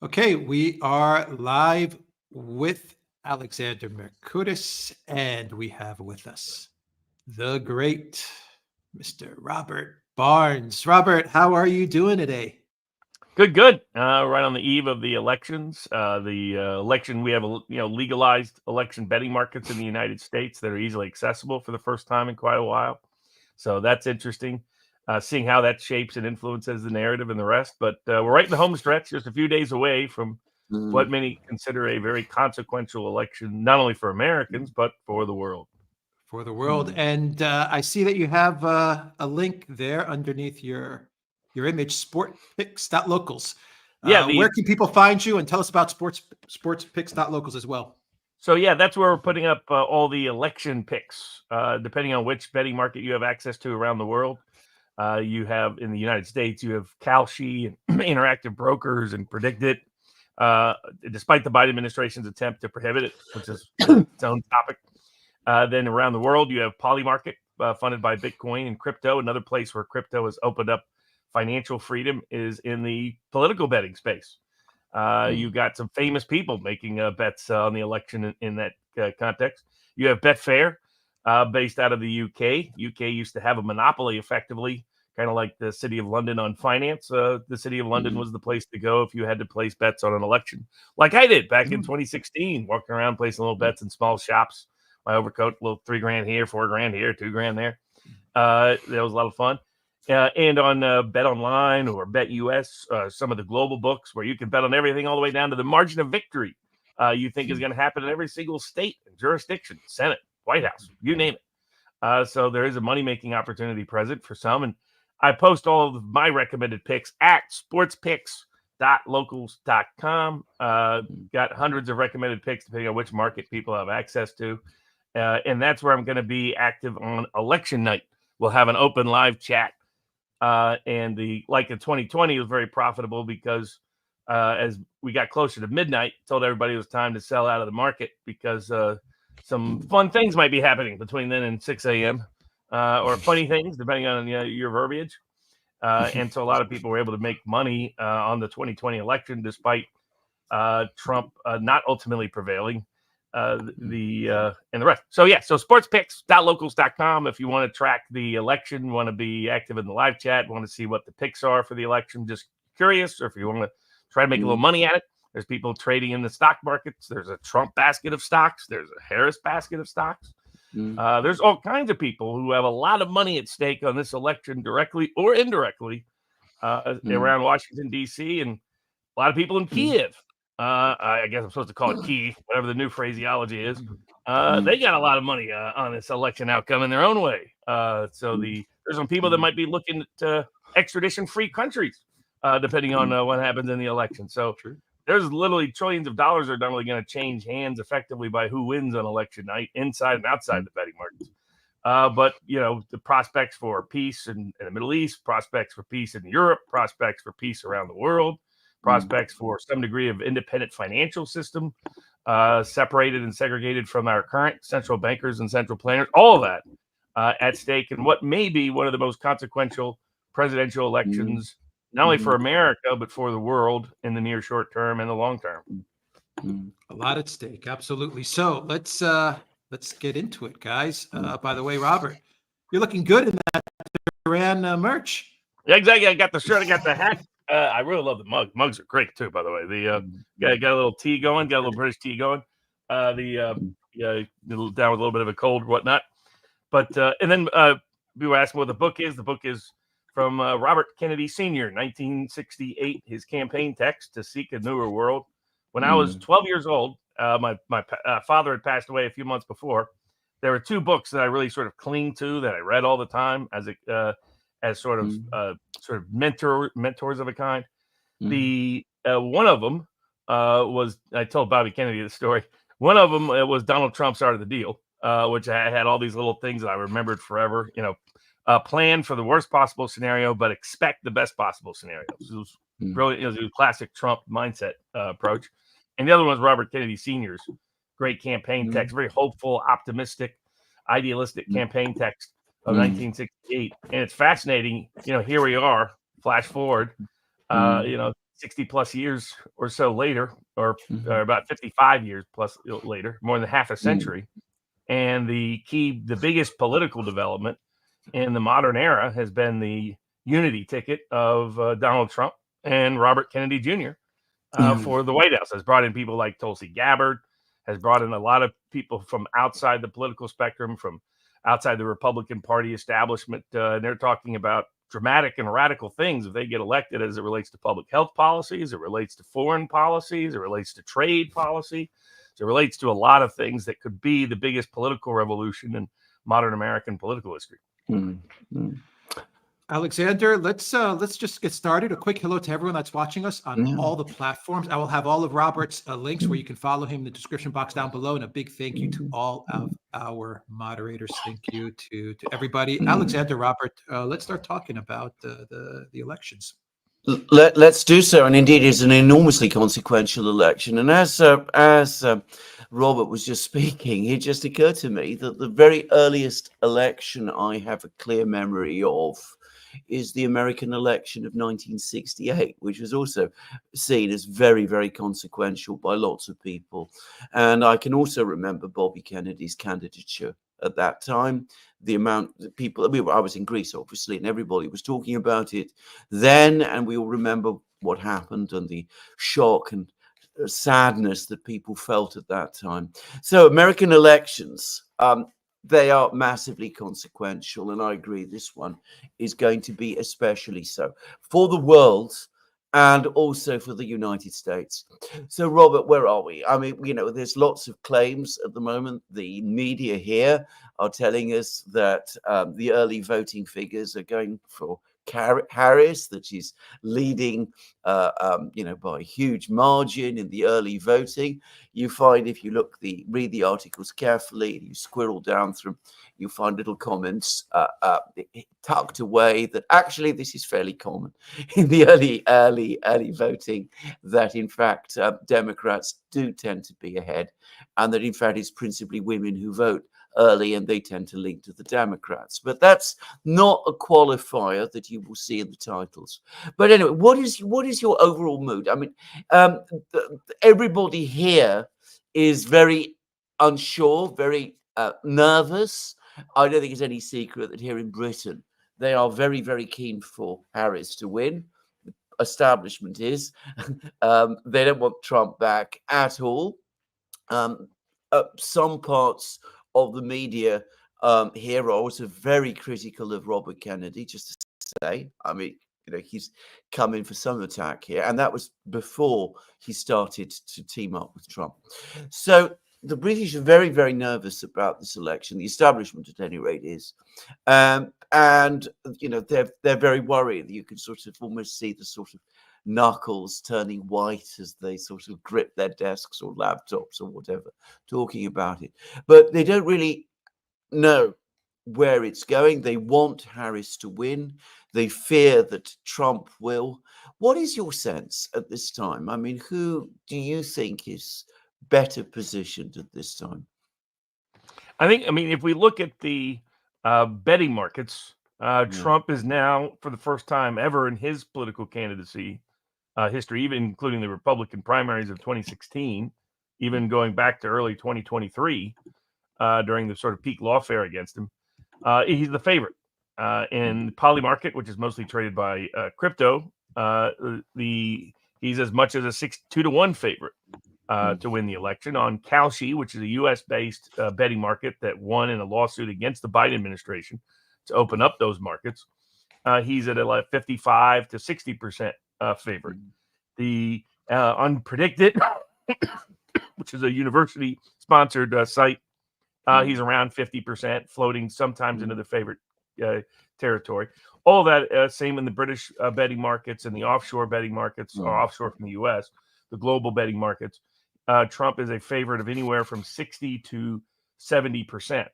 Okay, we are live with Alexander Mercouris, and we have with us the great Mr. Robert Barnes. Robert, how are you doing today? Good. Right on the eve of the elections, election we have legalized election betting markets in the United States that are easily accessible for the first time in quite a while. So that's interesting, seeing how that shapes and influences the narrative and the rest. But we're right in the home stretch, just a few days away from what many consider a very consequential election, not only for Americans but for the world. For the world. And I see that you have a link there underneath your image, sportpicks.locals. Yeah, Where can people find you? And tell us about sportspicks.locals as well. So yeah, that's where we're putting up all the election picks, depending on which betting market you have access to around the world. You have in the United States, you have Kalshi and Interactive Brokers and Predict It. Despite the Biden administration's attempt to prohibit it, which is its own topic. Then around the world, you have Polymarket, funded by Bitcoin and crypto. Another place where crypto has opened up financial freedom is in the political betting space. You've got some famous people making bets on the election in that context. You have Betfair, based out of the UK. UK used to have a monopoly, effectively, kind of like the City of London on finance. The City of London was the place to go if you had to place bets on an election, like I did back in 2016, walking around placing little bets in small shops. My overcoat, little $3,000 here, $4,000 here, $2,000 there. That was a lot of fun. And on Bet Online or Bet US, some of the global books where you can bet on everything all the way down to the margin of victory you think is going to happen in every single state and jurisdiction, Senate, White House, you name it. So there is a money-making opportunity present for some. And I post all of my recommended picks at sportspicks.locals.com. Got hundreds of recommended picks depending on which market people have access to. And that's where I'm going to be active on election night. We'll have an open live chat. And like in 2020, it was very profitable because as we got closer to midnight, told everybody it was time to sell out of the market because some fun things might be happening between then and 6 a.m. Or funny things, depending on your verbiage. And so a lot of people were able to make money on the 2020 election, despite Trump not ultimately prevailing. And the rest. So yeah, so sportspicks.locals.com if you want to track the election, want to be active in the live chat, want to see what the picks are for the election, just curious, or if you want to try to make a little money at it. There's people trading in the stock markets. There's a Trump basket of stocks. There's a Harris basket of stocks. There's all kinds of people who have a lot of money at stake on this election, directly or indirectly, around Washington, D.C., and a lot of people in Kiev. I guess I'm supposed to call it Kiev, whatever the new phraseology is. They got a lot of money on this election outcome in their own way. So there's some people that might be looking at extradition-free countries, depending on what happens in the election. So there's literally trillions of dollars are not only going to change hands effectively by who wins on election night, inside and outside the betting markets. But the prospects for peace in the Middle East, prospects for peace in Europe, prospects for peace around the world. Prospects for some degree of independent financial system, separated and segregated from our current central bankers and central planners, all of that at stake in what may be one of the most consequential presidential elections, not only for America, but for the world in the near short term and the long term. A lot at stake, absolutely. So let's get into it, guys. By the way, Robert, you're looking good in that Duran merch. Yeah, exactly. I got the shirt, I got the hat. I really love the mug. Mugs are great too, by the way. Got a little tea going, got a little British tea going. Down with a little bit of a cold or whatnot. But and then we were asking what the book is. The book is from Robert Kennedy Sr., 1968. His campaign text to seek a newer world. When I was 12 years old, my father had passed away a few months before. There were two books that I really sort of cling to that I read all the time as sort of mentors of a kind. The one of them was, I told Bobby Kennedy the story. One of them was Donald Trump's Art of the Deal, which I had all these little things that I remembered forever. Plan for the worst possible scenario, but expect the best possible scenario. So it was brilliant. It was a classic Trump mindset approach. And the other one was Robert Kennedy Sr.'s great campaign text, very hopeful, optimistic, idealistic campaign text of 1968. And it's fascinating. Here we are, flash forward, 60 plus years or so later, or about 55 years plus later, more than half a century. And the biggest political development in the modern era has been the unity ticket of Donald Trump and Robert Kennedy Jr. For the White House. Has brought in people like Tulsi Gabbard, has brought in a lot of people from outside the political spectrum, from outside the Republican Party establishment. And they're talking about dramatic and radical things if they get elected as it relates to public health policies, it relates to foreign policies, it relates to trade policy, it relates to a lot of things that could be the biggest political revolution in modern American political history. Alexander, let's just get started. A quick hello to everyone that's watching us on all the platforms. I will have all of Robert's links where you can follow him in the description box down below. And a big thank you to all of our moderators. Thank you to everybody. Alexander, Robert, let's start talking about the elections. Let's do so. And indeed, it's an enormously consequential election. And as Robert was just speaking, it just occurred to me that the very earliest election I have a clear memory of is the American election of 1968, which was also seen as very, very consequential by lots of people. And I can also remember Bobby Kennedy's candidature at that time. The amount of people, I was in Greece, obviously, and everybody was talking about it then. And we all remember what happened and the shock and sadness that people felt at that time. So American elections, they are massively consequential. And I agree, this one is going to be especially so for the world and also for the United States. So, Robert, where are we? I mean, there's lots of claims at the moment. The media here are telling us that the early voting figures are going for Harris, that she's leading, by a huge margin in the early voting. You find if you read the articles carefully, you squirrel down through, you find little comments tucked away that actually this is fairly common in the early voting, that in fact Democrats do tend to be ahead, and that in fact it's principally women who vote early and they tend to link to the Democrats. But that's not a qualifier that you will see in the titles. But anyway, what is your overall mood? I mean, everybody here is very unsure, very nervous. I don't think it's any secret that here in Britain, they are very, very keen for Harris to win. The establishment is. They don't want Trump back at all. Some parts of the media here are also very critical of Robert Kennedy, just to say. I mean, he's come in for some attack here, and that was before he started to team up with Trump. So the British are very, very nervous about this election. The establishment, at any rate, is. And they're very worried. You can sort of almost see the sort of knuckles turning white as they sort of grip their desks or laptops or whatever, talking about it. But they don't really know where it's going. They want Harris to win. They fear that Trump will. What is your sense at this time? I mean, who do you think is better positioned at this time? I mean, if we look at the betting markets, Trump is now, for the first time ever in his political candidacy history, even including the Republican primaries of 2016, even going back to early 2023, during the sort of peak lawfare against him, he's the favorite in the poly market, which is mostly traded by crypto. He's as much as a 2-to-1 favorite to win the election. On Kalshi, which is a U.S.-based betting market that won in a lawsuit against the Biden administration to open up those markets, he's at a 55 to 60% favorite. The Unpredicted, which is a university-sponsored site, he's around 50%, floating sometimes into the favorite territory. All that same in the British betting markets and the offshore betting markets, or offshore from the U.S., the global betting markets. Trump is a favorite of anywhere from 60 to 70%,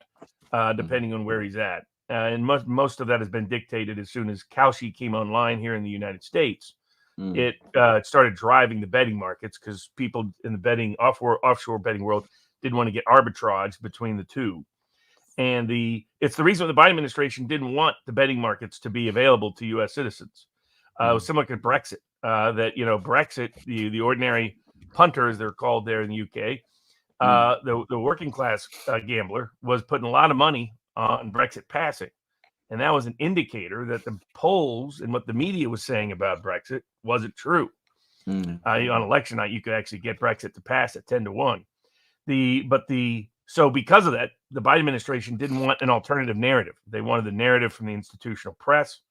depending on where he's at. And most of that has been dictated as soon as Kalshi came online here in the United States. It started driving the betting markets because people in the offshore betting world didn't want to get arbitrage between the two. And it's the reason the Biden administration didn't want the betting markets to be available to U.S. citizens. It was similar to Brexit. that Brexit, the ordinary punter, as they're called there in the UK, the working class gambler was putting a lot of money on Brexit passing. And that was an indicator that the polls and what the media was saying about Brexit wasn't true. On election night, you could actually get Brexit to pass at 10-1. So because of that, the Biden administration didn't want an alternative narrative. They wanted the narrative from the institutional press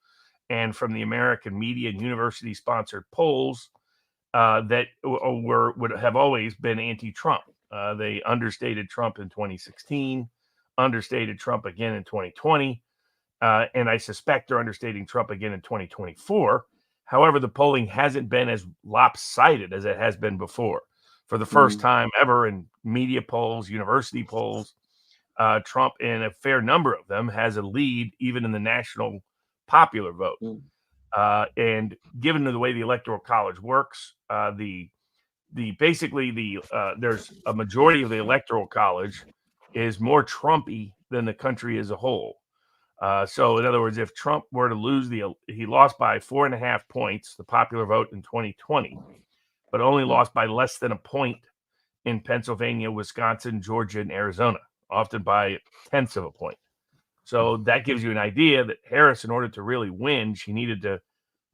and from the American media and university-sponsored polls that would have always been anti-Trump. They understated Trump in 2016, understated Trump again in 2020, and I suspect they're understating Trump again in 2024. However, the polling hasn't been as lopsided as it has been before. For the first time ever in media polls, university polls, Trump, in a fair number of them, has a lead even in the national popular vote. And given the way the Electoral College works, there's a majority of the Electoral College is more Trumpy than the country as a whole. So in other words, if Trump were to lose he lost by 4.5 points, the popular vote in 2020, but only lost by less than a point in Pennsylvania, Wisconsin, Georgia, and Arizona, often by tenths of a point. So that gives you an idea that Harris, in order to really win, she needed to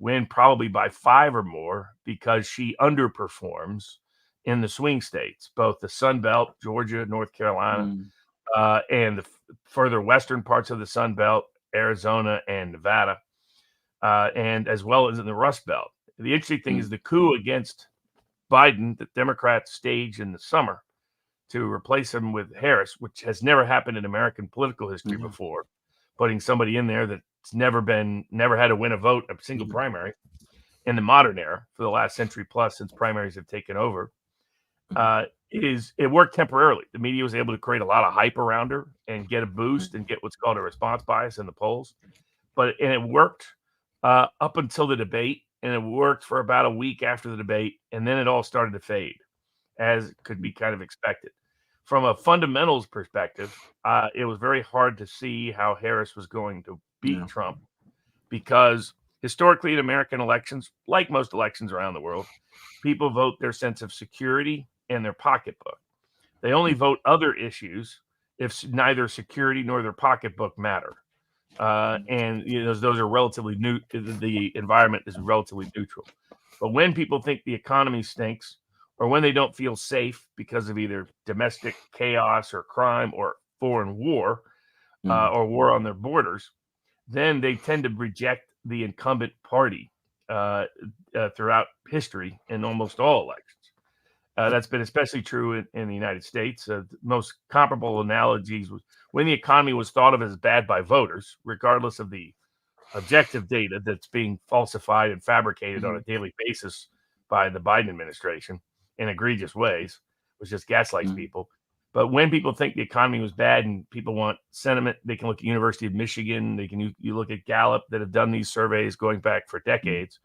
win probably by 5 or more, because she underperforms in the swing states, both the Sun Belt, Georgia, North Carolina, and the further western parts of the Sun Belt, Arizona and Nevada, and as well as in the Rust Belt. The interesting thing is the coup against Biden that Democrats staged in the summer to replace him with Harris, which has never happened in American political history before, putting somebody in there that's never had to win a vote, a single primary in the modern era for the last century plus, since primaries have taken over. It worked temporarily. The media was able to create a lot of hype around her and get a boost and get what's called a response bias in the polls. And it worked up until the debate, and it worked for about a week after the debate, and then it all started to fade, as could be kind of expected. From a fundamentals perspective, it was very hard to see how Harris was going to beat Trump, because historically in American elections, like most elections around the world, people vote their sense of security and their pocketbook. They only vote other issues if neither security nor their pocketbook matter. And those are relatively new. The environment is relatively neutral. But when people think the economy stinks, or when they don't feel safe because of either domestic chaos or crime or foreign war, or war on their borders, then they tend to reject the incumbent party throughout history in almost all elections. That's been especially true in the United States. The most comparable analogies was when the economy was thought of as bad by voters, regardless of the objective data that's being falsified and fabricated on a daily basis by the Biden administration in egregious ways, which just gaslights people. But when people think the economy was bad and people want sentiment, they can look at University of Michigan. They can you look at Gallup that have done these surveys going back for decades.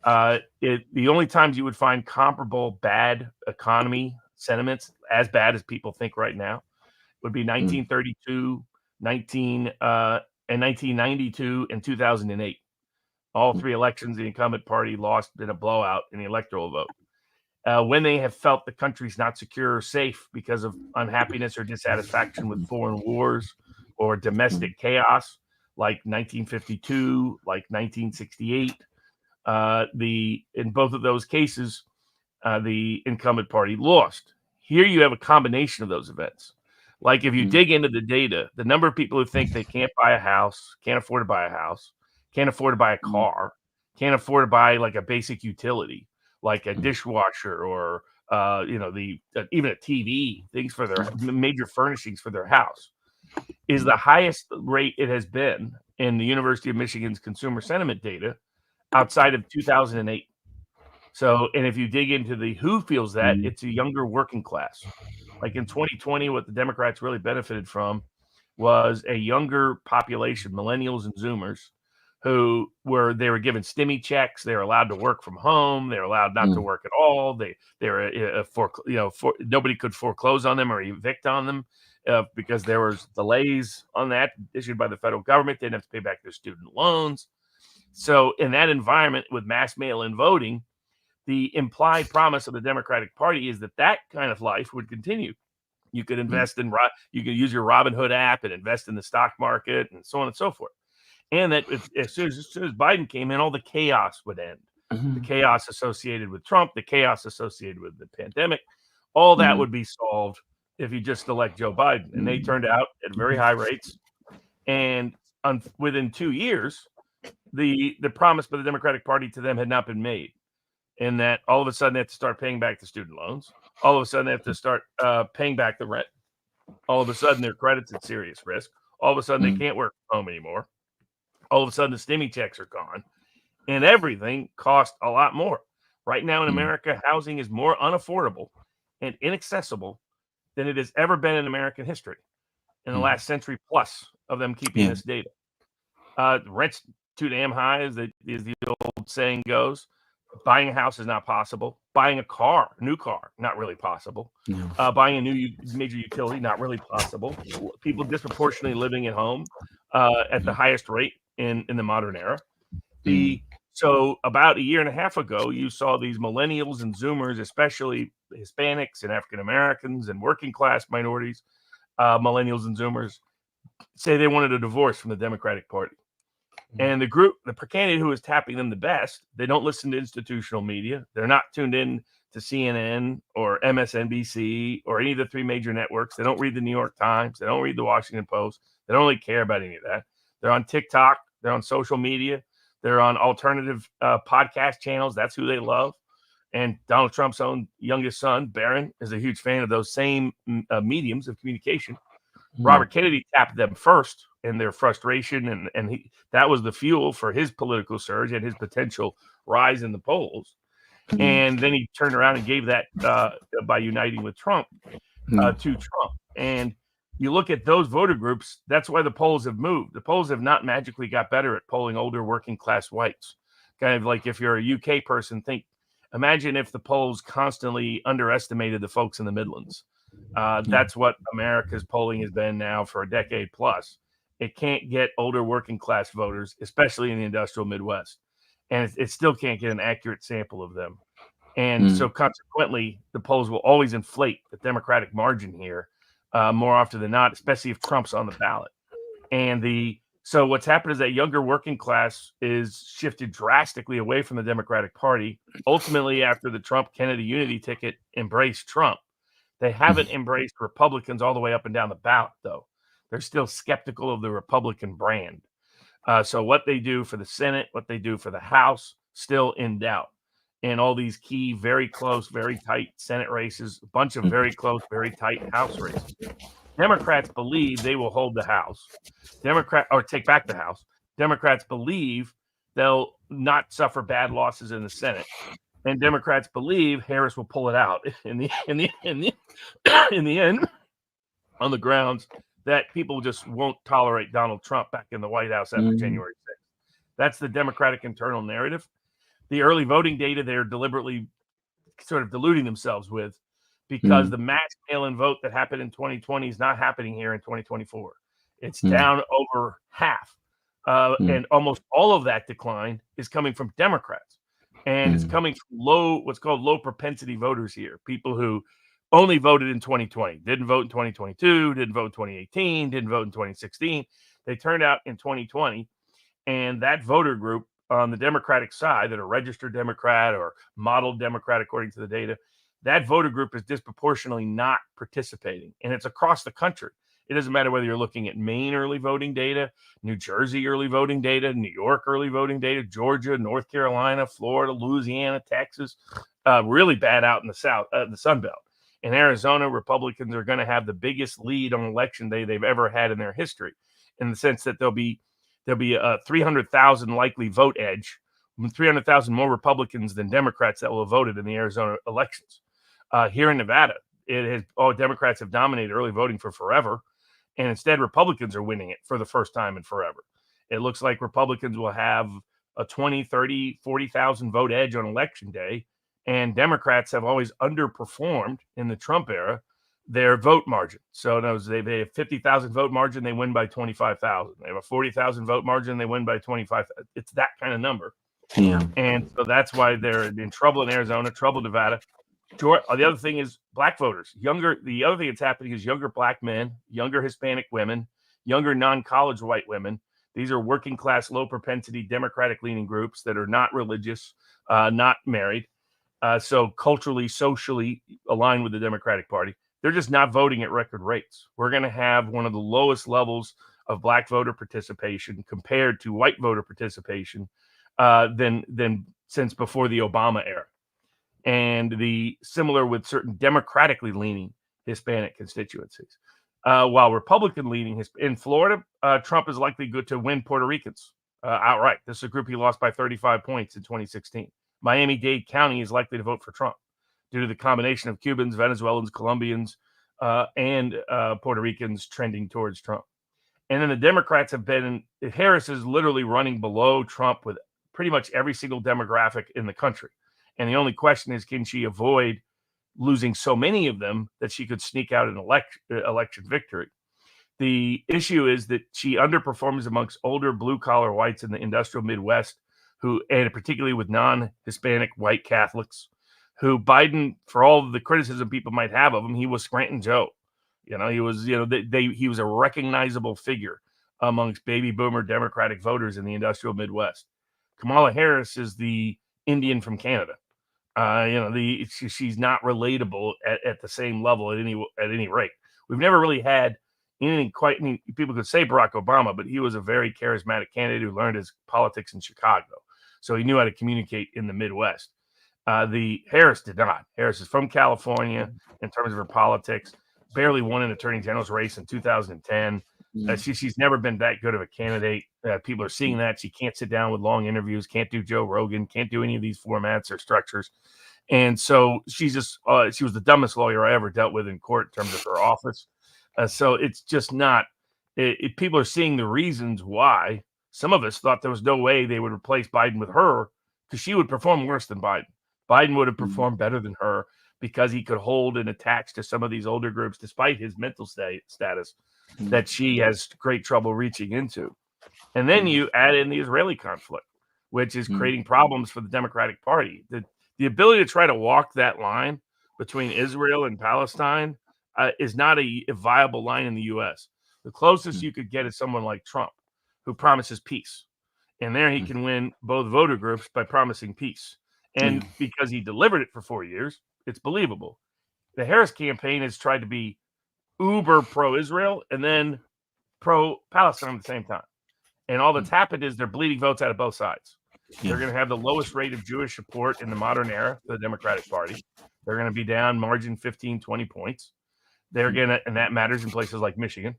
The only times you would find comparable bad economy sentiments, as bad as people think right now, would be 1932, 1992, and 2008. All 3 elections, the incumbent party lost in a blowout in the electoral vote. When they have felt the country's not secure or safe because of unhappiness or dissatisfaction with foreign wars or domestic chaos, like 1952, like 1968, in both of those cases, the incumbent party lost. Here you have a combination of those events. Like if you dig into the data, the number of people who think they can't buy a house, can't afford to buy a house, can't afford to buy a car, can't afford to buy like a basic utility, like a dishwasher or even a TV, things for their major furnishings for their house, is the highest rate it has been in the University of Michigan's consumer sentiment data outside of 2008. So, and if you dig into who feels that, it's a younger working class. Like in 2020, what the Democrats really benefited from was a younger population, millennials and Zoomers, who were given stimmy checks. They were allowed to work from home. They were allowed not to work at all. Nobody could foreclose on them or evict on them because there was delays on that issued by the federal government. They didn't have to pay back their student loans. So in that environment with mass mail-in voting, the implied promise of the Democratic Party is that that kind of life would continue. You could invest in, you could use your Robinhood app and invest in the stock market and so on and so forth. And that as soon as Biden came in, all the chaos would end. The chaos associated with Trump, the chaos associated with the pandemic, all that would be solved if you just elect Joe Biden. And they turned out at very high rates. And within 2 years, the promise by the Democratic Party to them had not been made. In that all of a sudden they have to start paying back the student loans. All of a sudden they have to start paying back the rent. All of a sudden their credit's at serious risk. All of a sudden they can't work from home anymore. All of a sudden the stimmy checks are gone. And everything costs a lot more. Right now in America, housing is more unaffordable and inaccessible than it has ever been in American history in the last century plus of them keeping this data. Rent's too damn high, as the old saying goes. Buying a house is not possible. Buying a new car, not really possible. Buying a new major utility, not really possible. People disproportionately living at home at the highest rate in the modern era. So about a year and a half ago, you saw these millennials and Zoomers, especially Hispanics and African Americans and working class minorities, millennials and Zoomers, say they wanted a divorce from the Democratic Party. And the candidate who is tapping them the best, they don't listen to institutional media. They're not tuned in to CNN or MSNBC or any of the 3 major networks. They don't read the New York Times. They don't read the Washington Post. They don't really care about any of that. They're on TikTok. They're on social media. They're on alternative podcast channels. That's who they love. And Donald Trump's own youngest son, Barron, is a huge fan of those same mediums of communication. Robert Kennedy tapped them first in their frustration, and that was the fuel for his political surge and his potential rise in the polls. And then he turned around and gave that by uniting with Trump to Trump. And you look at those voter groups, that's why the polls have moved. The polls have not magically got better at polling older working class whites. Kind of like if you're a UK person, imagine if the polls constantly underestimated the folks in the Midlands. That's what America's polling has been now for a decade plus. It can't get older working class voters, especially in the industrial Midwest. And it still can't get an accurate sample of them. And so consequently, the polls will always inflate the Democratic margin here more often than not, especially if Trump's on the ballot. And so what's happened is that younger working class is shifted drastically away from the Democratic Party. Ultimately, after the Trump-Kennedy unity ticket embraced Trump, they haven't embraced Republicans all the way up and down the ballot, though. They're still skeptical of the Republican brand. So what they do for the Senate, what they do for the House, still in doubt. And all these key, very close, very tight Senate races, a bunch of very close, very tight House races. Democrats believe they will hold the House. Or take back the House. Democrats believe they'll not suffer bad losses in the Senate. And Democrats believe Harris will pull it out in the end, on the grounds that people just won't tolerate Donald Trump back in the White House after January 6th. That's the Democratic internal narrative. The early voting data they're deliberately sort of deluding themselves with, because the mass mail-in vote that happened in 2020 is not happening here in 2024. It's down over half. And almost all of that decline is coming from Democrats. And it's coming from what's called low propensity voters here. People who only voted in 2020, didn't vote in 2022, didn't vote in 2018, didn't vote in 2016. They turned out in 2020. And that voter group on the Democratic side, that are registered Democrat or modeled Democrat according to the data, that voter group is disproportionately not participating. And it's across the country. It doesn't matter whether you're looking at Maine early voting data, New Jersey early voting data, New York early voting data, Georgia, North Carolina, Florida, Louisiana, Texas, really bad out in the South, the Sun Belt. In Arizona, Republicans are going to have the biggest lead on election day they've ever had in their history, in the sense that there'll be a 300,000 likely vote edge, 300,000 more Republicans than Democrats that will have voted in the Arizona elections. Here in Nevada, Democrats have dominated early voting for forever. And instead, Republicans are winning it for the first time in forever. It looks like Republicans will have a 20, 30, 40,000 vote edge on election day. And Democrats have always underperformed in the Trump era their vote margin. So in other words, they have a 50,000 vote margin, they win by 25,000. They have a 40,000 vote margin, they win by 25. It's that kind of number. Yeah. And so that's why they're in trouble in Arizona, trouble in Nevada. The other thing is black voters. The other thing that's happening is younger black men, younger Hispanic women, younger non-college white women. These are working class, low propensity, Democratic leaning groups that are not religious, not married. So culturally, socially aligned with the Democratic Party. They're just not voting at record rates. We're going to have one of the lowest levels of black voter participation compared to white voter participation than since before the Obama era. And the similar with certain democratically leaning Hispanic constituencies. While Republican leaning in Florida, Trump is likely to win Puerto Ricans outright. This is a group he lost by 35 points in 2016. Miami-Dade County is likely to vote for Trump due to the combination of Cubans, Venezuelans, Colombians, and Puerto Ricans trending towards Trump. And then the Democrats Harris is literally running below Trump with pretty much every single demographic in the country. And the only question is, can she avoid losing so many of them that she could sneak out an election victory? The issue is that she underperforms amongst older blue-collar whites in the industrial Midwest, and particularly with non-Hispanic white Catholics, who Biden, for all the criticism people might have of him, he was Scranton Joe. He was, he was a recognizable figure amongst baby boomer Democratic voters in the industrial Midwest. Kamala Harris is the Indian from Canada. She's not relatable at the same level at any rate. We've never really had anything quite. People could say Barack Obama, but he was a very charismatic candidate who learned his politics in Chicago, so he knew how to communicate in the Midwest. The Harris did not. Harris is from California in terms of her politics. Barely won an attorney general's race in 2010. She's never been that good of a candidate. People are seeing that. She can't sit down with long interviews, can't do Joe Rogan, can't do any of these formats or structures. And so she was the dumbest lawyer I ever dealt with in court in terms of her office. So it's just not, people are seeing the reasons why. Some of us thought there was no way they would replace Biden with her because she would perform worse than Biden. Biden would have performed better than her because he could hold and attach to some of these older groups, despite his mental status that she has great trouble reaching into. And then you add in the Israeli conflict, which is creating problems for the Democratic Party. The ability to try to walk that line between Israel and Palestine is not a viable line in the U.S. The closest you could get is someone like Trump, who promises peace. And there he can win both voter groups by promising peace. And because he delivered it for 4 years, it's believable. The Harris campaign has tried to be uber pro-Israel and then pro-Palestine at the same time. And all that's happened is they're bleeding votes out of both sides. They're going to have the lowest rate of Jewish support in the modern era for the Democratic Party. They're going to be down margin 15, 20 points. They're going to, and that matters in places like Michigan.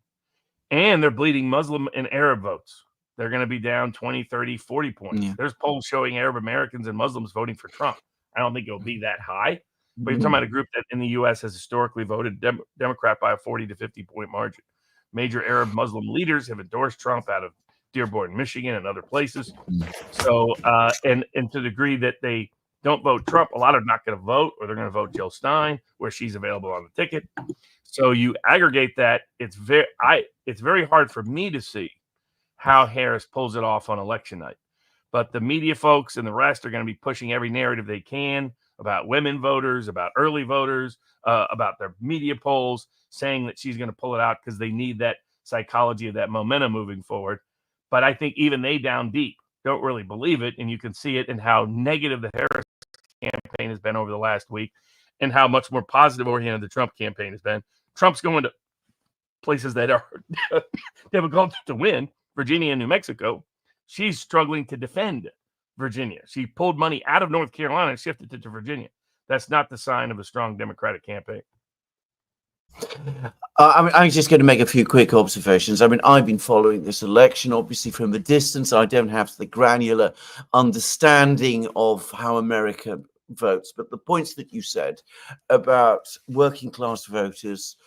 And they're bleeding Muslim and Arab votes. They're going to be down 20, 30, 40 points. There's polls showing Arab Americans and Muslims voting for Trump. I don't think it'll be that high. But you're talking about a group that in the U.S. has historically voted Democrat by a 40 to 50 point margin. Major Arab Muslim leaders have endorsed Trump out of Dearborn, Michigan, and other places. So, and to the degree that they don't vote Trump, a lot are not going to vote, or they're going to vote Jill Stein, where she's available on the ticket. So you aggregate that. It's very hard for me to see how Harris pulls it off on election night. But the media folks and the rest are going to be pushing every narrative they can about women voters, about early voters, about their media polls, saying that she's going to pull it out because they need that psychology of that momentum moving forward. But I think even they down deep don't really believe it. And you can see it in how negative the Harris campaign has been over the last week and how much more positive oriented the Trump campaign has been. Trump's going to places that are difficult to win, Virginia and New Mexico. She's struggling to defend Virginia. She pulled money out of North Carolina and shifted it to Virginia. That's not the sign of a strong Democratic campaign. I'm just going to make a few quick observations. I mean, I've been following this election, obviously, from a distance. I don't have the granular understanding of how America votes. But the points that you said about working class voters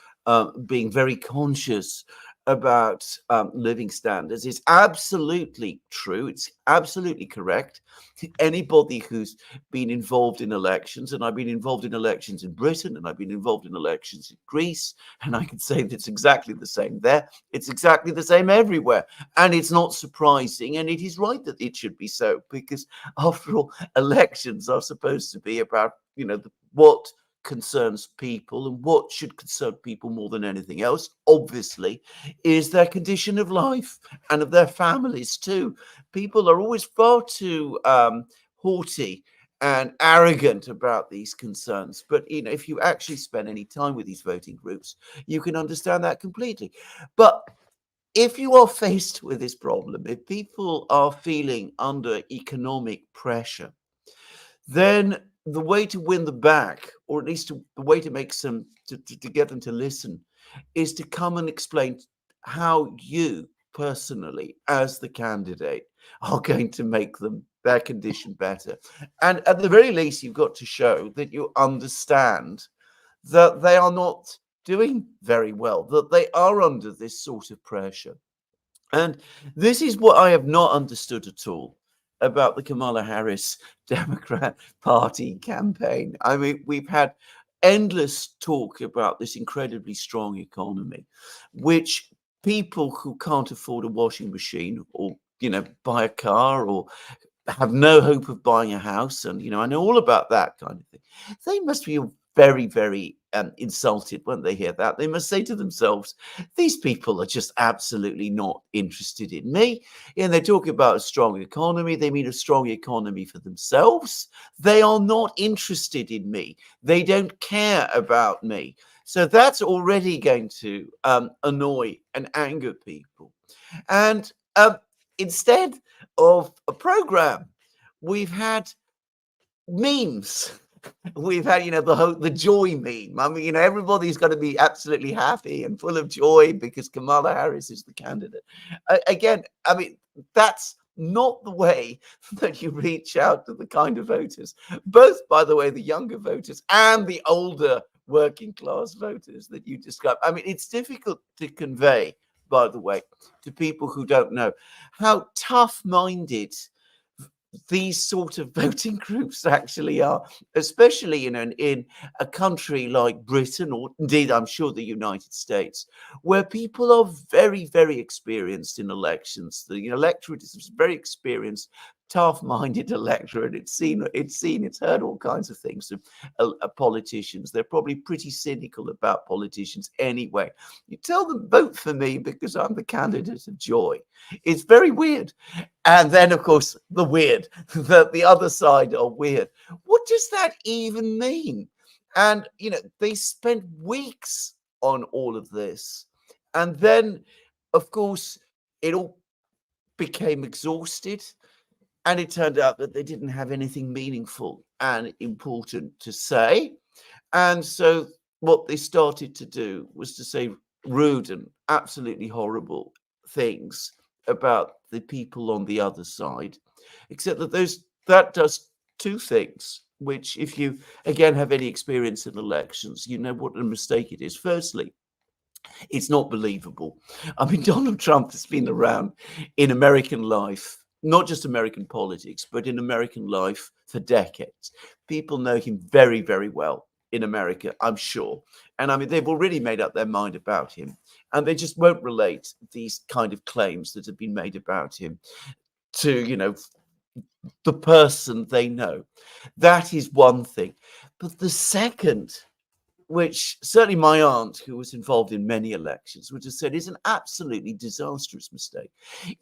being very conscious about living standards is absolutely true. It's absolutely correct. Anybody who's been involved in elections, and I've been involved in elections in Britain, and I've been involved in elections in Greece, and I can say that it's exactly the same there. It's exactly the same everywhere. And it's not surprising, and it is right that it should be so, because after all, elections are supposed to be about, what concerns people, and what should concern people more than anything else, obviously, is their condition of life and of their families too. People are always far too haughty and arrogant about these concerns. But if you actually spend any time with these voting groups, you can understand that completely. But if you are faced with this problem, if people are feeling under economic pressure, then the way to win them back, or at least the way to make some to get them to listen, is to come and explain how you personally, as the candidate, are going to make their condition better. And at the very least, you've got to show that you understand that they are not doing very well, that they are under this sort of pressure. And this is what I have not understood at all about the Kamala Harris Democrat Party campaign. I mean, we've had endless talk about this incredibly strong economy, which people who can't afford a washing machine, or buy a car, or have no hope of buying a house, and I know all about that kind of thing, they must feel very, very insulted when they hear that. They must say to themselves, these people are just absolutely not interested in me. And they talk about a strong economy. They mean a strong economy for themselves. They are not interested in me. They don't care about me. So that's already going to annoy and anger people. And instead of a program, we've had memes. We've had, the joy meme. I mean, everybody's got to be absolutely happy and full of joy because Kamala Harris is the candidate. Again, I mean, that's not the way that you reach out to the kind of voters, both, by the way, the younger voters and the older working class voters that you describe. I mean, it's difficult to convey, by the way, to people who don't know how tough-minded these sort of voting groups actually are, especially in a country like Britain, or indeed I'm sure the United States, where people are very, very experienced in elections. The electorate is very experienced, tough-minded electorate. It's heard all kinds of things of politicians. They're probably pretty cynical about politicians anyway. You tell them, vote for me because I'm the candidate of joy. It's very weird. And then, of course, the weird, that the other side are weird. What does that even mean? And, they spent weeks on all of this. And then, of course, it all became exhausted. And it turned out that they didn't have anything meaningful and important to say. And so what they started to do was to say rude and absolutely horrible things about the people on the other side, except that does two things, which, if you again have any experience in elections, you know what a mistake it is. Firstly, it's not believable. I mean, Donald Trump has been around in American life, not just American politics, but in American life for decades. People know him very, very well in America, I'm sure. And I mean, they've already made up their mind about him, and they just won't relate these kind of claims that have been made about him to, the person they know. That is one thing. But the second, which certainly my aunt, who was involved in many elections, would have said is an absolutely disastrous mistake,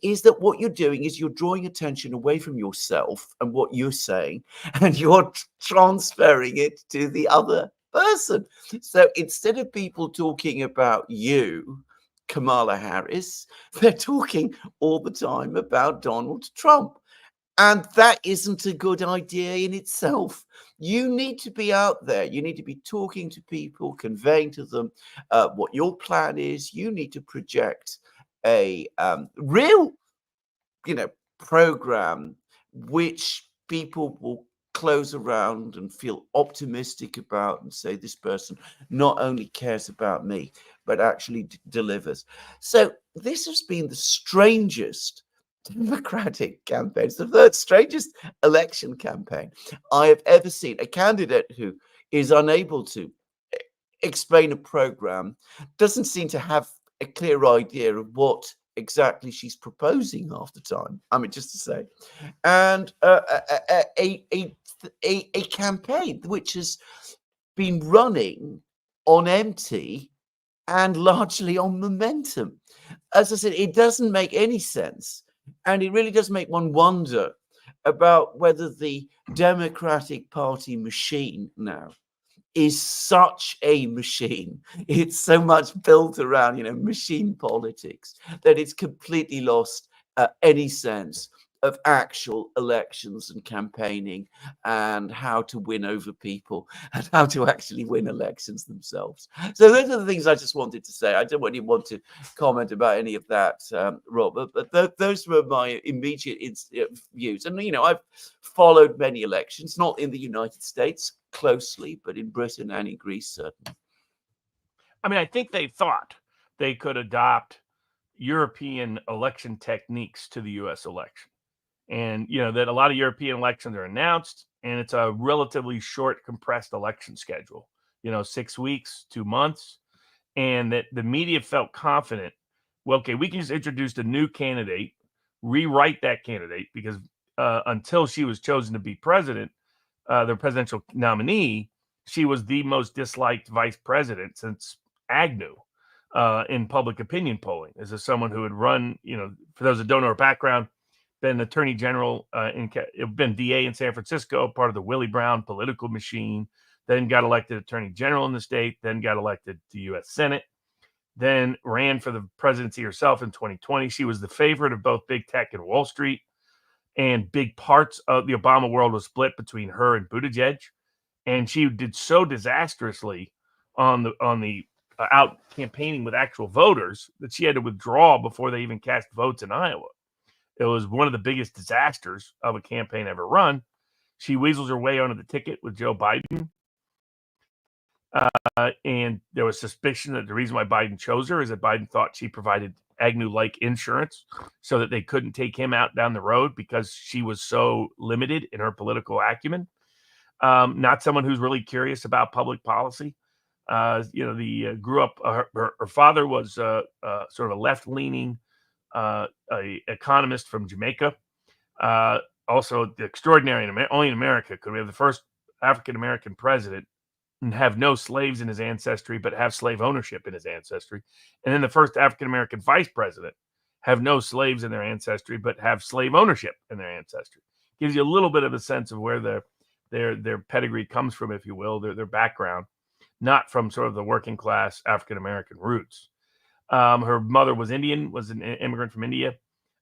is that what you're doing is you're drawing attention away from yourself and what you're saying, and you're transferring it to the other person. So instead of people talking about you, Kamala Harris, they're talking all the time about Donald Trump. And that isn't a good idea in itself. You need to be out there. You need to be talking to people, conveying to them what your plan is. You need to project a real, program which people will close around and feel optimistic about and say this person not only cares about me, but actually delivers. So this has been the strangest Democratic campaign. It's the third strangest election campaign I have ever seen. A candidate who is unable to explain a program, doesn't seem to have a clear idea of what exactly she's proposing half the time. I mean, just to say, and a campaign which has been running on empty and largely on momentum. As I said, it doesn't make any sense, and it really does make one wonder about whether the Democratic Party machine now is such a machine. It's so much built around, machine politics that it's completely lost any sense of actual elections and campaigning and how to win over people and how to actually win elections themselves. So those are the things I just wanted to say. I don't really want to comment about any of that, Robert, but those were my immediate views. And, I've followed many elections, not in the United States closely, but in Britain and in Greece, certainly. I mean, I think they thought they could adopt European election techniques to the U.S. election. And, that a lot of European elections are announced, and it's a relatively short, compressed election schedule, 6 weeks, 2 months, and that the media felt confident. Well, okay, we can just introduce a new candidate, rewrite that candidate, because until she was chosen to be president, the presidential nominee, she was the most disliked vice president since Agnew in public opinion polling. This is someone who had run, for those that don't know her background, been attorney general, been DA in San Francisco, part of the Willie Brown political machine, then got elected attorney general in the state, then got elected to U.S. Senate, then ran for the presidency herself in 2020. She was the favorite of both big tech and Wall Street, and big parts of the Obama world was split between her and Buttigieg. And she did so disastrously on the out campaigning with actual voters that she had to withdraw before they even cast votes in Iowa. It was one of the biggest disasters of a campaign ever run. She weasels her way onto the ticket with Joe Biden. And there was suspicion that the reason why Biden chose her is that Biden thought she provided Agnew-like insurance so that they couldn't take him out down the road because she was so limited in her political acumen. Not someone who's really curious about public policy. Grew up, her father was sort of a left-leaning a economist from Jamaica. Also, the extraordinary, only in America could we have the first African-American president and have no slaves in his ancestry, but have slave ownership in his ancestry. And then the first African-American vice president have no slaves in their ancestry, but have slave ownership in their ancestry. Gives you a little bit of a sense of where their pedigree comes from, if you will, their background, not from sort of the working class African-American roots. Her mother was Indian, was an immigrant from India,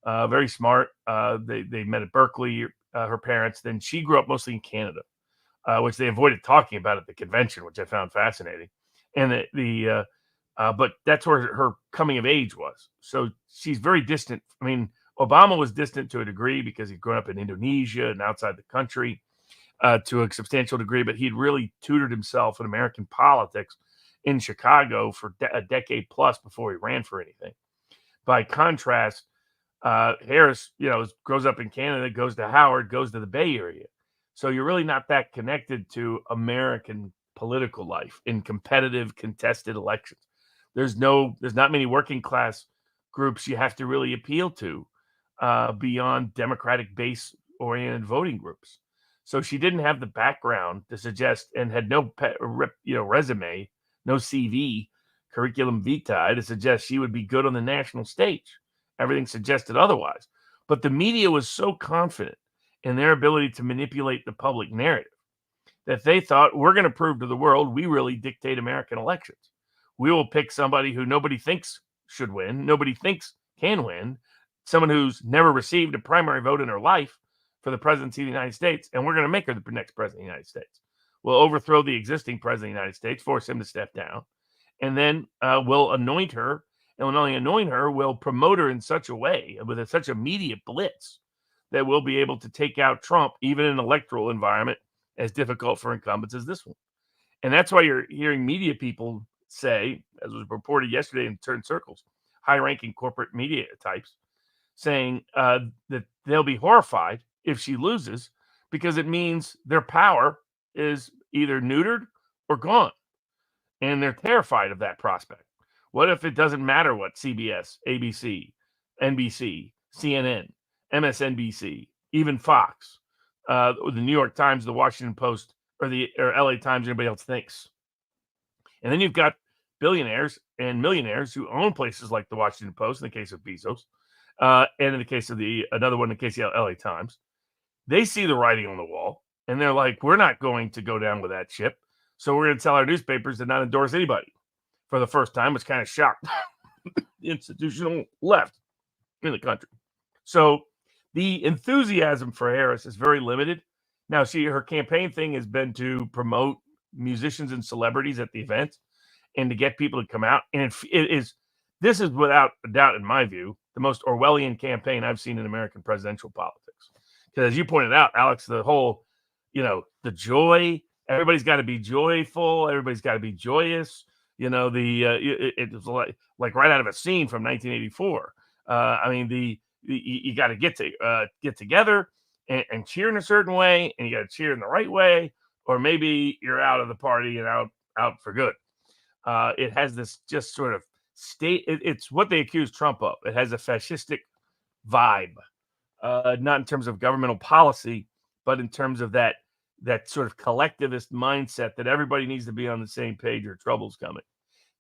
very smart. They met at Berkeley, her parents. Then she grew up mostly in Canada, which they avoided talking about at the convention, which I found fascinating. And but that's where her coming of age was. So she's very distant. I mean, Obama was distant to a degree because he'd grown up in Indonesia and outside the country to a substantial degree, but he'd really tutored himself in American politics in Chicago for a decade plus before he ran for anything. By contrast, Harris, grows up in Canada, goes to Howard, goes to the Bay Area. So you're really not that connected to American political life in competitive, contested elections. There's not many working class groups you have to really appeal to beyond Democratic base oriented voting groups. So she didn't have the background to suggest, and had no resume, no CV, curriculum vitae to suggest she would be good on the national stage. Everything suggested otherwise. But the media was so confident in their ability to manipulate the public narrative that they thought, we're going to prove to the world we really dictate American elections. We will pick somebody who nobody thinks should win, nobody thinks can win, someone who's never received a primary vote in her life for the presidency of the United States, and we're going to make her the next president of the United States. We'll overthrow the existing president of the United States, force him to step down, and then we'll anoint her. And when only anoint her, we'll promote her in such a way, with such a media blitz, that we'll be able to take out Trump, even in an electoral environment as difficult for incumbents as this one. And that's why you're hearing media people say, as was reported yesterday in certain circles, high-ranking corporate media types, saying that they'll be horrified if she loses because it means their power is either neutered or gone. And they're terrified of that prospect. What if it doesn't matter what CBS, ABC, NBC, CNN, MSNBC, even Fox, the New York Times, the Washington Post, or LA Times, anybody else thinks? And then you've got billionaires and millionaires who own places like the Washington Post, in the case of Bezos, and in the case of another one in the case of LA Times. They see the writing on the wall, and they're like, we're not going to go down with that ship. So we're going to tell our newspapers to not endorse anybody. For the first time, which kind of shocked the institutional left in the country. So the enthusiasm for Harris is very limited. Now, her campaign thing has been to promote musicians and celebrities at the event and to get people to come out. And this is without a doubt, in my view, the most Orwellian campaign I've seen in American presidential politics. Because as you pointed out, Alex, the whole, the joy, everybody's got to be joyful. Everybody's got to be joyous. It was like right out of a scene from 1984. You got to get together and cheer in a certain way, and you got to cheer in the right way, or maybe you're out of the party and out for good. It has this just sort of state. It's what they accuse Trump of. It has a fascistic vibe, not in terms of governmental policy, but in terms of that sort of collectivist mindset that everybody needs to be on the same page or trouble's coming.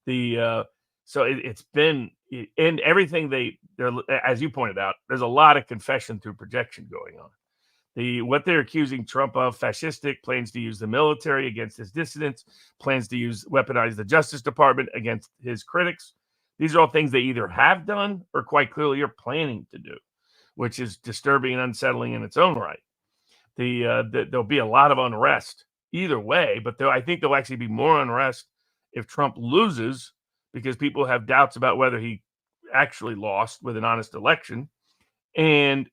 It's been in everything they're, as you pointed out, there's a lot of confession through projection going on. What they're accusing Trump of, fascistic, plans to use the military against his dissidents, plans to weaponize the Justice Department against his critics. These are all things they either have done or quite clearly are planning to do, which is disturbing and unsettling in its own right. There'll be a lot of unrest either way, but I think there'll actually be more unrest if Trump loses because people have doubts about whether he actually lost with an honest election, and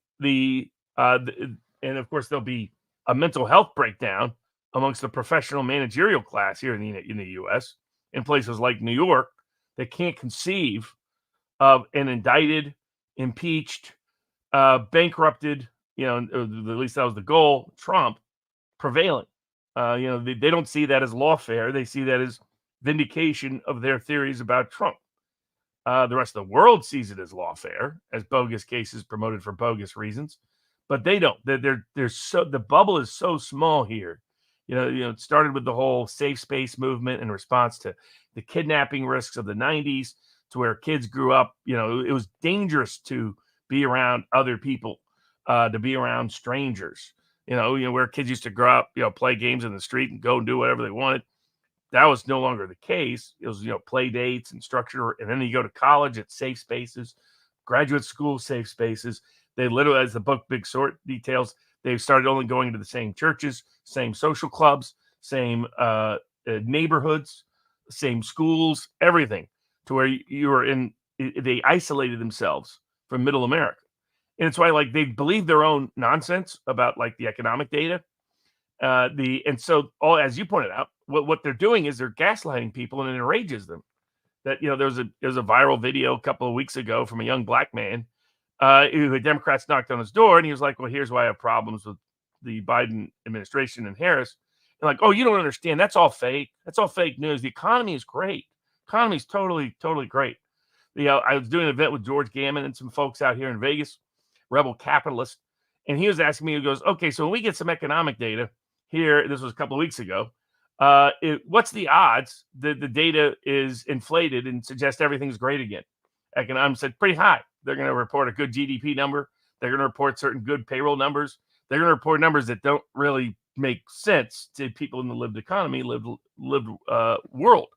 of course there'll be a mental health breakdown amongst the professional managerial class here in the U.S. in places like New York that can't conceive of an indicted, impeached, bankrupted. At least that was the goal, Trump prevailing. They don't see that as lawfare. They see that as vindication of their theories about Trump. The rest of the world sees it as lawfare, as bogus cases promoted for bogus reasons, but they don't. The bubble is so small here. It started with the whole safe space movement in response to the kidnapping risks of the 90s, to where kids grew up. It was dangerous to be around other people. To be around strangers, where kids used to grow up, play games in the street and go and do whatever they wanted. That was no longer the case. It was, play dates and structure. And then you go to college, it's safe spaces, graduate school, safe spaces. They literally, as the book Big Short details, they started only going to the same churches, same social clubs, same neighborhoods, same schools, everything, to where they isolated themselves from middle America. And it's why, they believe their own nonsense about, the economic data. As you pointed out, what they're doing is they're gaslighting people, and it enrages them. That, there's a viral video a couple of weeks ago from a young black man who Democrats knocked on his door, and he was like, well, here's why I have problems with the Biden administration and Harris. And oh, you don't understand. That's all fake. That's all fake news. The economy is great. Economy is totally, totally great. I was doing an event with George Gammon and some folks out here in Vegas, rebel capitalist. And he was asking me, he goes, okay, so when we get some economic data here, this was a couple of weeks ago, what's the odds that the data is inflated and suggests everything's great again? Economics said pretty high. They're going to report a good GDP number. They're going to report certain good payroll numbers. They're going to report numbers that don't really make sense to people in the lived economy, lived world.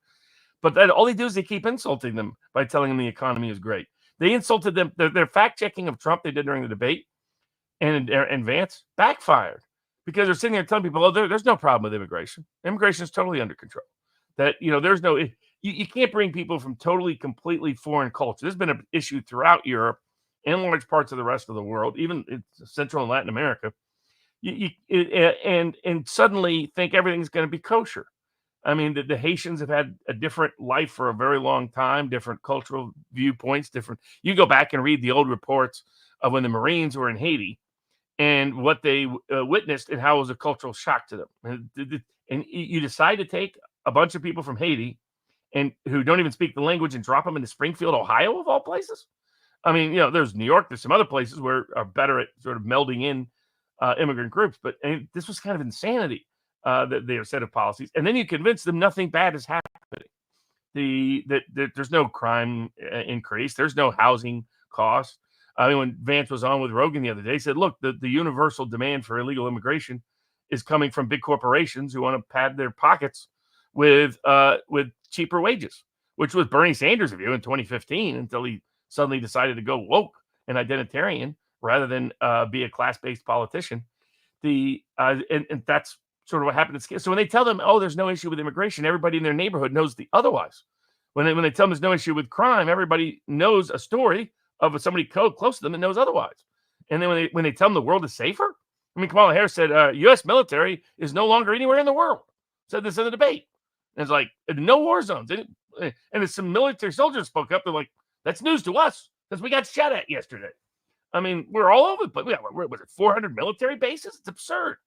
But then all they do is they keep insulting them by telling them the economy is great. They insulted them. Their fact checking of Trump they did during the debate and Vance backfired, because they're sitting there telling people, oh, there's no problem with immigration. Immigration is totally under control. That, there's no, you can't bring people from totally, completely foreign culture. There's been an issue throughout Europe and large parts of the rest of the world, even Central and Latin America. and suddenly think everything's going to be kosher. I mean, the Haitians have had a different life for a very long time, different cultural viewpoints, different. You go back and read the old reports of when the Marines were in Haiti and what they witnessed and how it was a cultural shock to them. And you decide to take a bunch of people from Haiti and who don't even speak the language and drop them into Springfield, Ohio, of all places. I mean, there's New York, there's some other places where are better at sort of melding in immigrant groups, but this was kind of insanity. Their set of policies, and then you convince them nothing bad is happening. That there's no crime increase, there's no housing cost. I mean, when Vance was on with Rogan the other day, he said, "Look, the universal demand for illegal immigration is coming from big corporations who want to pad their pockets with cheaper wages," which was Bernie Sanders' view in 2015 until he suddenly decided to go woke and identitarian rather than be a class-based politician. And that's sort of what happened. So when they tell them, "Oh, there's no issue with immigration," everybody in their neighborhood knows the otherwise. When they tell them there's no issue with crime, everybody knows a story of somebody close to them that knows otherwise. And then when they tell them the world is safer, I mean, Kamala Harris said, "U.S. military is no longer anywhere in the world." Said this in the debate. And it's like, no war zones. And some military soldiers spoke up. They're like, "That's news to us because we got shot at yesterday." I mean, we're all over the place. Was it 400 military bases? It's absurd.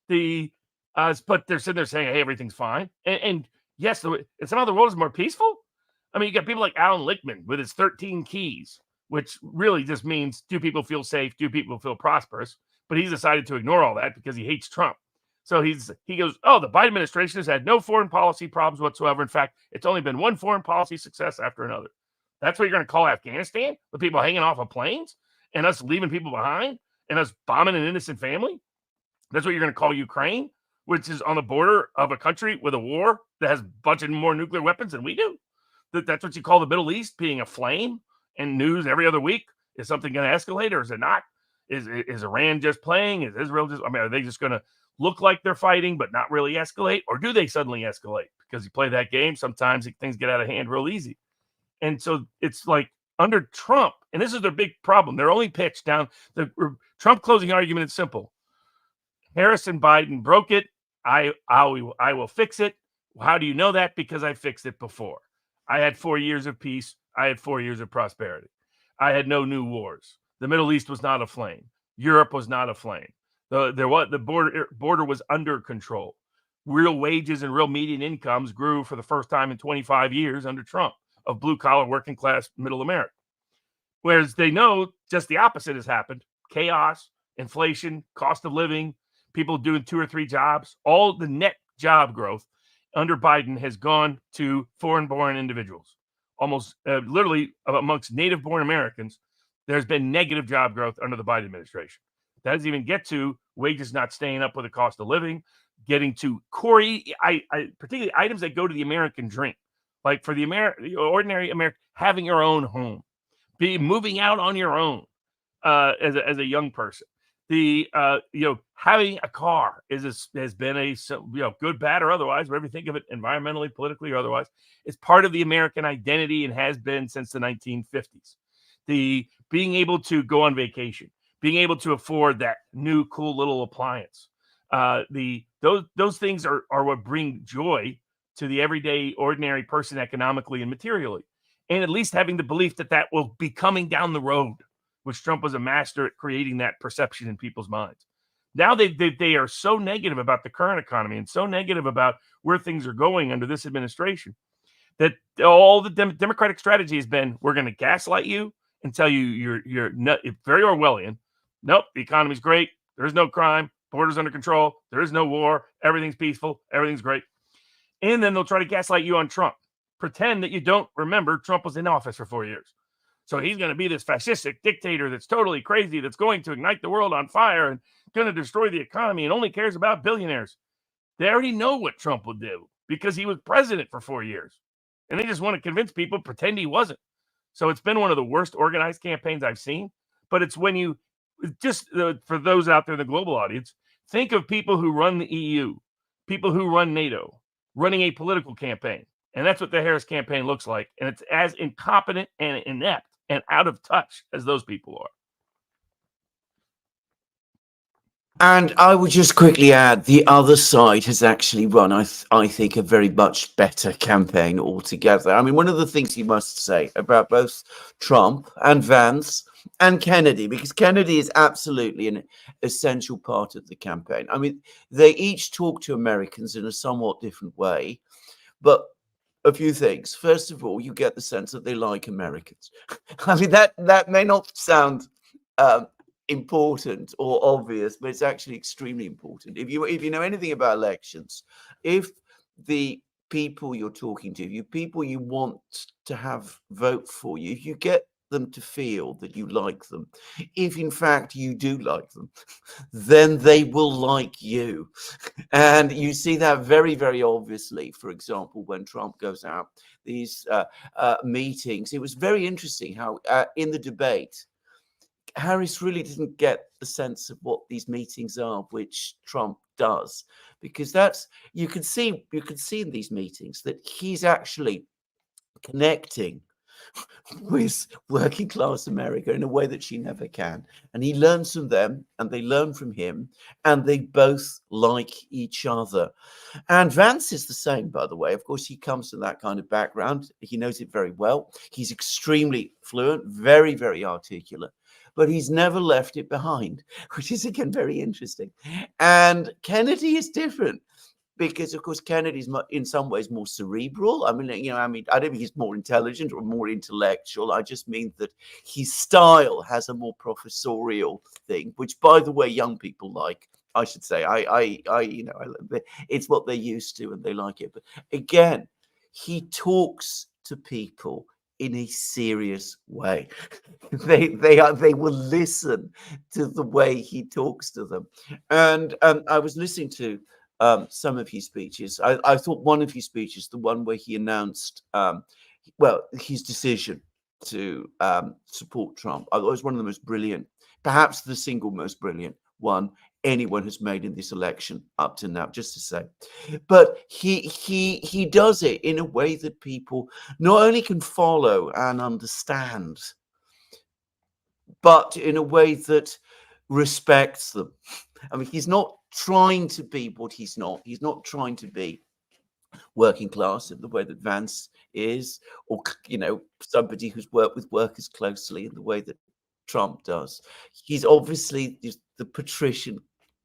But they're sitting there saying, "Hey, everything's fine." And yes, and somehow the world is more peaceful. I mean, you got people like Alan Lichtman with his 13 keys, which really just means, do people feel safe? Do people feel prosperous? But he's decided to ignore all that because he hates Trump. So he goes, "Oh, the Biden administration has had no foreign policy problems whatsoever. In fact, it's only been one foreign policy success after another." That's what you're going to call Afghanistan? With people hanging off of planes and us leaving people behind and us bombing an innocent family? That's what you're going to call Ukraine, which is on the border of a country with a war that has a bunch of more nuclear weapons than we do? That's what you call the Middle East being aflame and news every other week? Is something going to escalate or is it not? Is Iran just playing? Is Israel just, I mean, are they just going to look like they're fighting but not really escalate? Or do they suddenly escalate? Because you play that game, sometimes things get out of hand real easy. And so it's like under Trump, and this is their big problem, their only pitch down, the Trump closing argument is simple. Harris and Biden broke it. I will fix it. How do you know that? Because I fixed it before. I had 4 years of peace. I had 4 years of prosperity. I had no new wars. The Middle East was not aflame. Europe was not aflame. The border was under control. Real wages and real median incomes grew for the first time in 25 years under Trump of blue collar, working class, middle America. Whereas they know just the opposite has happened. Chaos, inflation, cost of living, people doing 2 or 3 jobs, all the net job growth under Biden has gone to foreign-born individuals. Almost literally amongst native-born Americans, there's been negative job growth under the Biden administration. That doesn't even get to wages not staying up with the cost of living, getting to particularly items that go to the American dream, like for the ordinary American, having your own home, moving out on your own as a young person. Having a car has been a good, bad, or otherwise, whatever you think of it, environmentally, politically, or otherwise, it's part of the American identity and has been since the 1950s. The being able to go on vacation, being able to afford that new cool little appliance, those things are what bring joy to the everyday, ordinary person economically and materially, and at least having the belief that will be coming down the road, which Trump was a master at creating that perception in people's minds. Now they are so negative about the current economy and so negative about where things are going under this administration that all the Democratic strategy has been, we're going to gaslight you and tell you you're very Orwellian. Nope, the economy's great. There is no crime. Borders under control. There is no war. Everything's peaceful. Everything's great. And then they'll try to gaslight you on Trump. Pretend that you don't remember Trump was in office for 4 years. So he's going to be this fascistic dictator that's totally crazy, that's going to ignite the world on fire and going to destroy the economy and only cares about billionaires. They already know what Trump will do because he was president for 4 years. And they just want to convince people, pretend he wasn't. So it's been one of the worst organized campaigns I've seen. But it's when you just, for those out there in the global audience, think of people who run the EU, people who run NATO, running a political campaign. And that's what the Harris campaign looks like. And it's as incompetent and inept and out of touch as those people are. And I would just quickly add, the other side has actually run, I think, a very much better campaign altogether. I mean, one of the things you must say about both Trump and Vance and Kennedy, because Kennedy is absolutely an essential part of the campaign. I mean, they each talk to Americans in a somewhat different way, but a few things. First of all, you get the sense that they like Americans. I mean, that may not sound um, important or obvious, but it's actually extremely important. If you know anything about elections, if the people you're talking to, you people you want to have vote for you, if you get them to feel that you like them, if in fact you do like them, then they will like you. And you see that very, very obviously, for example, when Trump goes out, these meetings. It was very interesting how in the debate, Harris really didn't get the sense of what these meetings are, which Trump does, because that's you can see in these meetings that he's actually connecting with working class America in a way that she never can. And he learns from them and they learn from him, and they both like each other. And Vance is the same, by the way. Of course, he comes from that kind of background. He knows it very well. He's extremely fluent, very, very articulate, but he's never left it behind, which is again very interesting. And Kennedy is different, because of course Kennedy's in some ways more cerebral. I mean, I don't think he's more intelligent or more intellectual. I just mean that his style has a more professorial thing, which, by the way, young people like. I should say, it's what they're used to and they like it. But again, he talks to people in a serious way. they will listen to the way he talks to them. And I was listening to some of his speeches. I thought one of his speeches, the one where he announced, his decision to support Trump, I thought it was one of the most brilliant, perhaps the single most brilliant one anyone has made in this election up to now, just to say. But he does it in a way that people not only can follow and understand, but in a way that respects them. I mean, he's not trying to be what he's not. He's not trying to be working class in the way that Vance is, or somebody who's worked with workers closely in the way that Trump does. He's obviously the patrician,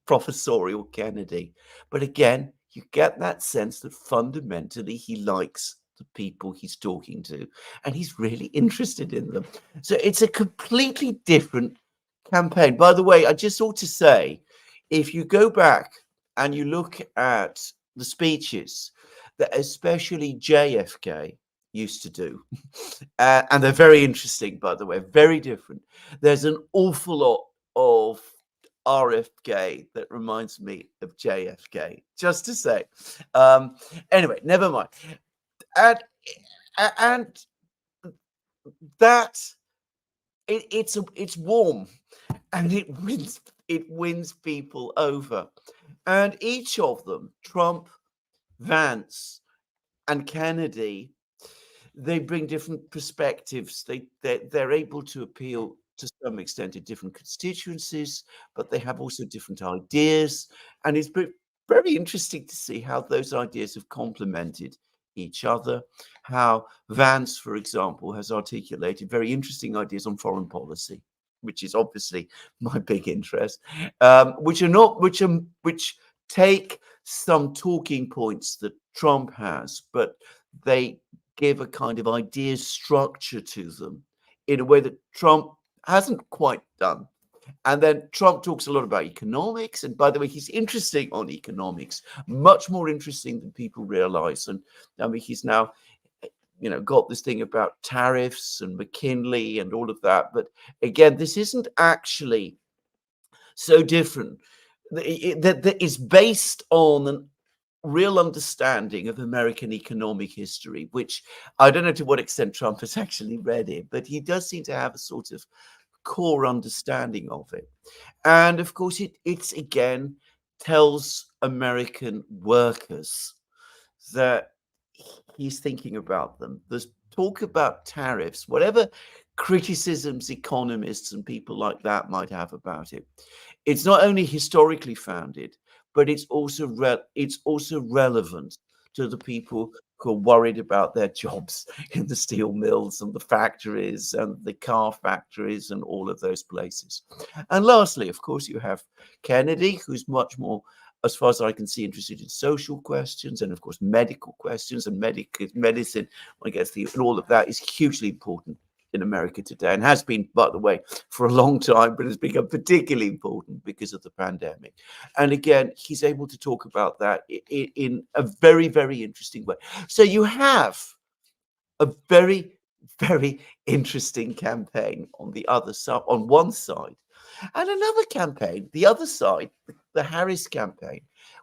professorial Kennedy, but again, you get that sense that fundamentally he likes the people he's talking to, and he's really interested in them. So it's a completely different campaign. By the way, I just ought to say, if you go back and you look at the speeches that especially JFK used to do, and they're very interesting, by the way, very different. There's an awful lot of RFK that reminds me of JFK, just to say. Anyway, never mind. And that it's warm, and it wins people over. And each of them, Trump, Vance, and Kennedy, they bring different perspectives. They're able to appeal to some extent to different constituencies, but they have also different ideas. And it's very interesting to see how those ideas have complemented each other. How Vance, for example, has articulated very interesting ideas on foreign policy, which is obviously my big interest, which take some talking points that Trump has, but they give a kind of idea structure to them in a way that Trump hasn't quite done. And then Trump talks a lot about economics. And by the way, he's interesting on economics, much more interesting than people realize. And I mean, he's now, got this thing about tariffs and McKinley and all of that. But again, this isn't actually so different. That is based on an real understanding of American economic history, which I don't know to what extent Trump has actually read it, but he does seem to have a sort of core understanding of it. And of course, it's again tells American workers that he's thinking about them. There's talk about tariffs, whatever criticisms economists and people like that might have about it. It's not only historically founded, but it's also relevant to the people who are worried about their jobs in the steel mills and the factories and the car factories and all of those places. And lastly, of course, you have Kennedy, who's much more, as far as I can see, interested in social questions and, of course, medical questions and medicine. I guess and all of that is hugely important in America today, and has been, by the way, for a long time, but has become particularly important because of the pandemic. And again, he's able to talk about that in a very, very interesting way. So you have a very, very interesting campaign on the other side, on one side, and another campaign, the other side, the Harris campaign,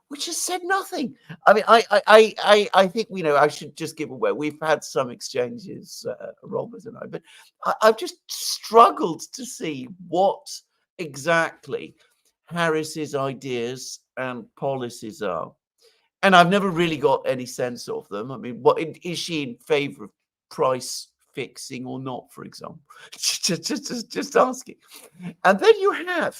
which has said nothing. I mean, I think, I should just give away. We've had some exchanges, Robert and I, but I've just struggled to see what exactly Harris's ideas and policies are. And I've never really got any sense of them. I mean, what is she in favor of price fixing or not, for example? just asking. And then you have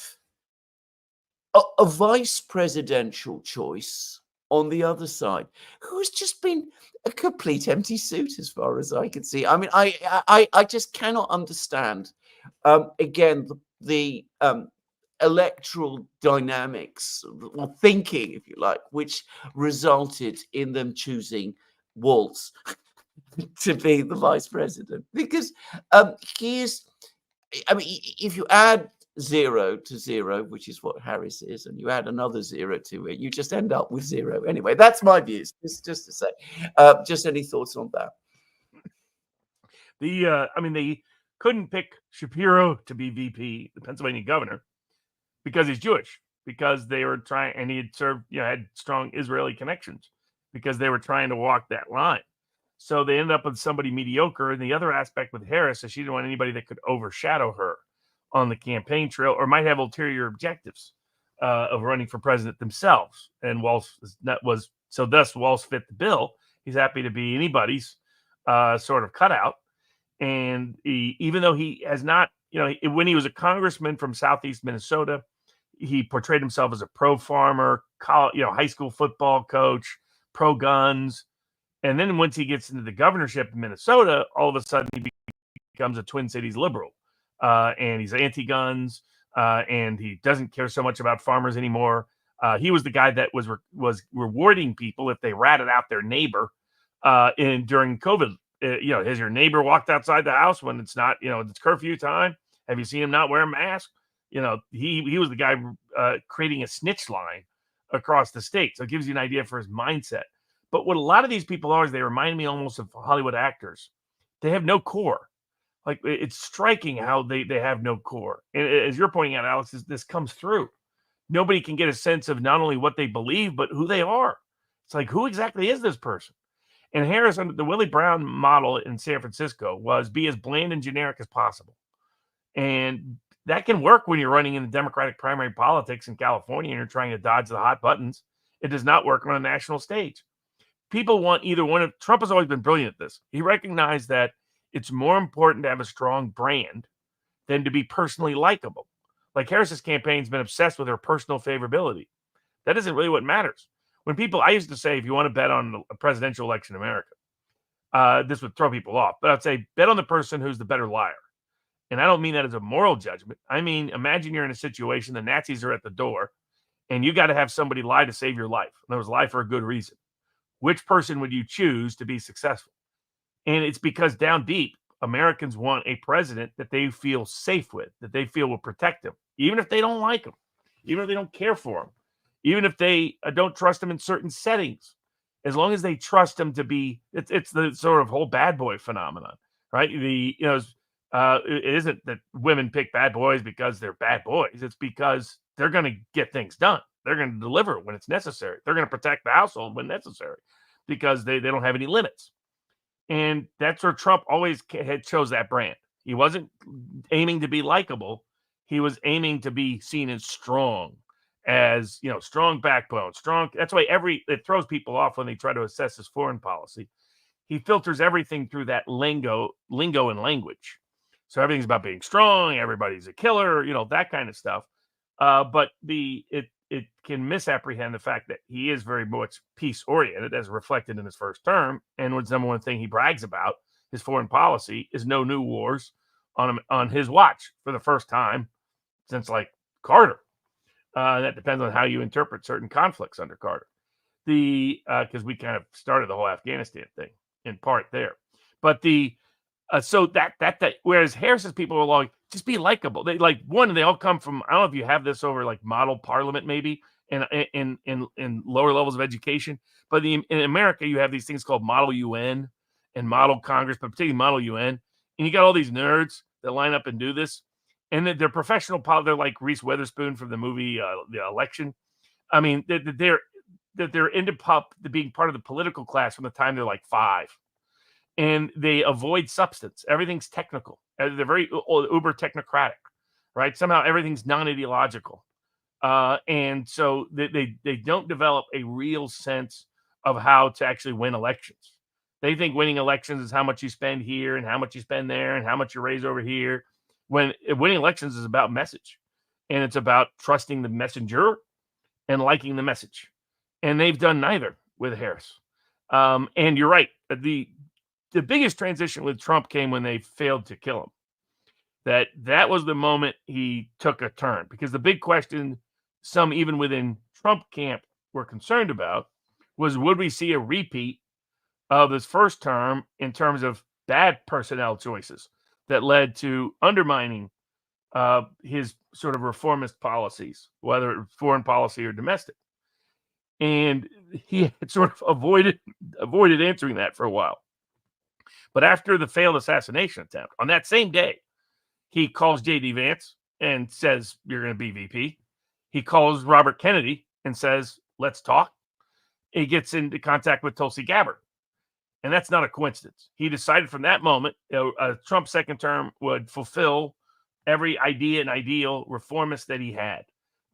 a vice presidential choice on the other side, who's just been a complete empty suit as far as I can see. I mean, I just cannot understand, again, the electoral dynamics or thinking, if you like, which resulted in them choosing Waltz to be the vice president. Because he is, I mean, if you add 0 to 0, which is what Harris is, and you add another 0 to it, you just end up with 0. Anyway, that's my views. Just to say, just any thoughts on that? I mean, they couldn't pick Shapiro to be VP, the Pennsylvania governor, because he's Jewish, because they were trying, and he had served, had strong Israeli connections, because they were trying to walk that line. So they ended up with somebody mediocre. And the other aspect with Harris is she didn't want anybody that could overshadow her on the campaign trail or might have ulterior objectives of running for president themselves. And Walsh thus Walsh fit the bill. He's happy to be anybody's sort of cutout. And even though he has not, when he was a congressman from Southeast Minnesota, he portrayed himself as a pro farmer, high school football coach, pro guns. And then once he gets into the governorship in Minnesota, all of a sudden he becomes a Twin Cities liberal, and he's anti-guns, and he doesn't care so much about farmers anymore. He was the guy that was rewarding people if they ratted out their neighbor during COVID. Has your neighbor walked outside the house when it's not, it's curfew time? Have you seen him not wear a mask? He was the guy creating a snitch line across the state. So it gives you an idea for his mindset. But what a lot of these people are is they remind me almost of Hollywood actors. They have no core. Like, it's striking how they have no core. And as you're pointing out, Alex, this comes through. Nobody can get a sense of not only what they believe, but who they are. It's like, who exactly is this person? And Harris, under the Willie Brown model in San Francisco, was be as bland and generic as possible. And that can work when you're running in the Democratic primary politics in California and you're trying to dodge the hot buttons. It does not work on a national stage. People want either one of Trump has always been brilliant at this. He recognized that it's more important to have a strong brand than to be personally likable. Like, Harris's campaign's been obsessed with her personal favorability. That isn't really what matters. When I used to say, if you want to bet on a presidential election in America, this would throw people off, but I'd say bet on the person who's the better liar. And I don't mean that as a moral judgment. I mean, imagine you're in a situation, the Nazis are at the door, and you got to have somebody lie to save your life. And there was lie for a good reason. Which person would you choose to be successful? And it's because down deep, Americans want a president that they feel safe with, that they feel will protect them, even if they don't like him, even if they don't care for him, even if they don't trust him in certain settings. As long as they trust him to be, it's the sort of whole bad boy phenomenon, right? It isn't that women pick bad boys because they're bad boys. It's because they're going to get things done. They're going to deliver when it's necessary. They're going to protect the household when necessary because they don't have any limits. And that's where Trump always chose that brand. He wasn't aiming to be likable. He was aiming to be seen as strong as, strong backbone, strong. That's why it throws people off when they try to assess his foreign policy. He filters everything through that lingo and language. So everything's about being strong. Everybody's a killer, that kind of stuff. But it can misapprehend the fact that he is very much peace oriented, as reflected in his first term. And what's the number one thing he brags about, his foreign policy, is no new wars on his watch for the first time since like Carter. That depends on how you interpret certain conflicts under Carter. Because we kind of started the whole Afghanistan thing in part there, but so that whereas Harris's people are like, just be likable. They all come from, I don't know if you have this over like model parliament maybe in lower levels of education, but in America you have these things called model UN and model Congress, but particularly model UN, and you got all these nerds that line up and do this, and they're professional. They're like Reese Witherspoon from the movie The Election. I mean, they're into being part of the political class from the time they're like 5. And they avoid substance. Everything's technical. They're very uber technocratic, right? Somehow everything's non-ideological. And so they don't develop a real sense of how to actually win elections. They think winning elections is how much you spend here and how much you spend there and how much you raise over here. When winning elections is about message. And it's about trusting the messenger and liking the message. And they've done neither with Harris. And you're right. The biggest transition with Trump came when they failed to kill him. That was the moment he took a turn, because the big question some even within Trump camp were concerned about was, would we see a repeat of his first term in terms of bad personnel choices that led to undermining his sort of reformist policies, whether foreign policy or domestic. And he had sort of avoided answering that for a while. But after the failed assassination attempt, on that same day, he calls J.D. Vance and says, you're going to be VP. He calls Robert Kennedy and says, let's talk. He gets into contact with Tulsi Gabbard. And that's not a coincidence. He decided from that moment, Trump's second term would fulfill every idea and ideal reformist that he had.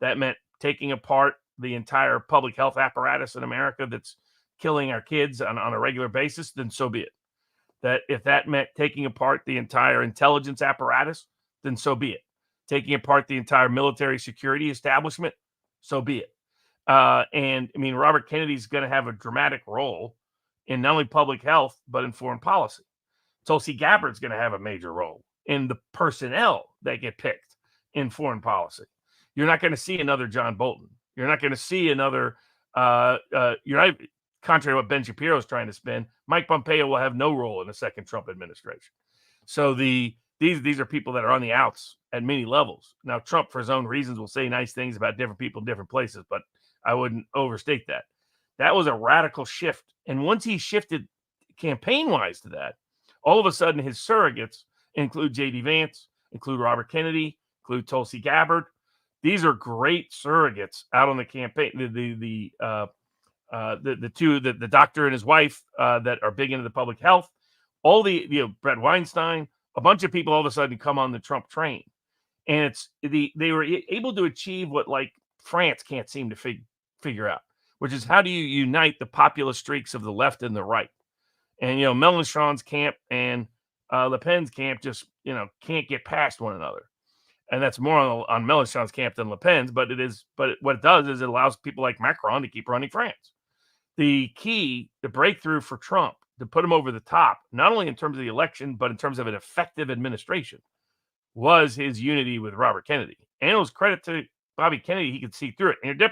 That meant taking apart the entire public health apparatus in America that's killing our kids on a regular basis, then so be it. That if that meant taking apart the entire intelligence apparatus, then so be it. Taking apart the entire military security establishment, so be it. And I mean, Robert Kennedy's going to have a dramatic role in not only public health, but in foreign policy. Tulsi Gabbard's going to have a major role in the personnel that get picked in foreign policy. You're not going to see another John Bolton. You're not going to see another, contrary to what Ben Shapiro is trying to spin, Mike Pompeo will have no role in the second Trump administration. So these are people that are on the outs at many levels. Now, Trump, for his own reasons, will say nice things about different people in different places, but I wouldn't overstate that. That was a radical shift. And once he shifted campaign-wise to that, all of a sudden his surrogates include J.D. Vance, include Robert Kennedy, include Tulsi Gabbard. These are great surrogates out on the campaign. The doctor and his wife that are big into the public health, all Brett Weinstein, a bunch of people all of a sudden come on the Trump train, and they were able to achieve what like France can't seem to figure out, which is how do you unite the populist streaks of the left and the right. And Mélenchon's camp and Le Pen's camp just can't get past one another. And that's more on Mélenchon's camp than Le Pen's, but what it does is it allows people like Macron to keep running France. The breakthrough for Trump to put him over the top, not only in terms of the election, but in terms of an effective administration, was his unity with Robert Kennedy. And it was credit to Bobby Kennedy, he could see through it. And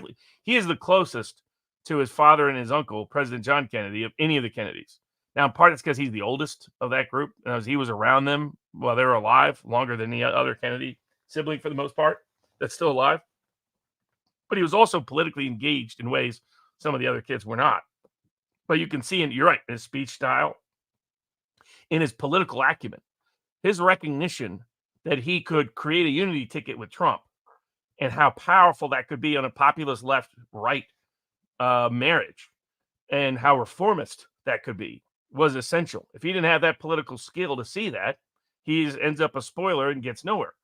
he is the closest to his father and his uncle, President John Kennedy, of any of the Kennedys. Now, in part, it's because he's the oldest of that group. And he was around them while they were alive longer than the other Kennedy sibling, for the most part, that's still alive. But he was also politically engaged in ways some of the other kids were not. But you can see, and you're right, in his speech style, in his political acumen, his recognition that he could create a unity ticket with Trump and how powerful that could be on a populist left-right marriage and how reformist that could be was essential. If he didn't have that political skill to see that, he ends up a spoiler and gets nowhere.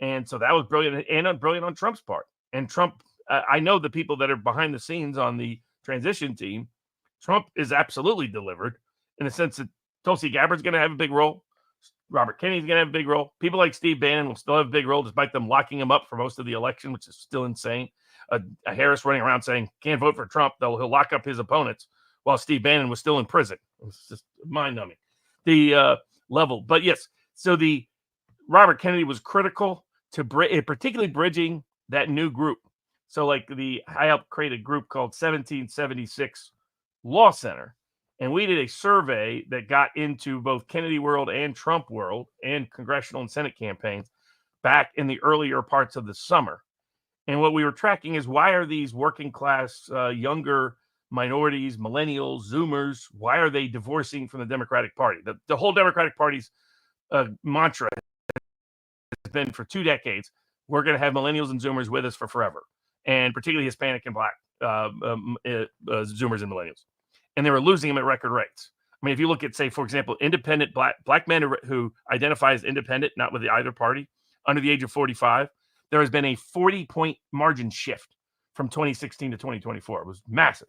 And so that was brilliant, and brilliant on Trump's part. And Trump I know the people that are behind the scenes on the transition team. Trump is absolutely delivered in the sense that Tulsi Gabbard's going to have a big role. Robert Kennedy's going to have a big role. People like Steve Bannon will still have a big role, despite them locking him up for most of the election, which is still insane. Harris running around saying, can't vote for Trump, though he'll lock up his opponents, while Steve Bannon was still in prison. It's just mind-numbing. The level. But yes, so the Robert Kennedy was critical to particularly bridging that new group. So like I helped create a group called 1776 Law Center. And we did a survey that got into both Kennedy world and Trump world and congressional and Senate campaigns back in the earlier parts of the summer. And what we were tracking is, why are these working class, younger minorities, millennials, Zoomers, why are they divorcing from the Democratic Party? The whole Democratic Party's mantra has been for 2 decades, we're going to have millennials and Zoomers with us for forever, and particularly Hispanic and Black Zoomers and millennials. And they were losing them at record rates. I mean, if you look at, say, for example, independent black men who identify as independent, not with either party, under the age of 45, there has been a 40-point margin shift from 2016 to 2024. It was massive.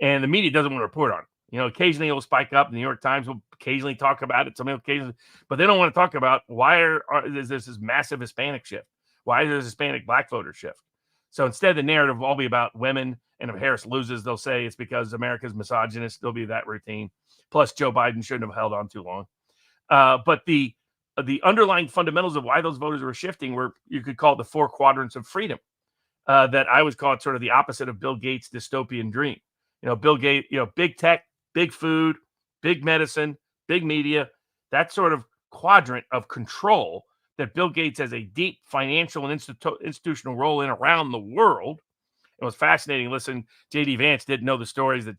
And the media doesn't want to report on it. You know, occasionally it'll spike up. The New York Times will occasionally talk about it. Somebody will occasionally, but they don't want to talk about why is this massive Hispanic shift? Why is there this Hispanic Black voter shift? So instead, the narrative will all be about women. And if Harris loses, they'll say it's because America's misogynist. There'll be that routine. Plus, Joe Biden shouldn't have held on too long. But the underlying fundamentals of why those voters were shifting were, you could call it the 4 quadrants of freedom. That I always call it sort of the opposite of Bill Gates' dystopian dream. You know, Bill Gates, big tech, big food, big medicine, big media, that sort of quadrant of control that Bill Gates has a deep financial and institutional role in around the world. It was fascinating. Listen, J.D. Vance didn't know the stories that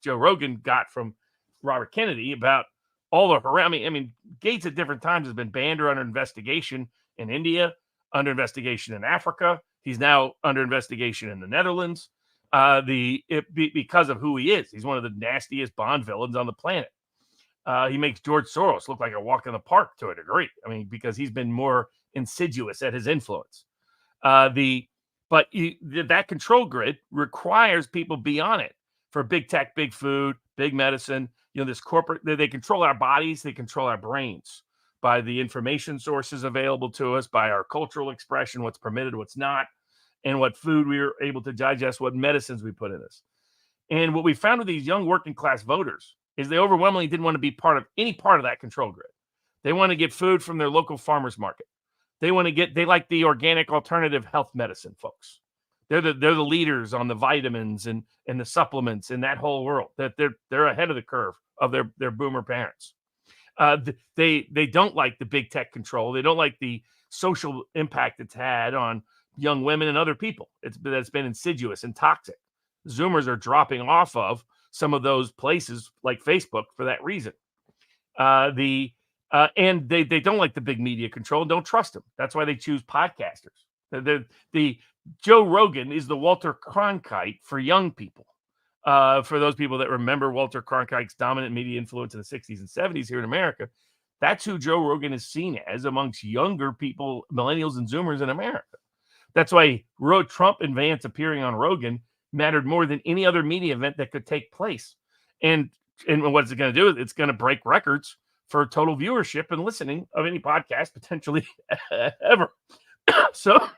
Joe Rogan got from Robert Kennedy about all the I mean, Gates at different times has been banned or under investigation in India, under investigation in Africa. He's now under investigation in the Netherlands. Because of who he is. He's one of the nastiest Bond villains on the planet. He makes George Soros look like a walk in the park to a degree. I mean, because he's been more insidious at his influence. That control grid requires people be on it for big tech, big food, big medicine. You know, this corporate, they control our bodies, they control our brains by the information sources available to us, by our cultural expression, what's permitted, what's not, and what food we are able to digest, what medicines we put in us. And what we found with these young working class voters is they overwhelmingly didn't want to be any part of that control grid. They want to get food from their local farmer's market. They like the organic alternative health medicine folks. They're the leaders on the vitamins and the supplements in that whole world. That they're ahead of the curve of their boomer parents. They don't like the big tech control. They don't like the social impact it's had on young women and other people. That's been insidious and toxic. Zoomers are dropping off of some of those places like Facebook for that reason. And they don't like the big media control and don't trust them. That's why they choose podcasters. The Joe Rogan is the Walter Cronkite for young people. For those people that remember Walter Cronkite's dominant media influence in the 60s and 70s here in America, that's who Joe Rogan is seen as amongst younger people, millennials and Zoomers in America. That's why Trump and Vance appearing on Rogan mattered more than any other media event that could take place. And what's it going to do? It's going to break records for total viewership and listening of any podcast potentially ever. So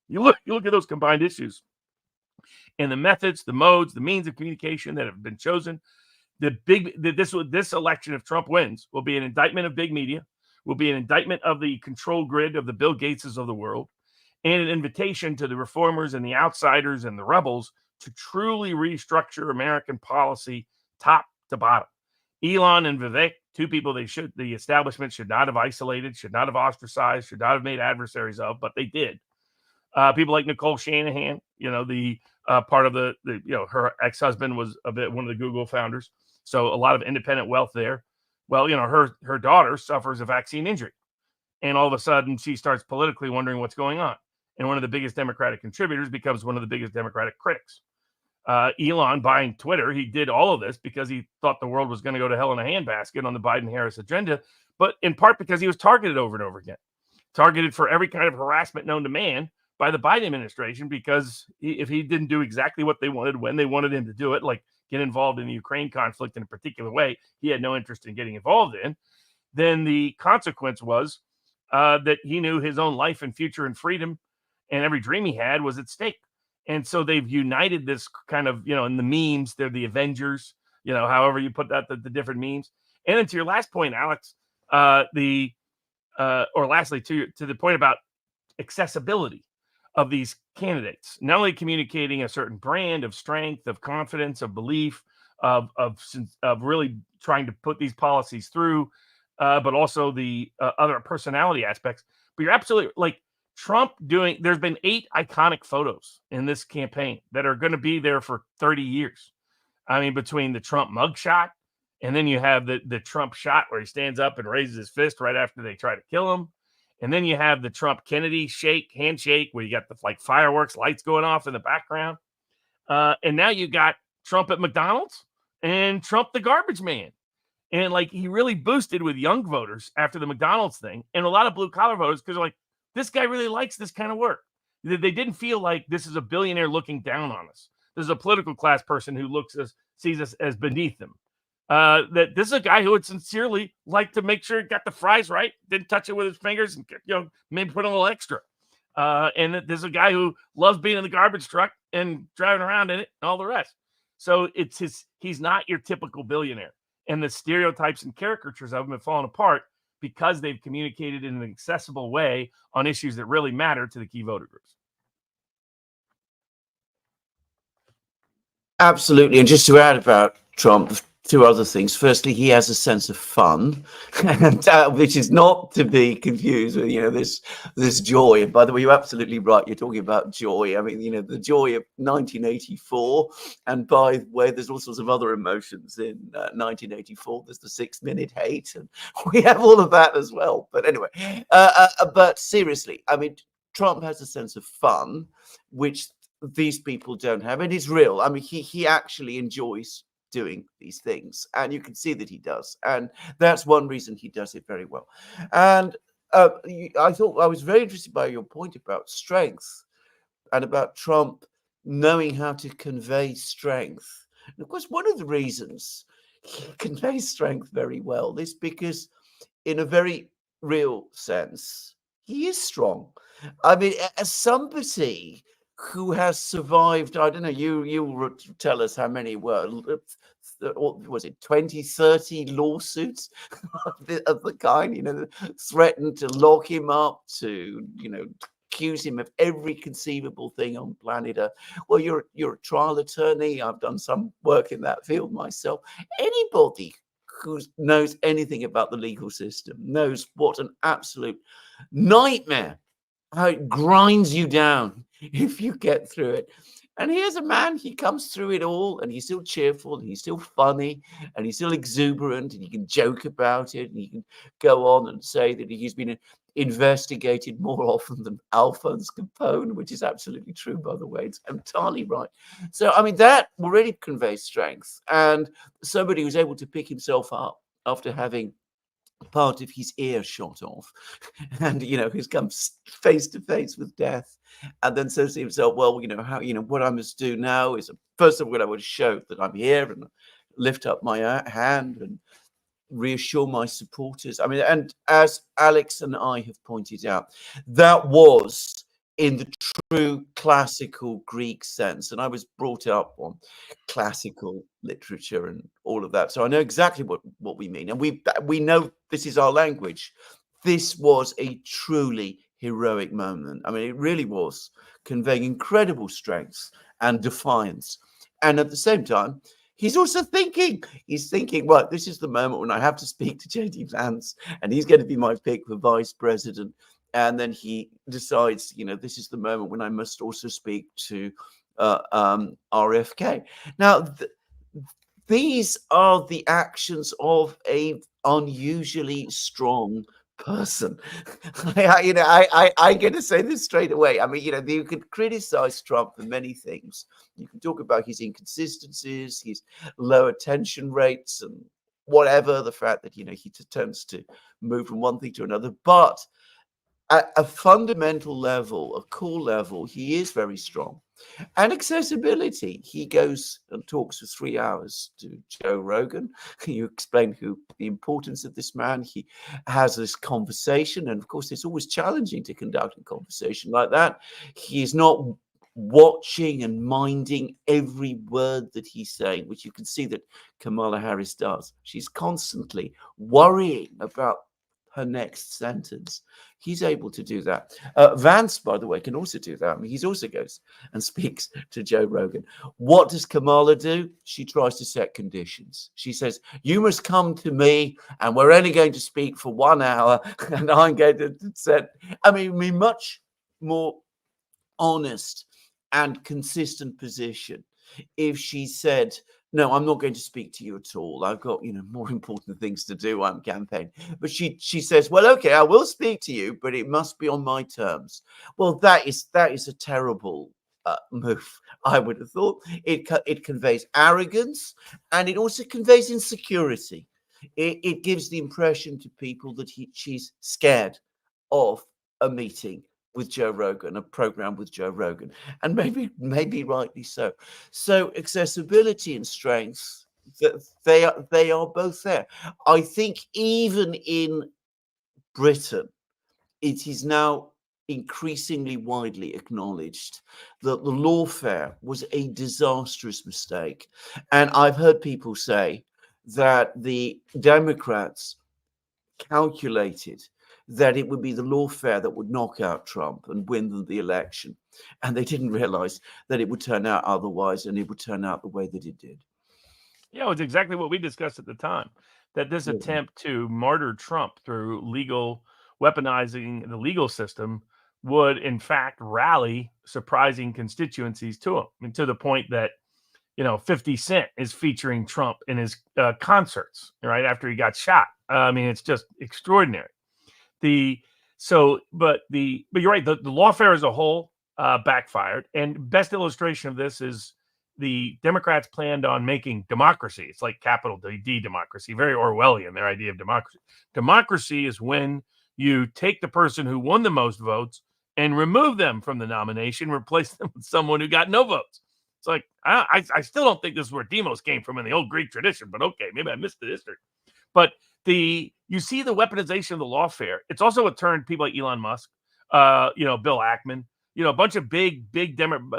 you look at those combined issues and the methods, the modes, the means of communication that have been chosen. This election, if Trump wins, will be an indictment of big media, will be an indictment of the control grid of the Bill Gateses of the world, and an invitation to the reformers and the outsiders and the rebels to truly restructure American policy top to bottom. Elon and Vivek, 2 people the establishment should not have isolated, should not have ostracized, should not have made adversaries of, but they did. People like Nicole Shanahan, the part of her ex-husband was one of the Google founders. So a lot of independent wealth there. Well, her daughter suffers a vaccine injury. And all of a sudden she starts politically wondering what's going on. And one of the biggest Democratic contributors becomes one of the biggest Democratic critics. Elon buying Twitter, he did all of this because he thought the world was going to go to hell in a handbasket on the Biden-Harris agenda, but in part because he was targeted over and over again. Targeted for every kind of harassment known to man by the Biden administration because if he didn't do exactly what they wanted when they wanted him to do it, like get involved in the Ukraine conflict in a particular way he had no interest in getting involved in, then the consequence was that he knew his own life and future and freedom and every dream he had was at stake. And so they've united this kind of, in the memes, they're the Avengers, however you put that, the different memes. And then to your last point, Alex, or lastly, to the point about accessibility of these candidates, not only communicating a certain brand of strength, of confidence, of belief, of really trying to put these policies through, but also the other personality aspects. But you're absolutely like Trump there's been 8 iconic photos in this campaign that are going to be there for 30 years. I mean, between the Trump mugshot and then you have the Trump shot where he stands up and raises his fist right after they try to kill him. And then you have the Trump-Kennedy handshake where you got the fireworks, lights going off in the background. And now you got Trump at McDonald's and Trump the garbage man. And he really boosted with young voters after the McDonald's thing and a lot of blue collar voters because they're like, this guy really likes this kind of work. They didn't feel like this is a billionaire looking down on us. This is a political class person who sees us as beneath them. That this is a guy who would sincerely like to make sure he got the fries right, didn't touch it with his fingers, and maybe put a little extra. And that there's a guy who loves being in the garbage truck and driving around in it and all the rest. So he's not your typical billionaire. And the stereotypes and caricatures of him have fallen apart because they've communicated in an accessible way on issues that really matter to the key voter groups. Absolutely. And just to add about Trump, 2 other things. Firstly, he has a sense of fun, and, which is not to be confused with, this joy. And by the way, you're absolutely right. You're talking about joy. I mean, the joy of 1984. And by the way, there's all sorts of other emotions in 1984. There's the 6-minute hate, and we have all of that as well. But anyway, but seriously, I mean, Trump has a sense of fun, which these people don't have, and it's real. I mean, he actually enjoys doing these things, and you can see that he does, and that's one reason he does it very well. And I thought I was very interested by your point about strength and about Trump knowing how to convey strength. And of course, one of the reasons he conveys strength very well is because in a very real sense he is strong. I mean, as somebody who has survived, I don't know, you tell us how many was it 20, 30 lawsuits of the kind, threatened to lock him up, to, accuse him of every conceivable thing on planet Earth. Well, you're a trial attorney. I've done some work in that field myself. Anybody who knows anything about the legal system knows what an absolute nightmare, how it grinds you down if you get through it. And here's a man, he comes through it all, and he's still cheerful, and he's still funny, and he's still exuberant, and he can joke about it, and he can go on and say that he's been investigated more often than Alphonse Capone, which is absolutely true, by the way. It's entirely right. So, I mean, that already conveys strength. And somebody who's able to pick himself up after having part of his ear shot off, and who's come face to face with death, and then says to himself, well, what I must do now is, first of all, I would show that I'm here and lift up my hand and reassure my supporters. I mean, and as Alex and I have pointed out, that was in the true classical Greek sense. And I was brought up on classical literature and all of that. So I know exactly what we mean. And we know this is our language. This was a truly heroic moment. I mean, it really was conveying incredible strength and defiance. And at the same time, he's also thinking, well, this is the moment when I have to speak to J.D. Vance, and he's going to be my pick for vice president. And then he decides, this is the moment when I must also speak to RFK. Now, these are the actions of a unusually strong person. I get to say this straight away. I mean, you can criticize Trump for many things. You can talk about his inconsistencies, his low attention rates, and whatever, the fact that, he tends to move from one thing to another. But at a fundamental level, a core level, he is very strong. And accessibility. He goes and talks for 3 hours to Joe Rogan. You explain the importance of this man. He has this conversation. And of course, it's always challenging to conduct a conversation like that. He is not watching and minding every word that he's saying, which you can see that Kamala Harris does. She's constantly worrying about her next sentence. He's able to do that. Vance, by the way, can also do that. I mean, he also goes and speaks to Joe Rogan. What does Kamala do? She tries to set conditions. She says, you must come to me and we're only going to speak for 1 hour and I'm going to set, much more honest and consistent position if she said, no, I'm not going to speak to you at all. I've got, more important things to do. I'm campaigning. But she says, well, okay, I will speak to you, but it must be on my terms. Well, that is a terrible move, I would have thought. It conveys arrogance, and it also conveys insecurity. It gives the impression to people that she's scared of a meeting with Joe Rogan, a program with Joe Rogan, and maybe rightly so. So accessibility and strengths, they are both there. I think even in Britain, it is now increasingly widely acknowledged that the lawfare was a disastrous mistake. And I've heard people say that the Democrats calculated that it would be the lawfare that would knock out Trump and win them the election. And they didn't realize that it would turn out otherwise, and it would turn out the way that it did. Yeah, it's exactly what we discussed at the time, that this attempt to martyr Trump through weaponizing the legal system would, in fact, rally surprising constituencies to him. I mean, to the point that, 50 Cent is featuring Trump in his concerts, right after he got shot. It's just extraordinary. But you're right. The lawfare as a whole backfired, and best illustration of this is the Democrats planned on making democracy. It's like capital D democracy, very Orwellian, their idea of democracy. Democracy is when you take the person who won the most votes and remove them from the nomination, replace them with someone who got no votes. It's like, I still don't think this is where demos came from in the old Greek tradition, but okay, maybe I missed the history. But you see the weaponization of the lawfare. It's also what turned people like Elon Musk, Bill Ackman, a bunch of big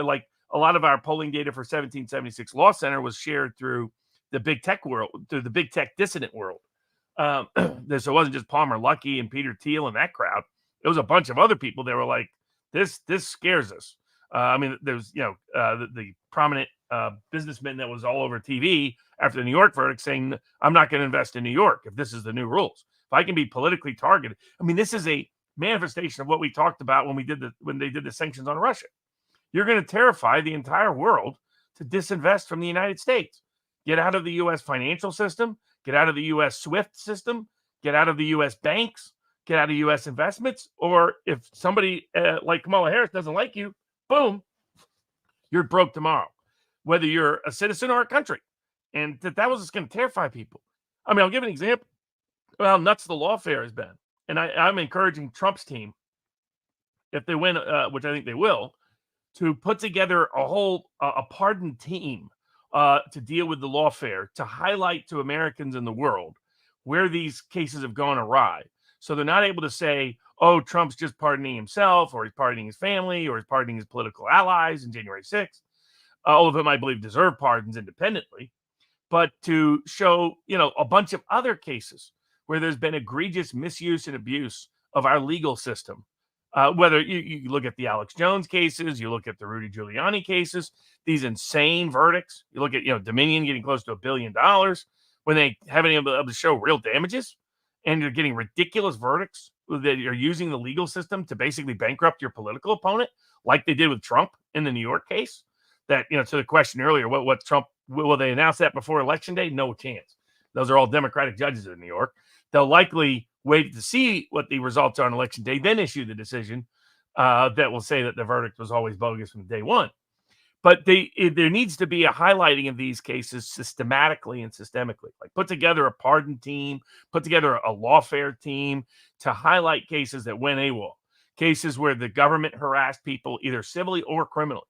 like a lot of our polling data for 1776 Law Center was shared through the big tech world, through the big tech dissident world. So it wasn't just Palmer Luckey and Peter Thiel and that crowd. It was a bunch of other people that were like, this scares us. There's, the prominent businessman that was all over TV after the New York verdict saying, I'm not going to invest in New York if this is the new rules. If I can be politically targeted. This is a manifestation of what we talked about when they did the sanctions on Russia. You're going to terrify the entire world to disinvest from the United States. Get out of the U.S. financial system, get out of the U.S. SWIFT system, get out of the U.S. banks, get out of U.S. investments. Or if somebody like Kamala Harris doesn't like you, boom, you're broke tomorrow, whether you're a citizen or a country. And that was just going to terrify people. I'll give an example of how nuts the lawfare has been. And I'm encouraging Trump's team, if they win, which I think they will, to put together a pardon team to deal with the lawfare, to highlight to Americans in the world where these cases have gone awry. So they're not able to say, oh, Trump's just pardoning himself, or he's pardoning his family, or he's pardoning his political allies in January 6th. All of them, I believe, deserve pardons independently. But to show, a bunch of other cases where there's been egregious misuse and abuse of our legal system. Whether you look at the Alex Jones cases, you look at the Rudy Giuliani cases, these insane verdicts. You look at, Dominion getting close to $1 billion when they haven't been able to show real damages, and you're getting ridiculous verdicts that you're using the legal system to basically bankrupt your political opponent, like they did with Trump in the New York case. That, to the question earlier, what Trump, will they announce that before Election Day? No chance. Those are all Democratic judges in New York. They'll likely wait to see what the results are on Election Day, then issue the decision that will say that the verdict was always bogus from day one. But there needs to be a highlighting of these cases systematically and systemically. Like, put together a pardon team, put together a lawfare team to highlight cases that went AWOL. cases where the government harassed people either civilly or criminally.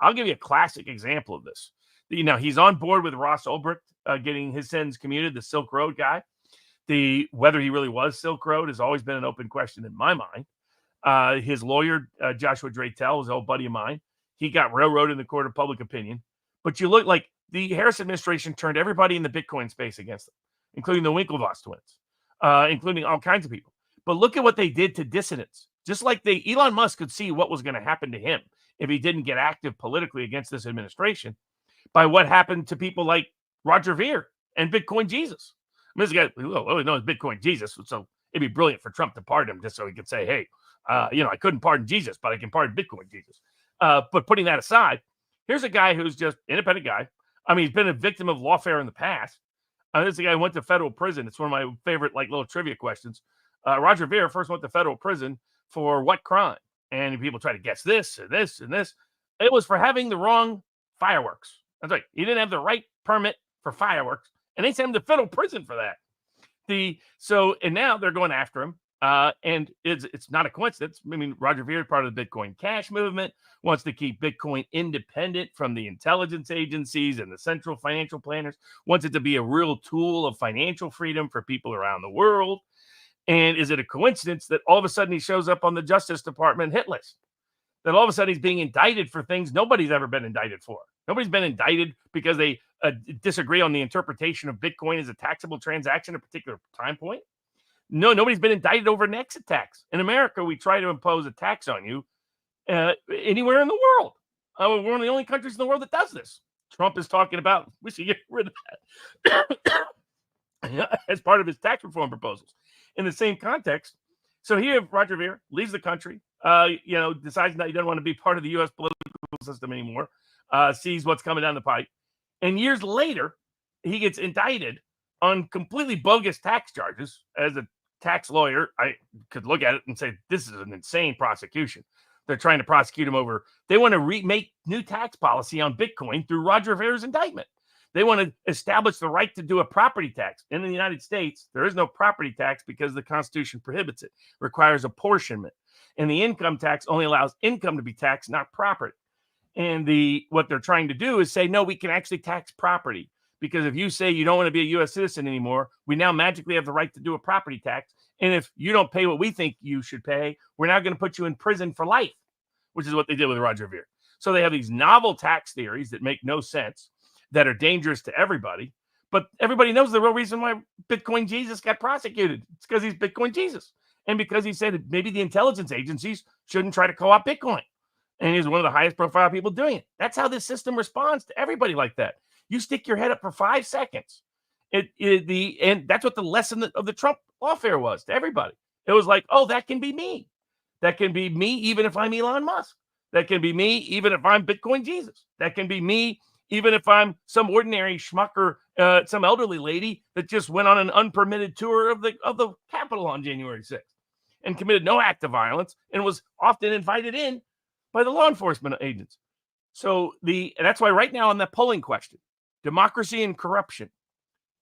I'll give you a classic example of this. He's on board with Ross Ulbricht getting his sentence commuted, the Silk Road guy. Whether he really was Silk Road has always been an open question in my mind. His lawyer, Joshua Dratel, was an old buddy of mine. He got railroaded in the court of public opinion. But you look like the Harris administration turned everybody in the Bitcoin space against them, including the Winklevoss twins, including all kinds of people. But look at what they did to dissidents. Just like Elon Musk could see what was going to happen to him if he didn't get active politically against this administration by what happened to people like Roger Ver and Bitcoin Jesus. I mean, this guy, we only know is Bitcoin Jesus, so it'd be brilliant for Trump to pardon him just so he could say, hey, I couldn't pardon Jesus, but I can pardon Bitcoin Jesus. But putting that aside, here's a guy who's just independent guy. I mean, he's been a victim of lawfare in the past. This is a guy who went to federal prison. It's one of my favorite little trivia questions. Roger Ver first went to federal prison for what crime? And people try to guess this and this and this. It was for having the wrong fireworks. That's right. He didn't have the right permit for fireworks, and they sent him to federal prison for that. And now they're going after him. And it's not a coincidence. I mean, Roger Ver, part of the Bitcoin Cash movement, wants to keep Bitcoin independent from the intelligence agencies and the central financial planners, wants it to be a real tool of financial freedom for people around the world. And is it a coincidence that all of a sudden he shows up on the Justice Department hit list? That all of a sudden he's being indicted for things nobody's ever been indicted for. Nobody's been indicted because they disagree on the interpretation of Bitcoin as a taxable transaction at a particular time point. No, nobody's been indicted over an exit tax. In America, we try to impose a tax on you anywhere in the world. We're one of the only countries in the world that does this. Trump is talking about we should get rid of that as part of his tax reform proposals. In the same context, so here Roger Ver leaves the country, decides that he doesn't want to be part of the U.S. political system anymore, sees what's coming down the pipe, and years later, he gets indicted on completely bogus tax charges. As a tax lawyer, I could look at it and say, this is an insane prosecution. They're trying to prosecute him over, they want to remake new tax policy on Bitcoin through Roger Ver's indictment. They want to establish the right to do a property tax. In the United States, there is no property tax because the Constitution prohibits it, requires apportionment. And the income tax only allows income to be taxed, not property. And what they're trying to do is say, no, we can actually tax property. Because if you say you don't want to be a U.S. citizen anymore, we now magically have the right to do a property tax. And if you don't pay what we think you should pay, we're now going to put you in prison for life, which is what they did with Roger Ver. So they have these novel tax theories that make no sense, that are dangerous to everybody. But everybody knows the real reason why Bitcoin Jesus got prosecuted. It's because he's Bitcoin Jesus. And because he said maybe the intelligence agencies shouldn't try to co-opt Bitcoin. And he's one of the highest profile people doing it. That's how this system responds to everybody like that. You stick your head up for 5 seconds. And that's what the lesson of the Trump lawfare was to everybody. It was like, oh, that can be me. That can be me even if I'm Elon Musk. That can be me even if I'm Bitcoin Jesus. That can be me even if I'm some ordinary schmuck or some elderly lady that just went on an unpermitted tour of the Capitol on January 6th and committed no act of violence and was often invited in by the law enforcement agents. So that's why right now on that polling question, democracy and corruption,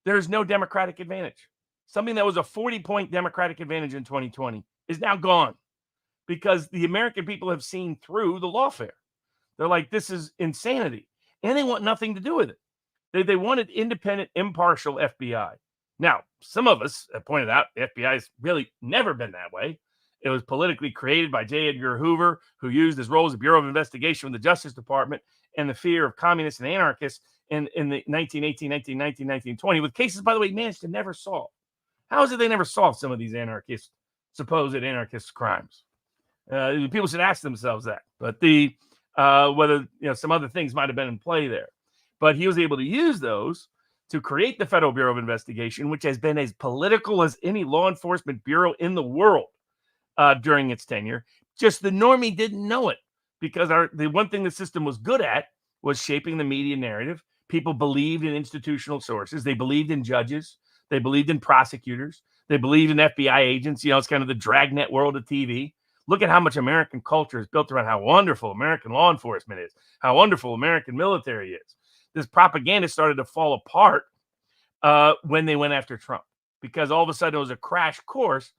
there's no Democratic advantage. Something that was a 40-point Democratic advantage in 2020 is now gone because the American people have seen through the lawfare. They're like, this is insanity. And they want nothing to do with it. They wanted independent, impartial FBI. Now, some of us have pointed out the FBI has really never been that way. It was politically created by J. Edgar Hoover, who used his role as a Bureau of Investigation with the Justice Department and the fear of communists and anarchists in the 1918, 1919, 1920, with cases, by the way, managed to never solve. How is it they never solved some of these supposed anarchist crimes? People should ask themselves that. But whether some other things might have been in play there. But he was able to use those to create the Federal Bureau of Investigation, which has been as political as any law enforcement bureau in the world during its tenure. Just the normie didn't know it because the one thing the system was good at was shaping the media narrative. People believed in institutional sources. They believed in judges. They believed in prosecutors. They believed in FBI agents. It's kind of the dragnet world of TV. Look at how much American culture is built around how wonderful American law enforcement is, how wonderful American military is. This propaganda started to fall apart when they went after Trump because all of a sudden it was a crash course.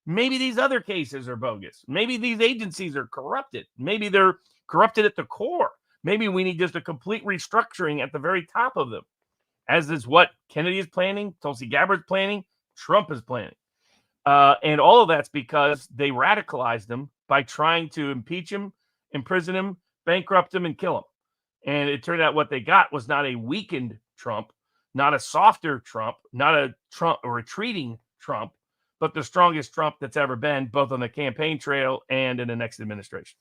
Maybe these other cases are bogus. Maybe these agencies are corrupted. Maybe they're corrupted at the core. Maybe we need just a complete restructuring at the very top of them, as is what Kennedy is planning, Tulsi Gabbard's planning, Trump is planning. And all of that's because they radicalized him by trying to impeach him, imprison him, bankrupt him, and kill him. And it turned out what they got was not a weakened Trump, not a softer Trump, not a Trump, a retreating Trump, but the strongest Trump that's ever been, both on the campaign trail and in the next administration.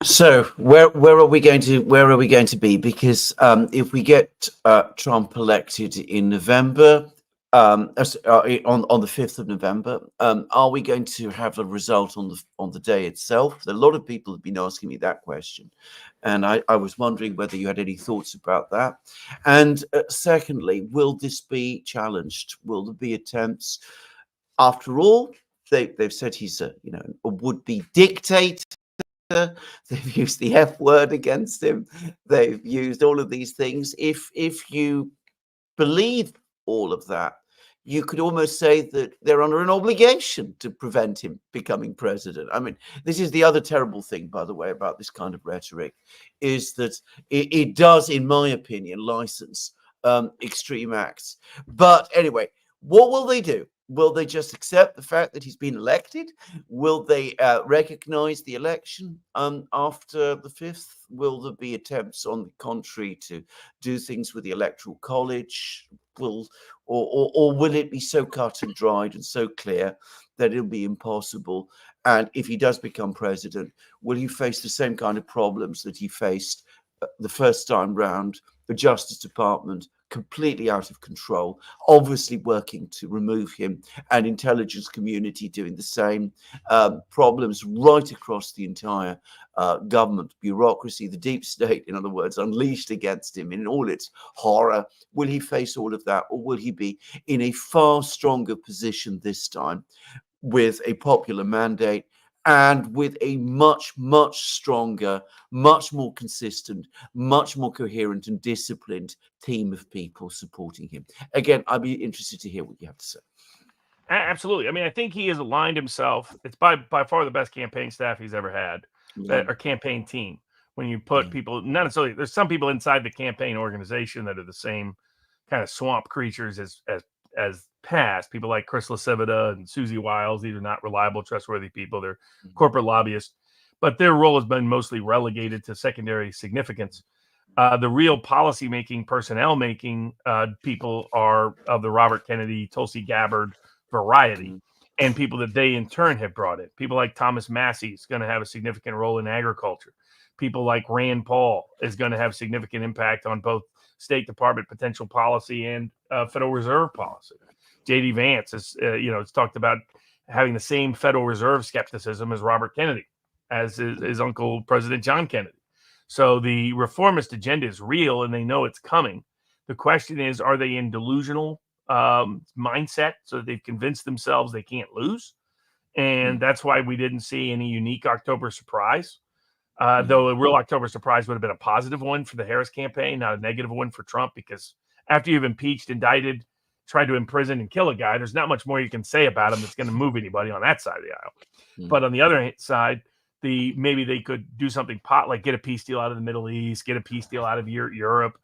So where are we going to be? Because if we get Trump elected in November, on the 5th of November, are we going to have a result on the day itself? A lot of people have been asking me that question, and I was wondering whether you had any thoughts about that. And secondly, will this be challenged? Will there be attempts? After all, they've said he's a would-be dictator. They've used the F word against him. They've used all of these things. If you believe all of that, you could almost say that they're under an obligation to prevent him becoming president. I mean, this is the other terrible thing, by the way, about this kind of rhetoric, is that it does, in my opinion, license extreme acts. But anyway, what will they do? Will they just accept the fact that he's been elected? Will they recognize the election after the 5th? Will there be attempts, on the contrary, to do things with the Electoral College? Or will it be so cut and dried and so clear that it'll be impossible? And if he does become president, will he face the same kind of problems that he faced the first time round? The Justice Department completely out of control, obviously working to remove him, and intelligence community doing the same. Problems right across the entire government bureaucracy, the deep state, in other words, unleashed against him in all its horror. Will he face all of that, or will he be in a far stronger position this time with a popular mandate and with a much, much stronger, much more consistent, much more coherent and disciplined team of people supporting him? Again, I'd be interested to hear what you have to say. Absolutely. I mean, I think he has aligned himself. It's by far the best campaign staff he's ever had, or campaign team. When you put people, not necessarily, there's some people inside the campaign organization that are the same kind of swamp creatures as past. People like Chris LaCivita and Susie Wiles. These are not reliable, trustworthy people. They're corporate lobbyists, but their role has been mostly relegated to secondary significance. The real policy-making, personnel-making people are of the Robert Kennedy, Tulsi Gabbard variety, and people that they in turn have brought in. People like Thomas Massey is going to have a significant role in agriculture. People like Rand Paul is going to have significant impact on both State Department potential policy and Federal Reserve policy. J.D. Vance is, it's talked about having the same Federal Reserve skepticism as Robert Kennedy, as his uncle, President John Kennedy. So the reformist agenda is real, and they know it's coming. The question is, are they in delusional mindset so that they've convinced themselves they can't lose? And that's why we didn't see any unique October surprise. Though a real October surprise would have been a positive one for the Harris campaign, not a negative one for Trump, because after you've impeached, indicted, tried to imprison and kill a guy, there's not much more you can say about him that's going to move anybody on that side of the aisle. But on the other side, maybe they could do something like get a peace deal out of the Middle East, get a peace deal out of Europe,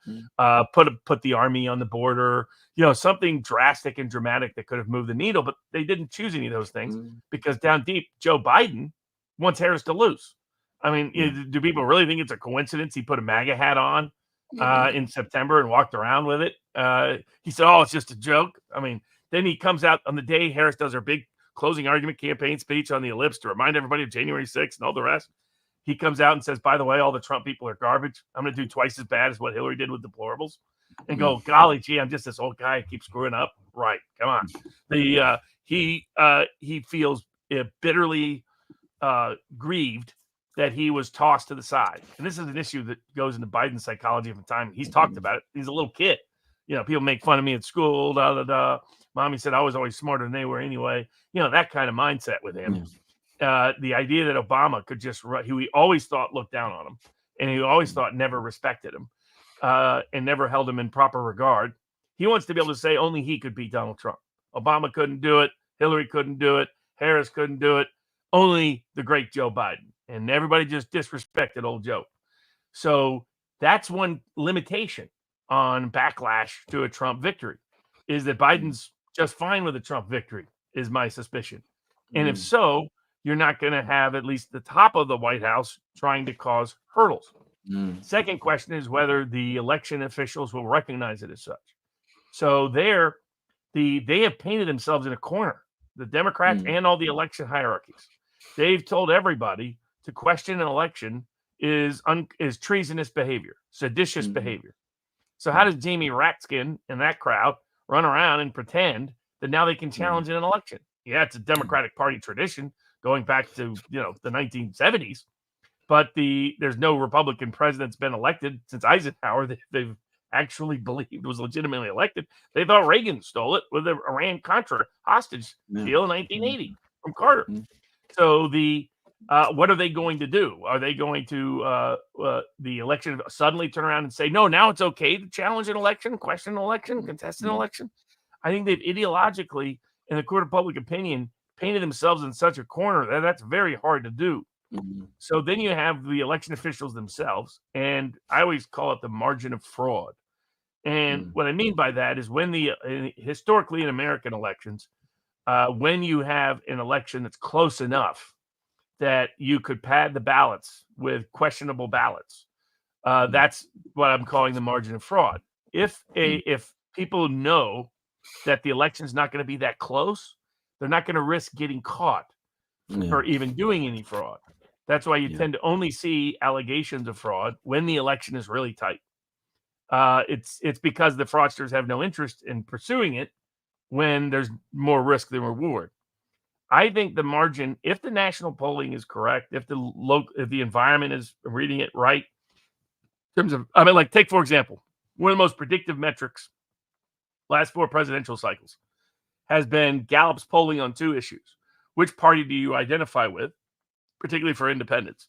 put the army on the border, something drastic and dramatic that could have moved the needle. But they didn't choose any of those things because down deep, Joe Biden wants Harris to lose. I mean, do people really think it's a coincidence he put a MAGA hat on in September and walked around with it? He said, "Oh, it's just a joke." I mean, then he comes out on the day Harris does her big closing argument campaign speech on the ellipse to remind everybody of January 6th and all the rest. He comes out and says, "By the way, all the Trump people are garbage. I'm going to do twice as bad as what Hillary did with deplorables." And go, golly gee, I'm just this old guy who keeps screwing up. Right. Come on. He feels bitterly grieved that he was tossed to the side. And this is an issue that goes into Biden's psychology of the time. He's talked about it. He's a little kid. People make fun of me at school. Mommy said I was always smarter than they were anyway. That kind of mindset with him. The idea that Obama could just who he always thought looked down on him, and he always thought never respected him, and never held him in proper regard. He wants to be able to say only he could beat Donald Trump. Obama couldn't do it. Hillary couldn't do it. Harris couldn't do it. Only the great Joe Biden. And everybody just disrespected old Joe. So that's one limitation on backlash to a Trump victory, is that Biden's just fine with a Trump victory, is my suspicion. And if so, you're not going to have at least the top of the White House trying to cause hurdles. Second question is whether the election officials will recognize it as such. So they have painted themselves in a corner, the Democrats and all the election hierarchies. They've told everybody to question an election is treasonous behavior, seditious behavior. So how does Jamie Ratskin and that crowd run around and pretend that now they can challenge an election? Yeah, it's a Democratic Party tradition going back to the 1970s, but there's no Republican president's been elected since Eisenhower that they've actually believed was legitimately elected. They thought Reagan stole it with the Iran-Contra hostage deal in 1980 from Carter. So what are they going to do? Are they going to the election suddenly turn around and say, no, now it's okay to challenge an election, question an election, contest an election? I think they've ideologically, in the court of public opinion, painted themselves in such a corner that's very hard to do. So then you have the election officials themselves, and I always call it the margin of fraud. And what I mean by that is when historically in American elections, when you have an election that's close enough that you could pad the ballots with questionable ballots, that's what I'm calling the margin of fraud. If people know that the election is not going to be that close, they're not going to risk getting caught for even doing any fraud. That's why you tend to only see allegations of fraud when the election is really tight. It's because the fraudsters have no interest in pursuing it when there's more risk than reward. I think the margin, if the national polling is correct, if the environment is reading it right, in terms of, take for example, one of the most predictive metrics last 4 presidential cycles has been Gallup's polling on 2 issues. Which party do you identify with, particularly for independents?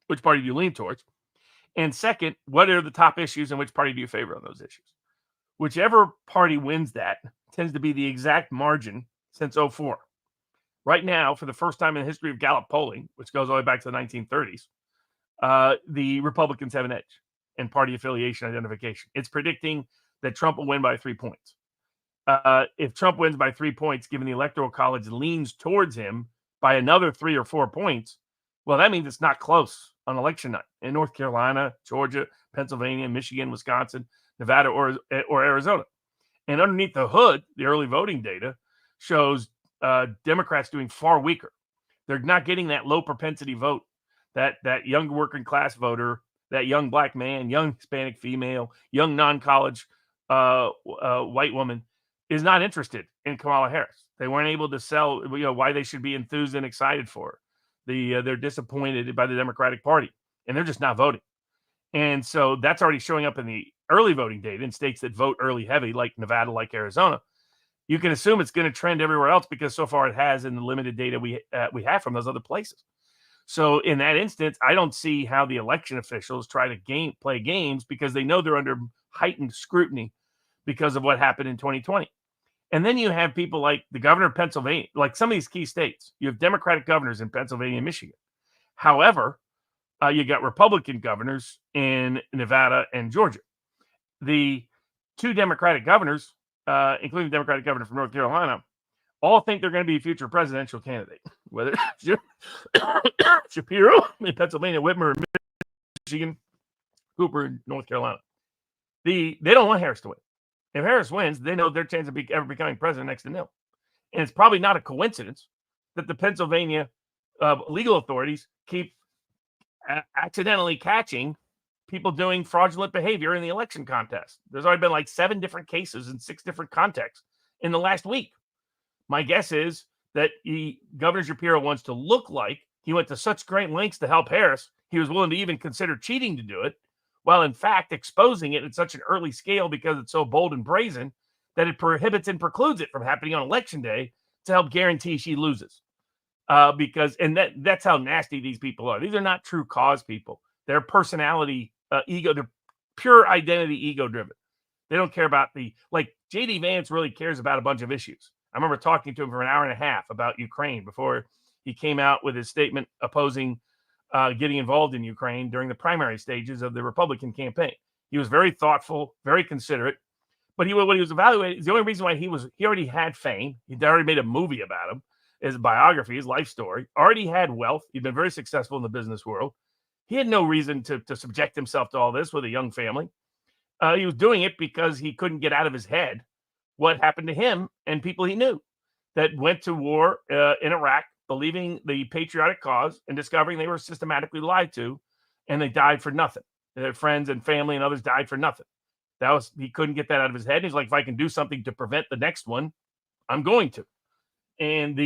Which party do you lean towards? And second, what are the top issues and which party do you favor on those issues? Whichever party wins that tends to be the exact margin since 2004. Right now, for the first time in the history of Gallup polling, which goes all the way back to the 1930s, the Republicans have an edge in party affiliation identification. It's predicting that Trump will win by 3 points. If Trump wins by 3 points, given the Electoral College leans towards him by another 3 or 4 points, well, that means it's not close on election night in North Carolina, Georgia, Pennsylvania, Michigan, Wisconsin, Nevada, or Arizona. And underneath the hood, the early voting data shows Democrats doing far weaker. They're not getting that low propensity vote, that young working class voter, that young black man, young Hispanic female, young non-college white woman is not interested in Kamala Harris. They weren't able to sell why they should be enthused and excited for her. They're disappointed by the Democratic Party, and they're just not voting. And so that's already showing up in the early voting data in states that vote early heavy, like Nevada, like Arizona. You can assume it's going to trend everywhere else because so far it has in the limited data we have from those other places. So in that instance, I don't see how the election officials try to play games because they know they're under heightened scrutiny because of what happened in 2020. And then you have people like the governor of Pennsylvania, like some of these key states. You have Democratic governors in Pennsylvania and Michigan. However, you got Republican governors in Nevada and Georgia. The 2 Democratic governors, including the Democratic governor from North Carolina, all think they're going to be a future presidential candidate. Whether Shapiro in Pennsylvania, Whitmer in Michigan, Cooper in North Carolina. They don't want Harris to win. If Harris wins, they know their chance of ever becoming president next to nil. And it's probably not a coincidence that the Pennsylvania legal authorities keep accidentally catching people doing fraudulent behavior in the election contest. There's already been like 7 different cases in 6 different contexts in the last week. My guess is that Governor Shapiro wants to look like he went to such great lengths to help Harris, he was willing to even consider cheating to do it, while in fact exposing it at such an early scale because it's so bold and brazen that it prohibits and precludes it from happening on election day to help guarantee she loses. That's how nasty these people are. These are not true cause people. They're personality, ego, they're pure identity, ego driven. They don't care about like J.D. Vance really cares about a bunch of issues. I remember talking to him for an hour and a half about Ukraine before he came out with his statement opposing getting involved in Ukraine during the primary stages of the Republican campaign. He was very thoughtful, very considerate. But when he was evaluated, the only reason why he already had fame. He'd already made a movie about him, his biography, his life story. Already had wealth. He'd been very successful in the business world. He had no reason to subject himself to all this with a young family. He was doing it because he couldn't get out of his head what happened to him and people he knew that went to war in Iraq, believing the patriotic cause and discovering they were systematically lied to, and they died for nothing. Their friends and family and others died for nothing. He couldn't get that out of his head. He's like, if I can do something to prevent the next one, I'm going to. And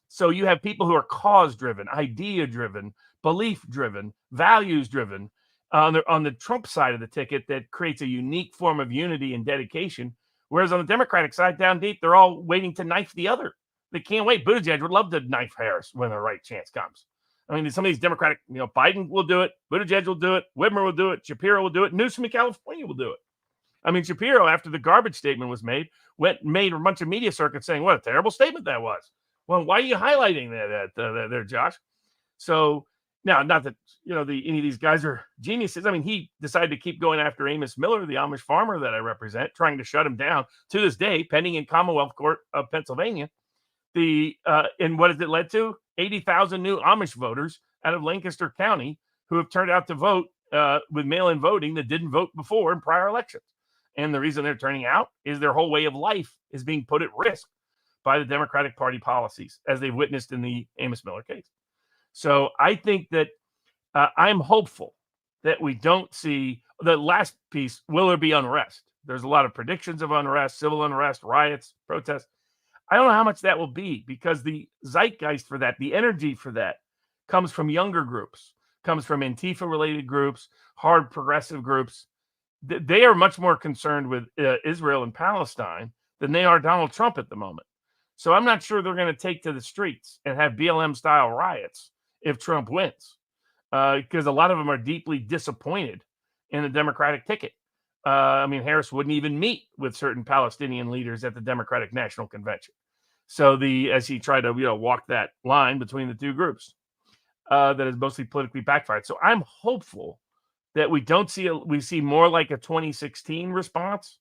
so you have people who are cause-driven, idea-driven, belief-driven, values-driven on the Trump side of the ticket that creates a unique form of unity and dedication. Whereas on the Democratic side, down deep, they're all waiting to knife the other. They can't wait. Buttigieg would love to knife Harris when the right chance comes. I mean, some of these Democratic, Biden will do it. Buttigieg will do it. Whitmer will do it. Shapiro will do it. Newsom in California will do it. I mean, Shapiro, after the garbage statement was made a bunch of media circuits saying what a terrible statement that was. Well, why are you highlighting that there, Josh? So now, not that any of these guys are geniuses. I mean, he decided to keep going after Amos Miller, the Amish farmer that I represent, trying to shut him down to this day, pending in Commonwealth Court of Pennsylvania. And what has it led to? 80,000 new Amish voters out of Lancaster County who have turned out to vote with mail-in voting that didn't vote before in prior elections. And the reason they're turning out is their whole way of life is being put at risk by the Democratic Party policies, as they've witnessed in the Amos Miller case. So I think that I'm hopeful that we don't see the last piece. Will there be unrest? There's a lot of predictions of unrest, civil unrest, riots, protests. I don't know how much that will be, because the zeitgeist for that, the energy for that, comes from younger groups, comes from Antifa-related groups, hard progressive groups. They are much more concerned with Israel and Palestine than they are Donald Trump at the moment. So I'm not sure they're going to take to the streets and have BLM-style riots if Trump wins, because a lot of them are deeply disappointed in the Democratic ticket. I mean, Harris wouldn't even meet with certain Palestinian leaders at the Democratic National Convention. So as he tried to walk that line between the two groups, that is mostly politically backfired. So I'm hopeful that we see more like a 2016 response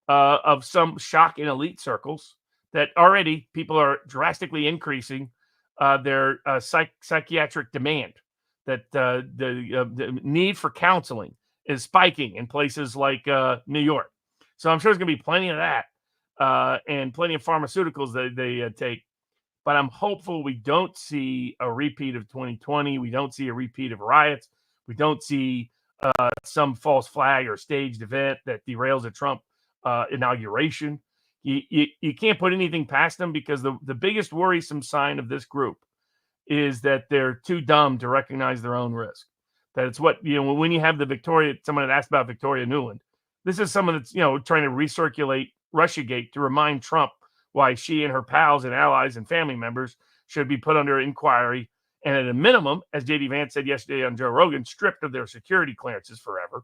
of some shock in elite circles, that already people are drastically increasing their psychiatric demand, that the need for counseling is spiking in places like New York. So I'm sure there's going to be plenty of that and plenty of pharmaceuticals that they take. But I'm hopeful we don't see a repeat of 2020. We don't see a repeat of riots. We don't see some false flag or staged event that derails a Trump inauguration. You can't put anything past them, because the biggest worrisome sign of this group is that they're too dumb to recognize their own risk. That it's what, when you have someone had asked about Victoria Nuland, this is someone that's, trying to recirculate Russiagate to remind Trump why she and her pals and allies and family members should be put under inquiry. And at a minimum, as J.D. Vance said yesterday on Joe Rogan, stripped of their security clearances forever.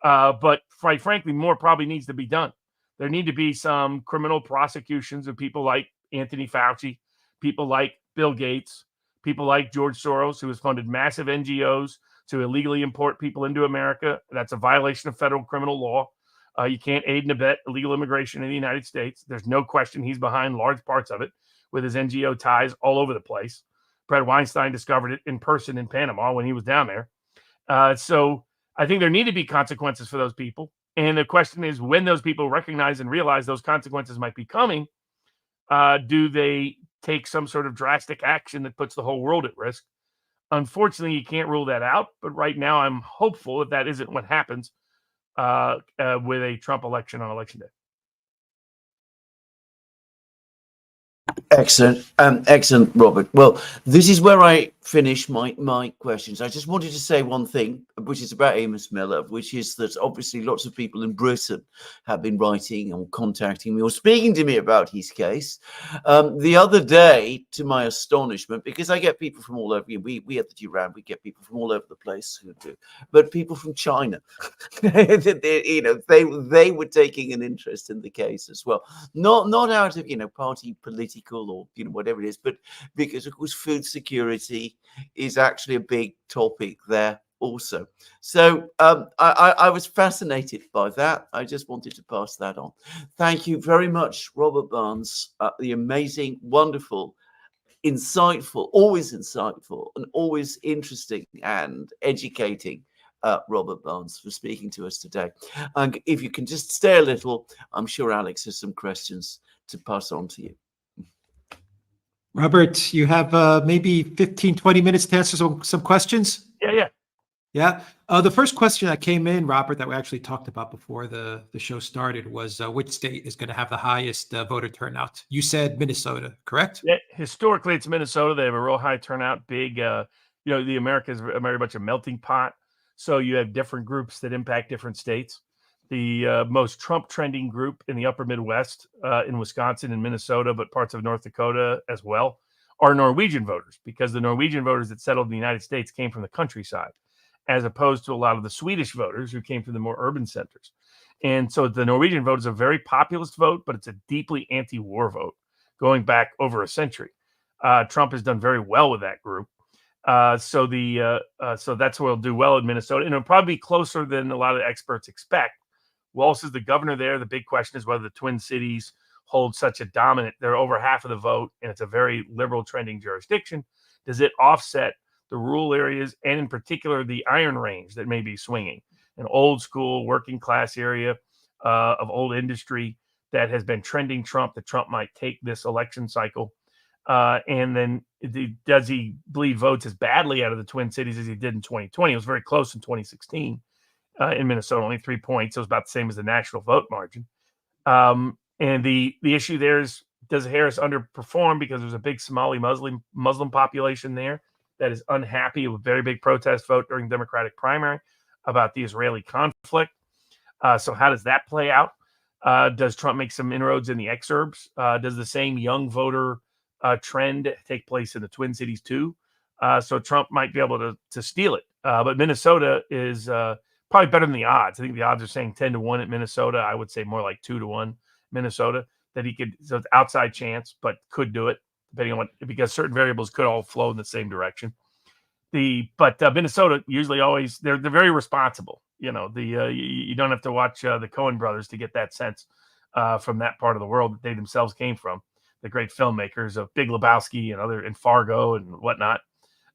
But quite frankly, more probably needs to be done. There need to be some criminal prosecutions of people like Anthony Fauci, people like Bill Gates, people like George Soros, who has funded massive NGOs to illegally import people into America. That's a violation of federal criminal law. You can't aid and abet illegal immigration in the United States. There's no question he's behind large parts of it with his NGO ties all over the place. Brett Weinstein discovered it in person in Panama when he was down there. So I think there need to be consequences for those people. And the question is, when those people recognize and realize those consequences might be coming, do they take some sort of drastic action that puts the whole world at risk? Unfortunately, you can't rule that out. But right now, I'm hopeful that isn't what happens with a Trump election on Election Day. Excellent, Robert. Well, this is where I finish my questions, I just wanted to say one thing, which is about Amos Miller, which is that obviously lots of people in Britain have been writing or contacting me or speaking to me about his case. The other day, to my astonishment, because I get people from all over, we at the Duran, we get people from all over the place who do, but people from China, they were taking an interest in the case as well, not out of party political or whatever it is, but because of course food security is actually a big topic there also. So I was fascinated by that. I just wanted to pass that on. Thank you very much, Robert Barnes, the amazing, wonderful, insightful, and always interesting and educating Robert Barnes, for speaking to us today. And if you can just stay a little, I'm sure Alex has some questions to pass on to you. Robert, you have maybe 15, 20 minutes to answer some questions? Yeah. The first question that came in, Robert, that we actually talked about before the show started was which state is going to have the highest voter turnout? You said Minnesota, correct? Yeah, historically it's Minnesota. They have a real high turnout. Big, the America is very much a melting pot. So you have different groups that impact different states. The most Trump trending group in the upper Midwest, in Wisconsin and Minnesota, but parts of North Dakota as well, are Norwegian voters, because the Norwegian voters that settled in the United States came from the countryside, as opposed to a lot of the Swedish voters who came from the more urban centers. And so the Norwegian vote is a very populist vote, but it's a deeply anti-war vote going back over a century. Trump has done very well with that group. So that's where he'll do well in Minnesota. And it'll probably be closer than a lot of experts expect. Walz is the governor there. The big question is whether the Twin Cities hold such a dominant, they're over half of the vote, and it's a very liberal trending jurisdiction. Does it offset the rural areas, and in particular the Iron Range that may be swinging, an old school working class area of old industry that has been trending Trump, that Trump might take this election cycle? And then does he bleed votes as badly out of the Twin Cities as he did in 2020? It was very close in 2016 in Minnesota, only 3 points. It was about the same as the national vote margin. And the issue there is, does Harris underperform because there's a big Somali Muslim population there that is unhappy with a very big protest vote during the Democratic primary about the Israeli conflict? So how does that play out? Does Trump make some inroads in the exurbs? Does the same young voter trend take place in the Twin Cities too? So Trump might be able to steal it. But Minnesota is probably better than the odds. I think the odds are saying 10-1 at Minnesota. I would say more like 2-1 Minnesota, that he could. So it's outside chance, but could do it depending on because certain variables could all flow in the same direction. But Minnesota usually always they're very responsible. You don't have to watch the Coen brothers to get that sense from that part of the world that they themselves came from. The great filmmakers of Big Lebowski and Fargo and whatnot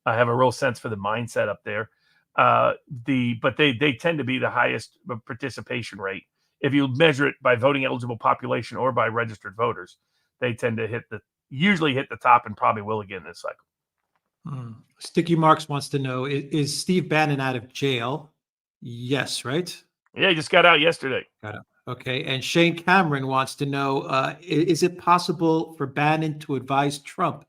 have a real sense for the mindset up there. But they tend to be the highest participation rate. If you measure it by voting eligible population or by registered voters, they tend to usually hit the top and probably will again this cycle. Sticky Marks wants to know, is Steve Bannon out of jail? Yes, right? Yeah, he just got out yesterday. Got out. Okay. And Shane Cameron wants to know, is it possible for Bannon to advise Trump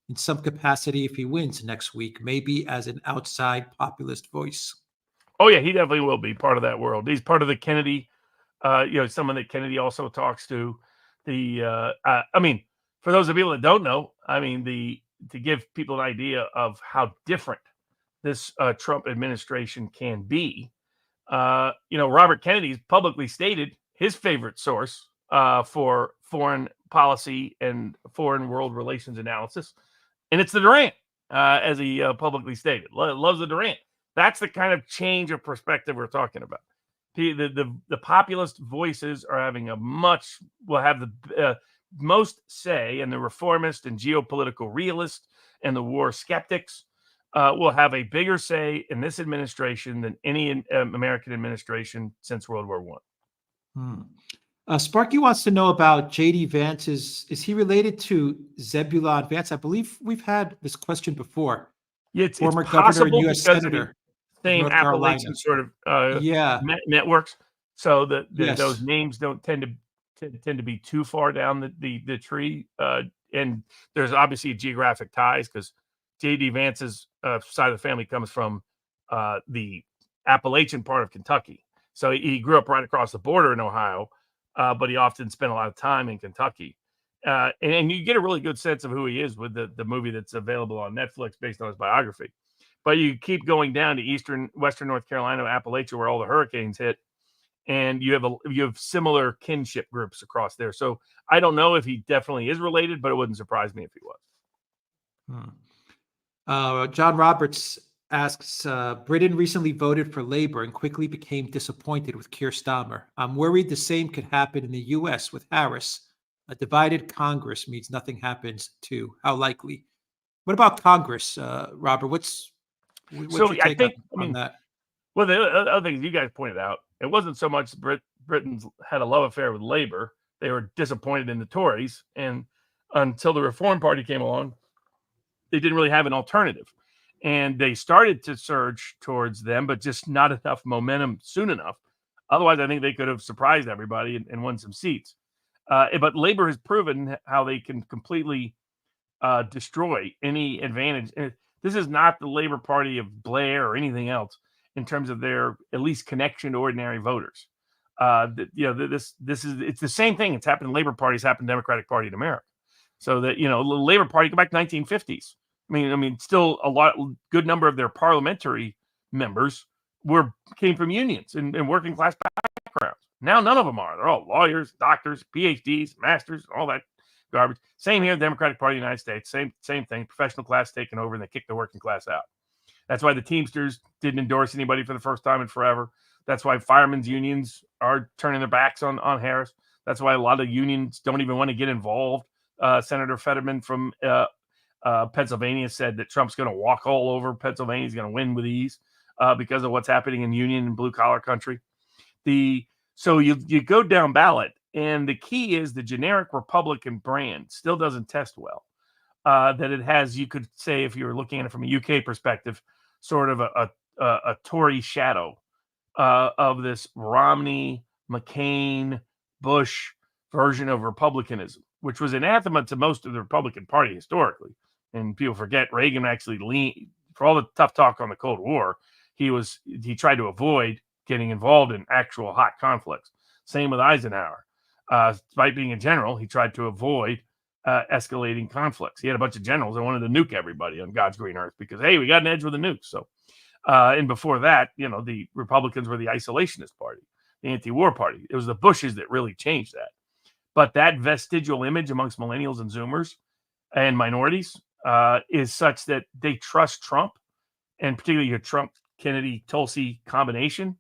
in some capacity if he wins next week, maybe as an outside populist voice? Oh, yeah, he definitely will be part of that world. He's part of the Kennedy, someone that Kennedy also talks to. For those of you that don't know, to give people an idea of how different this Trump administration can be, Robert Kennedy's publicly stated his favorite source for foreign policy and foreign world relations analysis, and it's the Duran, as he publicly stated. Loves the Duran. That's the kind of change of perspective we're talking about. The populist voices are having will have the most say, and the reformist and geopolitical realist and the war skeptics will have a bigger say in this administration than any American administration since World War I. Sparky wants to know about J.D. Vance. Is he related to Zebulon Vance? I believe we've had this question before. Yeah, it's former governor and U.S. senator. Same Appalachian sort of networks. So those names don't tend to be too far down the tree. And there's obviously geographic ties because J.D. Vance's side of the family comes from the Appalachian part of Kentucky. So he grew up right across the border in Ohio, but he often spent a lot of time in Kentucky. And you get a really good sense of who he is with the movie that's available on Netflix based on his biography. But you keep going down to western North Carolina, Appalachia, where all the hurricanes hit, and you have similar kinship groups across there. So I don't know if he definitely is related, but it wouldn't surprise me if he was. John Roberts asks, Britain recently voted for Labour and quickly became disappointed with Keir Starmer. I'm worried the same could happen in the U.S. with Harris. A divided Congress means nothing happens too. How likely? What about Congress, Robert? What's your take on that? Well, the other things you guys pointed out, it wasn't so much Britain's had a love affair with Labour. They were disappointed in the Tories, and until the Reform Party came along, they didn't really have an alternative. And they started to surge towards them, but just not enough momentum soon enough. Otherwise, I think they could have surprised everybody and won some seats. But Labour has proven how they can completely destroy any advantage. This is not the Labour Party of Blair or anything else in terms of their at least connection to ordinary voters. It's the same thing. It's happened in Labour parties, happened in Democratic Party in America. So that, the Labour Party, go back to 1950s. I mean, still good number of their parliamentary members came from unions and working class backgrounds. Now none of them are. They're all lawyers, doctors, PhDs, masters, all that garbage. Same here, the Democratic Party of the United States. Same thing. Professional class taken over, and they kicked the working class out. That's why the Teamsters didn't endorse anybody for the first time in forever. That's why firemen's unions are turning their backs on Harris. That's why a lot of unions don't even want to get involved. Senator Fetterman from Pennsylvania said that Trump's going to walk all over Pennsylvania. He's going to win with ease because of what's happening in union and blue collar country. So you go down ballot, and the key is the generic Republican brand still doesn't test well. That it has, you could say, if you were looking at it from a UK perspective, sort of a Tory shadow of this Romney, McCain, Bush version of republicanism, which was anathema to most of the Republican Party historically. And people forget Reagan actually leaned, for all the tough talk on the Cold War, he tried to avoid getting involved in actual hot conflicts. Same with Eisenhower. Despite being a general, he tried to avoid escalating conflicts. He had a bunch of generals that wanted to nuke everybody on God's green earth because, hey, we got an edge with a nuke. So, and before that, the Republicans were the isolationist party, the anti-war party. It was the Bushes that really changed that. But that vestigial image amongst millennials and Zoomers and minorities is such that they trust Trump, and particularly your Trump-Kennedy-Tulsi combination,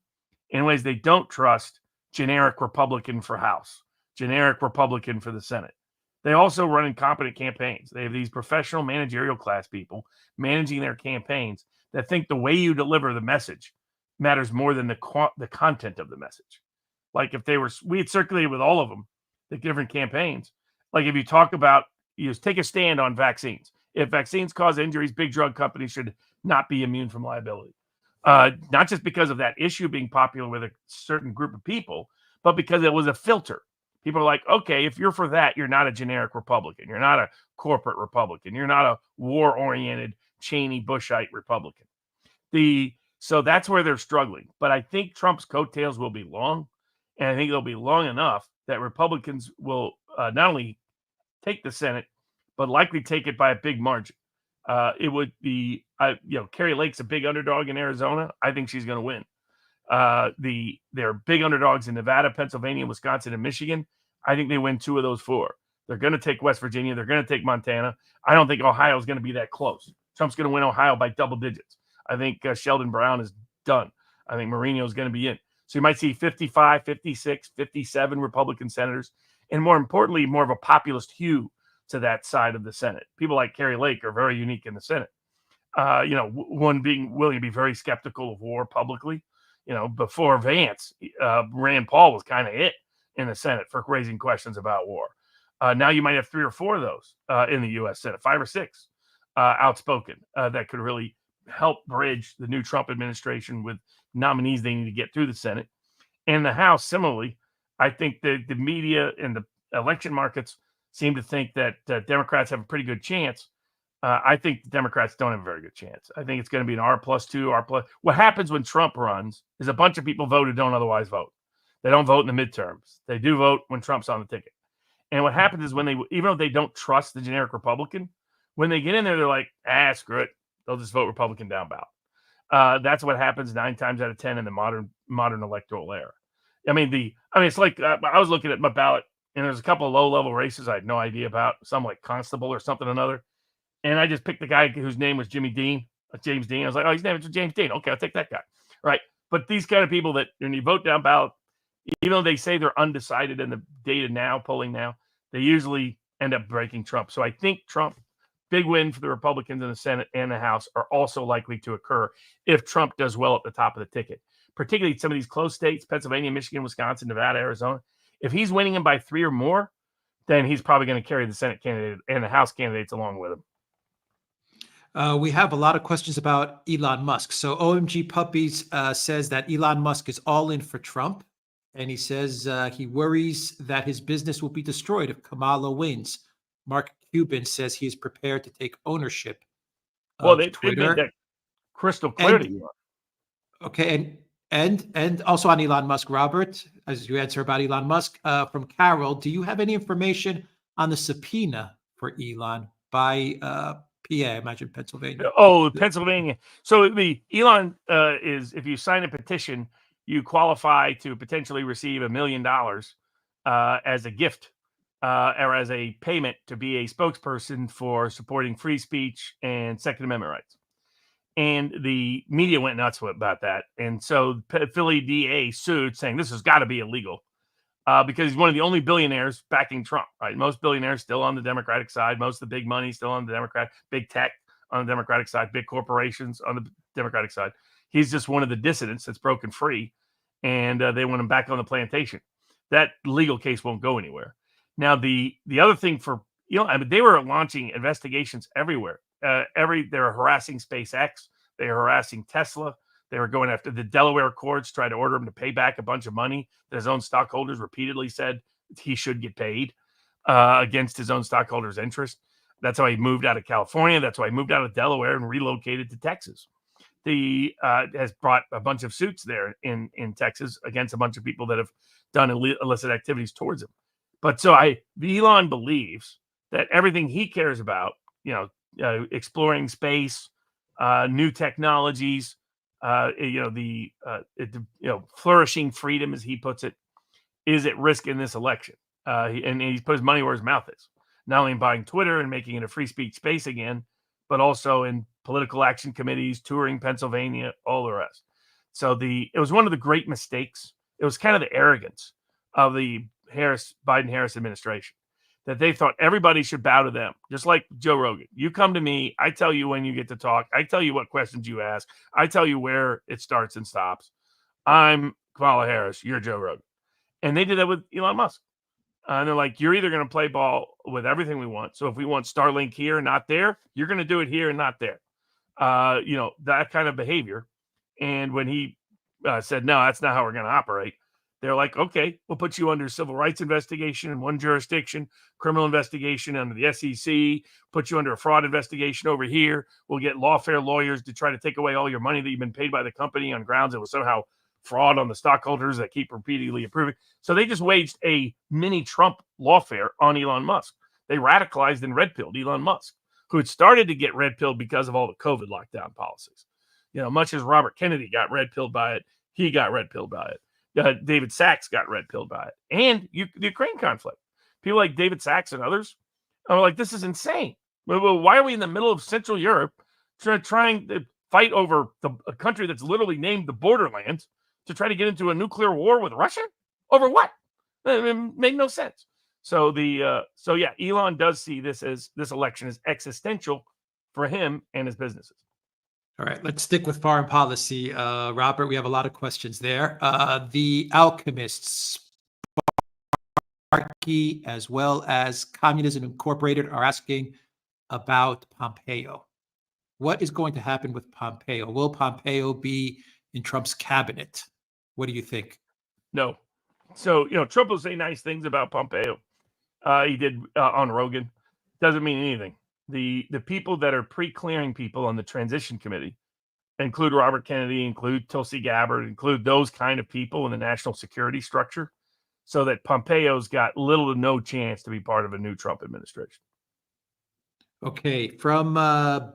in ways they don't trust generic Republican for House, generic Republican for the Senate. They also run incompetent campaigns. They have these professional managerial class people managing their campaigns that think the way you deliver the message matters more than the content of the message. Like if we had circulated with all of them, the different campaigns. Like if you talk about, take a stand on vaccines. If vaccines cause injuries, big drug companies should not be immune from liability. Not just because of that issue being popular with a certain group of people, but because it was a filter. People are like, okay, if you're for that, you're not a generic Republican. You're not a corporate Republican. You're not a war-oriented Cheney Bushite Republican. So that's where they're struggling. But I think Trump's coattails will be long, and I think they'll be long enough that Republicans will not only take the Senate, but likely take it by a big margin. It would be, Carrie Lake's a big underdog in Arizona. I think she's going to win. They're big underdogs in Nevada, Pennsylvania, Wisconsin, and Michigan. I think they win 2 of those 4. They're going to take West Virginia. They're going to take Montana. I don't think Ohio is going to be that close. Trump's going to win Ohio by double digits. I think Sheldon Brown is done. I think Marino is going to be in. So you might see 55, 56, 57 Republican senators, and more importantly, more of a populist hue to that side of the Senate. People like Carrie Lake are very unique in the Senate. One being willing to be very skeptical of war publicly. Before Vance, Rand Paul was kind of it in the Senate for raising questions about war. Now you might have 3 or 4 of those in the U.S. Senate, 5 or 6 outspoken that could really help bridge the new Trump administration with nominees they need to get through the Senate. And the House, similarly, I think the media and the election markets seem to think that Democrats have a pretty good chance I think the Democrats don't have a very good chance. I think it's going to be an R+2, R+. What happens when Trump runs is a bunch of people vote who don't otherwise vote. They don't vote in the midterms. They do vote when Trump's on the ticket. And what happens is when they, even though they don't trust the generic Republican, when they get in there, they're like, screw it. They'll just vote Republican down ballot. That's what happens 9 times out of 10 in the modern electoral era. It's like I was looking at my ballot, and there's a couple of low-level races I had no idea about, some like constable or something or another. And I just picked the guy whose name was James Dean. I was like, oh, his name is James Dean. Okay, I'll take that guy. Right. But these kind of people that when you vote down ballot, even though they say they're undecided in the data now, polling now, they usually end up breaking Trump. So I think Trump, big win for the Republicans in the Senate and the House, are also likely to occur if Trump does well at the top of the ticket, particularly some of these close states, Pennsylvania, Michigan, Wisconsin, Nevada, Arizona. If he's winning them by 3 or more, then he's probably going to carry the Senate candidate and the House candidates along with him. We have a lot of questions about Elon Musk. So OMG Puppies says that Elon Musk is all in for Trump. And he says he worries that his business will be destroyed if Kamala wins. Mark Cuban says he is prepared to take ownership of Twitter. They made that crystal clear to you. Okay, and also on Elon Musk, Robert, as you answer about Elon Musk, from Carol, do you have any information on the subpoena for Elon by PA, I imagine Pennsylvania? Oh, Pennsylvania. So the Elon is, if you sign a petition, you qualify to potentially receive $1 million as a gift or as a payment to be a spokesperson for supporting free speech and Second Amendment rights. And the media went nuts about that. And so Philly DA sued, saying this has got to be illegal because he's one of the only billionaires backing Trump, right? Most billionaires still on the Democratic side. Most of the big money still on the Democrat, big tech on the Democratic side, big corporations on the Democratic side. He's just one of the dissidents that's broken free, and they want him back on the plantation. That legal case won't go anywhere. Now, the other thing for, they were launching investigations everywhere. They were harassing SpaceX. They were harassing Tesla. They were going after the Delaware courts, tried to order him to pay back a bunch of money that his own stockholders repeatedly said he should get paid against his own stockholders' interest. That's why he moved out of California. That's why he moved out of Delaware and relocated to Texas. He has brought a bunch of suits there in Texas against a bunch of people that have done illicit activities towards him. But so Elon believes that everything he cares about, exploring space, new technologies, flourishing freedom, as he puts it, is at risk in this election. And he's put his money where his mouth is, not only in buying Twitter and making it a free speech space again, but also in political action committees, touring Pennsylvania, all the rest. So it was one of the great mistakes. It was kind of the arrogance of the Biden-Harris administration, that they thought everybody should bow to them, just like Joe Rogan. You come to me, I tell you when you get to talk, I tell you what questions you ask, I tell you where it starts and stops. I'm Kamala Harris, you're Joe Rogan. And they did that with Elon Musk. And they're like, you're either going to play ball with everything we want. So if we want Starlink here and not there, you're going to do it here and not there. That kind of behavior. And when he said, no, that's not how we're going to operate, they're like, okay, we'll put you under civil rights investigation in one jurisdiction, criminal investigation under the SEC, put you under a fraud investigation over here. We'll get lawfare lawyers to try to take away all your money that you've been paid by the company on grounds it was somehow fraud on the stockholders that keep repeatedly approving. So they just waged a mini Trump lawfare on Elon Musk. They radicalized and red-pilled Elon Musk, who had started to get red-pilled because of all the COVID lockdown policies. Much as Robert Kennedy got red-pilled by it, he got red-pilled by it. David Sachs got red-pilled by it. And the Ukraine conflict. People like David Sachs and others are like, this is insane. Well, why are we in the middle of Central Europe trying to fight over a country that's literally named the Borderlands to try to get into a nuclear war with Russia? Over what? It made no sense. So Elon does see this election as existential for him and his businesses. All right, let's stick with foreign policy. Robert, we have a lot of questions there. The Alchemists, Sparky, as well as Communism Incorporated are asking about Pompeo. What is going to happen with Pompeo? Will Pompeo be in Trump's cabinet? What do you think? No. So, Trump will say nice things about Pompeo. He did on Rogan. Doesn't mean anything. the people that are pre-clearing people on the transition committee include Robert Kennedy, include Tulsi Gabbard, include those kind of people in the national security structure, so that Pompeo's got little to no chance to be part of a new Trump administration. Okay, from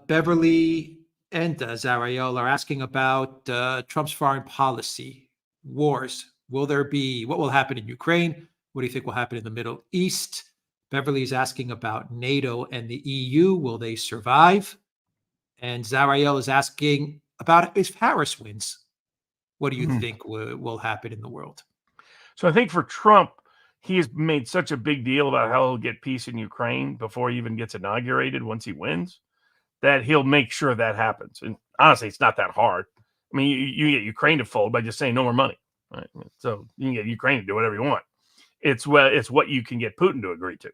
Beverly and Zariel are asking about Trump's foreign policy, wars. What will happen in Ukraine? What do you think will happen in the Middle East? Beverly is asking about NATO and the EU. Will they survive? And Zariel is asking about if Harris wins. What do you think will happen in the world? So I think for Trump, he has made such a big deal about how he'll get peace in Ukraine before he even gets inaugurated once he wins, that he'll make sure that happens. And honestly, it's not that hard. I mean, you get Ukraine to fold by just saying no more money. Right? So you can get Ukraine to do whatever you want. It's what you can get Putin to agree to.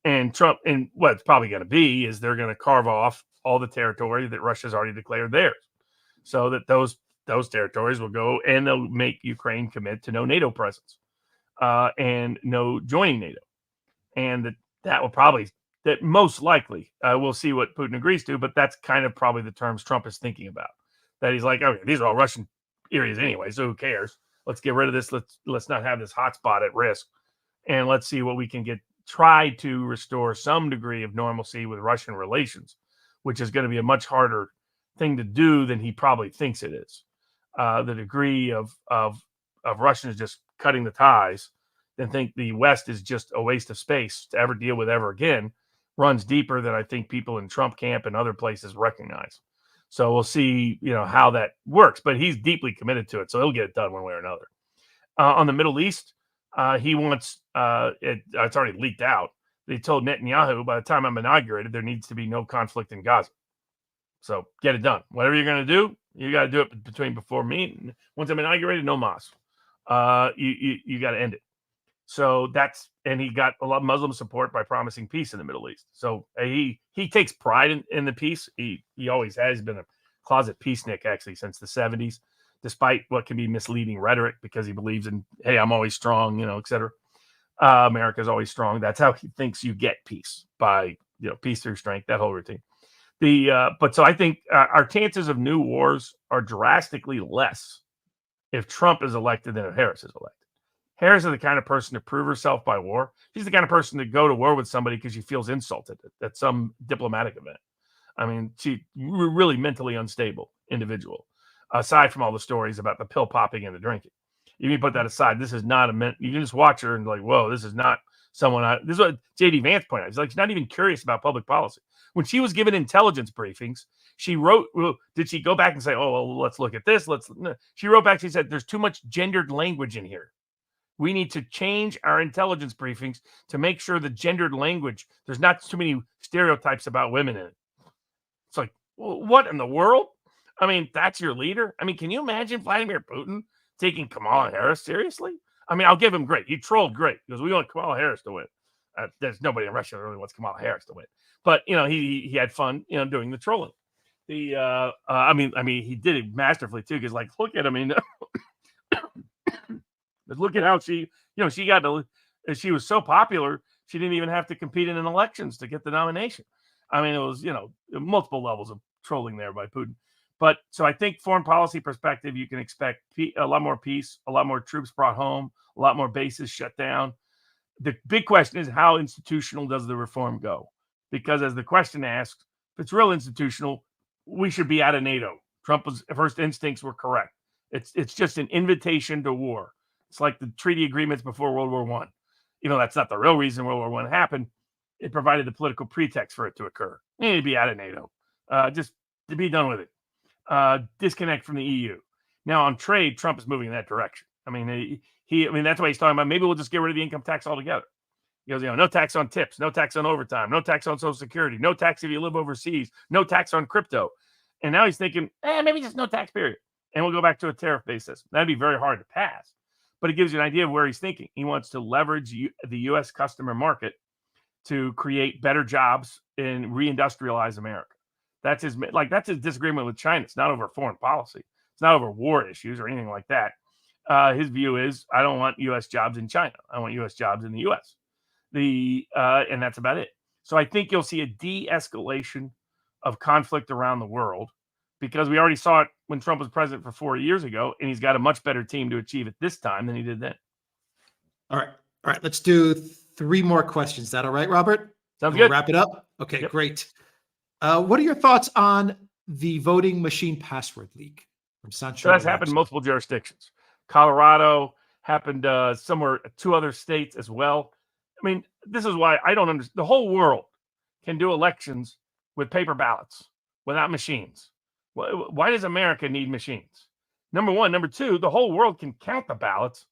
And Trump, and what it's probably going to be is they're going to carve off all the territory that Russia's already declared theirs, so that those territories will go, and they'll make Ukraine commit to no NATO presence and no joining NATO. And that will probably, that most likely, we'll see what Putin agrees to, but that's kind of probably the terms Trump is thinking about. That he's like, okay, these are all Russian areas anyway, so who cares? Let's get rid of this. Let's not have this hotspot at risk, and let's see what we can get. Try to restore some degree of normalcy with Russian relations, which is going to be a much harder thing to do than he probably thinks it is. The degree of Russians just cutting the ties and think the West is just a waste of space to ever deal with ever again runs deeper than I think people in Trump camp and other places recognize. So we'll see, how that works, but he's deeply committed to it. So he'll get it done one way or another. On the Middle East, he wants, it's already leaked out. They told Netanyahu, by the time I'm inaugurated, there needs to be no conflict in Gaza. So get it done. Whatever you're going to do, you got to do it before me. Once I'm inaugurated, no mas. You got to end it. So and he got a lot of Muslim support by promising peace in the Middle East. So he takes pride in the peace. He always has been a closet peacenik, actually, since the 70s, despite what can be misleading rhetoric, because he believes in, hey, I'm always strong, et cetera. America's always strong. That's how he thinks you get peace, by, peace through strength, that whole routine. But so I think our chances of new wars are drastically less if Trump is elected than if Harris is elected. Harris is the kind of person to prove herself by war. She's the kind of person to go to war with somebody because she feels insulted at some diplomatic event. I mean, she's really mentally unstable individual, aside from all the stories about the pill popping and the drinking. You can put that aside. This is not you can just watch her and like, whoa, this is not someone. This is what J.D. Vance pointed out. He's like, she's not even curious about public policy. When she was given intelligence briefings, she wrote, did she go back and say, oh, well, let's look at this? No. She wrote back, she said, there's too much gendered language in here. We need to change our intelligence briefings to make sure the gendered language, there's not too many stereotypes about women in it. It's like, well, what in the world? I mean, that's your leader? I mean, can you imagine Vladimir Putin taking Kamala Harris seriously? I mean, I'll give him great. He trolled great because we want Kamala Harris to win. There's nobody in Russia that really wants Kamala Harris to win. But, he had fun, doing the trolling. I mean, he did it masterfully too, because look at him. Look at how she was so popular, she didn't even have to compete in elections to get the nomination. I mean, it was, multiple levels of trolling there by Putin. But so I think foreign policy perspective, you can expect a lot more peace, a lot more troops brought home, a lot more bases shut down. The big question is, how institutional does the reform go? Because as the question asks, if it's real institutional, we should be out of NATO. Trump's first instincts were correct. It's just an invitation to war. It's like the treaty agreements before World War I. That's not the real reason World War I happened. It provided the political pretext for it to occur. You need to be out of NATO. Just to be done with it. Disconnect from the EU. Now on trade, Trump is moving in that direction. I mean, that's why he's talking about maybe we'll just get rid of the income tax altogether. He goes, no tax on tips, no tax on overtime, no tax on Social Security, no tax if you live overseas, no tax on crypto. And now he's thinking, maybe just no tax period. And we'll go back to a tariff-based system. That'd be very hard to pass. But it gives you an idea of where he's thinking. He wants to leverage the U.S. customer market to create better jobs and reindustrialize America. That's his disagreement with China. It's not over foreign policy. It's not over war issues or anything like that. His view is, I don't want U.S. jobs in China. I want U.S. jobs in the U.S. And that's about it. So I think you'll see a de-escalation of conflict around the world, because we already saw it when Trump was president for 4 years ago, and he's got a much better team to achieve it this time than he did then. All right. Let's do 3 more questions. Is that all right, Robert? Sounds We'll good. wrap it up. Okay, Yep. great. What are your thoughts on the voting machine password leak from Sancho? So that's happened in multiple jurisdictions. Colorado happened somewhere, 2 other states as well. I mean, this is why I don't understand. The whole world can do elections with paper ballots without machines. Why does America need machines? Number one. Number two, the whole world can count the ballots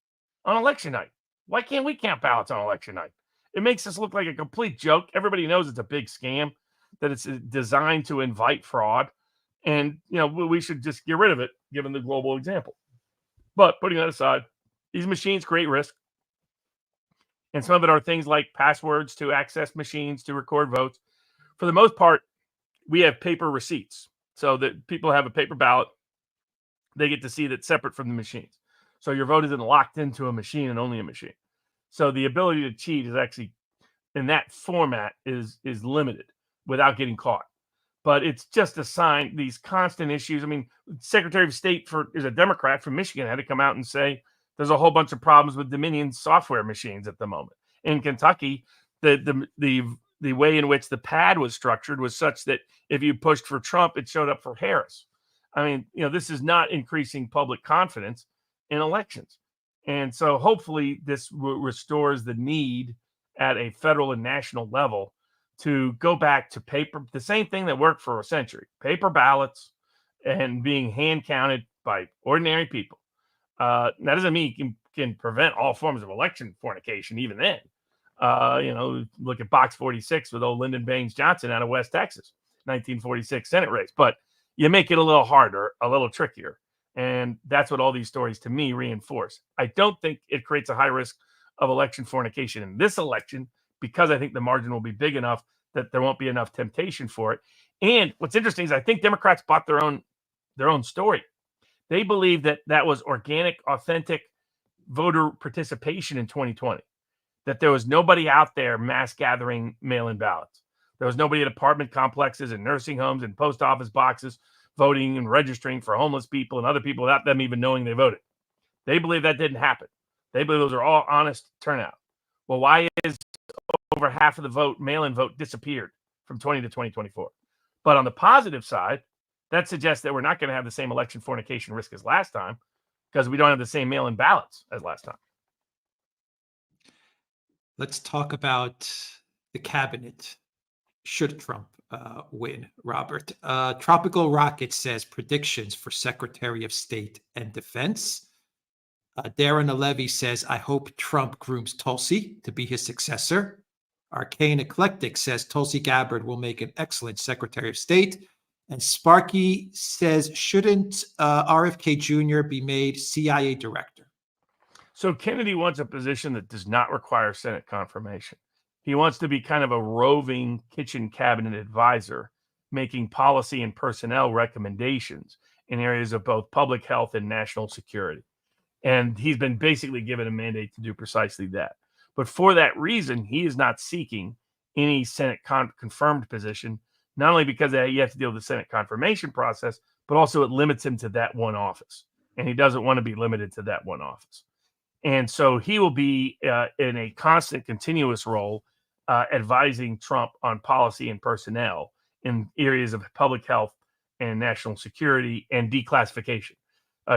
on election night. Why can't we count ballots on election night? It makes us look like a complete joke. Everybody knows it's a big scam, that it's designed to invite fraud. And, we should just get rid of it, given the global example. But putting that aside, these machines create risk. And some of it are things like passwords to access machines to record votes. For the most part, we have paper receipts, so that people have a paper ballot. They get to see that separate from the machines. So your vote isn't locked into a machine and only a machine. So the ability to cheat is actually, in that format, is limited without getting caught. But it's just a sign, these constant issues. I mean, Secretary of State is a Democrat from Michigan, had to come out and say there's a whole bunch of problems with Dominion software machines at the moment. In Kentucky, the way in which the pad was structured was such that if you pushed for Trump, it showed up for Harris. I mean, this is not increasing public confidence in elections. And so hopefully this restores the need at a federal and national level to go back to paper, the same thing that worked for a century: paper ballots and being hand counted by ordinary people. That doesn't mean you can prevent all forms of election fornication even then. Look at Box 46 with old Lyndon Baines Johnson out of West Texas, 1946 Senate race. But you make it a little harder, a little trickier. And that's what all these stories, to me, reinforce. I don't think it creates a high risk of election fornication in this election, because I think the margin will be big enough that there won't be enough temptation for it. And what's interesting is I think Democrats bought their own story. They believe that was organic, authentic voter participation in 2020, that there was nobody out there mass gathering mail-in ballots. There was nobody at apartment complexes and nursing homes and post office boxes voting and registering for homeless people and other people without them even knowing they voted. They believe that didn't happen. They believe those are all honest turnout. Well, why is over half of the vote, mail-in vote, disappeared from 20 to 2024? But on the positive side, that suggests that we're not going to have the same election fornication risk as last time, because we don't have the same mail-in ballots as last time. Let's talk about the cabinet. Should Trump win, Robert? Tropical Rocket says predictions for Secretary of State and Defense. Darren Levy says, I hope Trump grooms Tulsi to be his successor. Arcane Eclectic says Tulsi Gabbard will make an excellent Secretary of State. And Sparky says, shouldn't RFK Jr. be made CIA director? So Kennedy wants a position that does not require Senate confirmation. He wants to be kind of a roving kitchen cabinet advisor, making policy and personnel recommendations in areas of both public health and national security. And he's been basically given a mandate to do precisely that. But for that reason, he is not seeking any Senate confirmed position, not only because you have to deal with the Senate confirmation process, but also it limits him to that one office. And he doesn't want to be limited to that one office. And so he will be in a constant, continuous role advising Trump on policy and personnel in areas of public health and national security and declassification.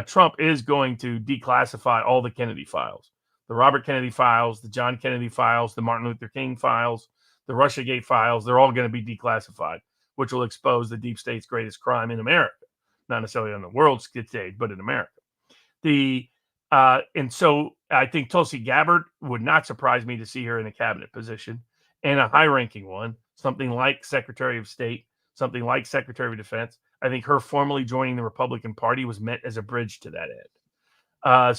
Trump is going to declassify all the Kennedy files, the Robert Kennedy files, the John Kennedy files, the Martin Luther King files, the Russiagate files. They're all going to be declassified, which will expose the deep state's greatest crime in America, not necessarily on the world stage, but in America. And so I think Tulsi Gabbard would not surprise me to see her in a cabinet position, and a high-ranking one, something like Secretary of State, something like Secretary of Defense. I think her formally joining the Republican Party was meant as a bridge to that end. I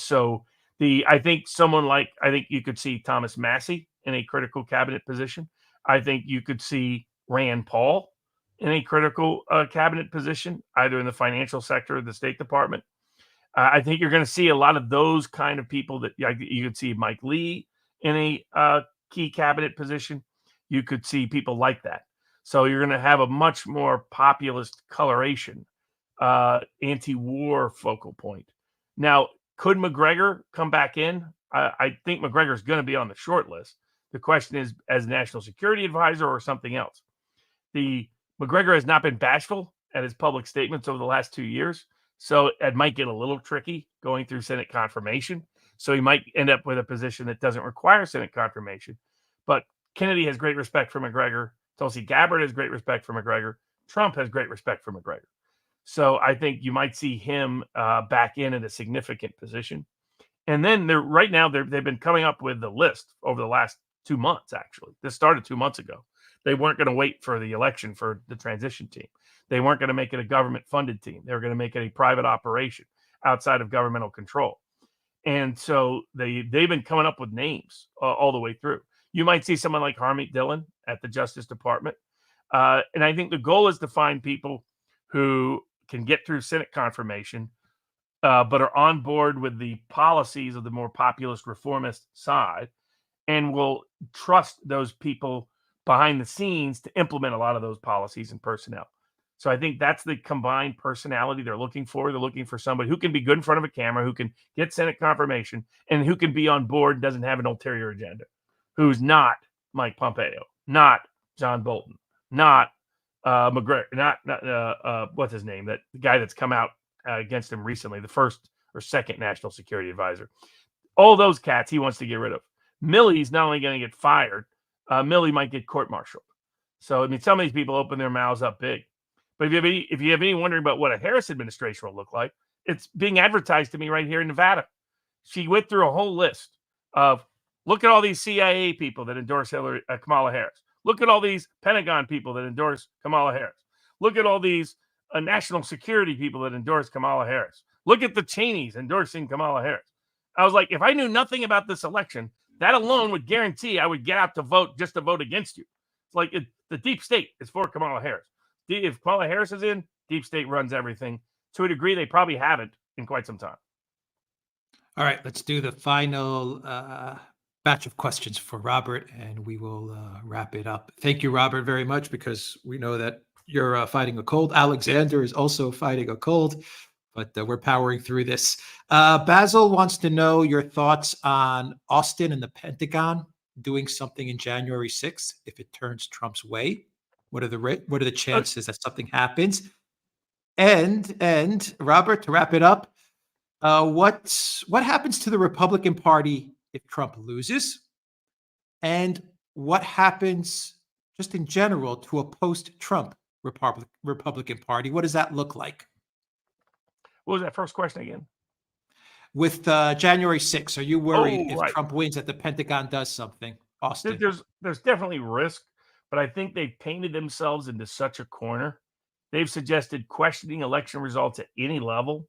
think you could see Thomas Massie in a critical cabinet position. I think you could see Rand Paul in a critical cabinet position, either in the financial sector or the State Department. I think you're going to see a lot of those kind of people that you could see Mike Lee in a key cabinet position. you could see people like that. So you're going to have a much more populist coloration, anti-war focal point. Now, could McGregor come back in? I think McGregor's going to be on the short list. The question is, as national security advisor or something else. McGregor has not been bashful at his public statements over the last 2 years, so it might get a little tricky going through Senate confirmation. So he might end up with a position that doesn't require Senate confirmation. But Kennedy has great respect for McGregor. Tulsi Gabbard has great respect for McGregor. Trump has great respect for McGregor. So I think you might see him back in a significant position. And then right now they've been coming up with the list over the last 2 months, actually. This started 2 months ago. They weren't going to wait for the election for the transition team. They weren't going to make it a government-funded team. They were going to make it a private operation outside of governmental control. And so they've been coming up with names all the way through. You might see someone like Harmeet Dillon at the Justice Department. And I think the goal is to find people who can get through Senate confirmation, but are on board with the policies of the more populist reformist side and will trust those people behind the scenes to implement a lot of those policies and personnel. So I think that's the combined personality they're looking for. They're looking for somebody who can be good in front of a camera, who can get Senate confirmation, and who can be on board, doesn't have an ulterior agenda, who's not Mike Pompeo, not John Bolton, not McGregor, not what's his name, that the guy that's come out against him recently, the first or second national security advisor. All those cats he wants to get rid of. Milley's not only going to get fired, Milley might get court-martialed. So, I mean, some of these people open their mouths up big. But if you have any wondering about what a Harris administration will look like, it's being advertised to me right here in Nevada. She went through a whole list of, look at all these CIA people that endorse Kamala Harris. Look at all these Pentagon people that endorse Kamala Harris. Look at all these national security people that endorse Kamala Harris. Look at the Cheneys endorsing Kamala Harris. I was like, if I knew nothing about this election, that alone would guarantee I would get out to vote just to vote against you. It's like the deep state is for Kamala Harris. If Kamala Harris is in, deep state runs everything. To a degree, they probably haven't in quite some time. All right, let's do the final batch of questions for Robert, and we will wrap it up. Thank you, Robert, very much, because we know that you're fighting a cold. Alexander is also fighting a cold, but we're powering through this. Basil wants to know your thoughts on Austin and the Pentagon doing something in January 6th if it turns Trump's way. What are the chances that something happens? And Robert, to wrap it up, what happens to the Republican Party if Trump loses? And what happens just in general to a post-Trump Republican Party? What does that look like? What was that first question again? With January 6th, are you worried if right. Trump wins that the Pentagon does something? Austin. There's definitely risk, but I think they've painted themselves into such a corner. They've suggested questioning election results at any level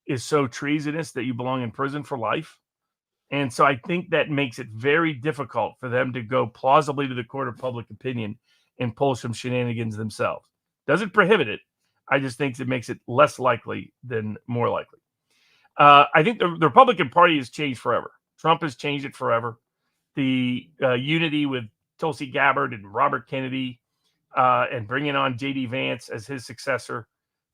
is so treasonous that you belong in prison for life. And so I think that makes it very difficult for them to go plausibly to the court of public opinion and pull some shenanigans themselves. Doesn't prohibit it. I just think it makes it less likely than more likely. I think the Republican Party has changed forever. Trump has changed it forever. The unity with Tulsi Gabbard and Robert Kennedy and bringing on J.D. Vance as his successor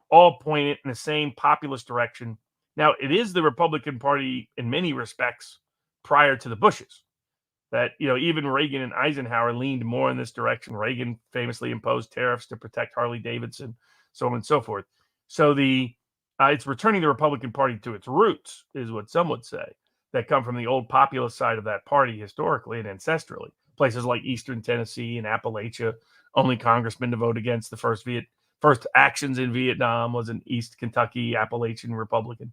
all point it in the same populist direction. Now, it is the Republican Party in many respects prior to the Bushes. That, even Reagan and Eisenhower leaned more in this direction. Reagan famously imposed tariffs to protect Harley Davidson, so on and so forth. So it's returning the Republican Party to its roots, is what some would say, that come from the old populist side of that party historically and ancestrally. Places like Eastern Tennessee and Appalachia, only congressman to vote against the first actions in Vietnam was an East Kentucky Appalachian Republican.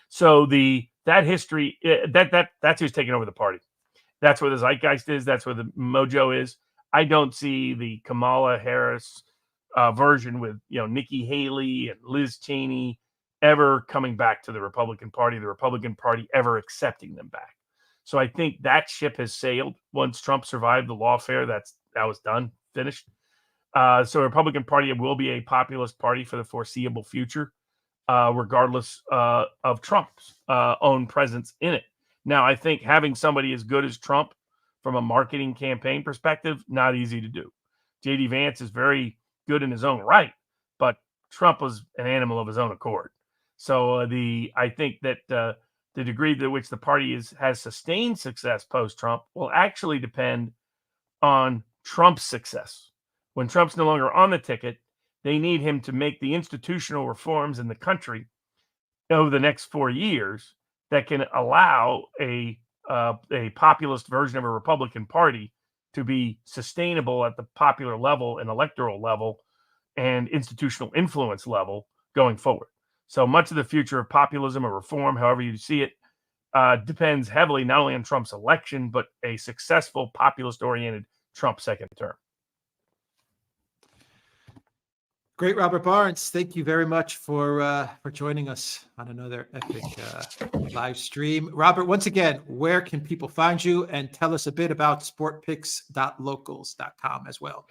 So that history, that's who's taking over the party. That's where the zeitgeist is. That's where the mojo is. I don't see the Kamala Harris version with Nikki Haley and Liz Cheney ever coming back to the Republican Party ever accepting them back. So I think that ship has sailed. Once Trump survived the lawfare, that was done, finished. So Republican Party will be a populist party for the foreseeable future, regardless of Trump's own presence in it. Now, I think having somebody as good as Trump from a marketing campaign perspective, not easy to do. J.D. Vance is very good in his own right, but Trump was an animal of his own accord. So I think that the degree to which the party has sustained success post-Trump will actually depend on Trump's success. When Trump's no longer on the ticket, they need him to make the institutional reforms in the country over the next 4 years that can allow a populist version of a Republican Party to be sustainable at the popular level and electoral level and institutional influence level going forward. So much of the future of populism or reform, however you see it, depends heavily not only on Trump's election, but a successful populist-oriented Trump second term. Great, Robert Barnes. Thank you very much for joining us on another epic live stream. Robert, once again, where can people find you, and tell us a bit about sportpicks.locals.com as well?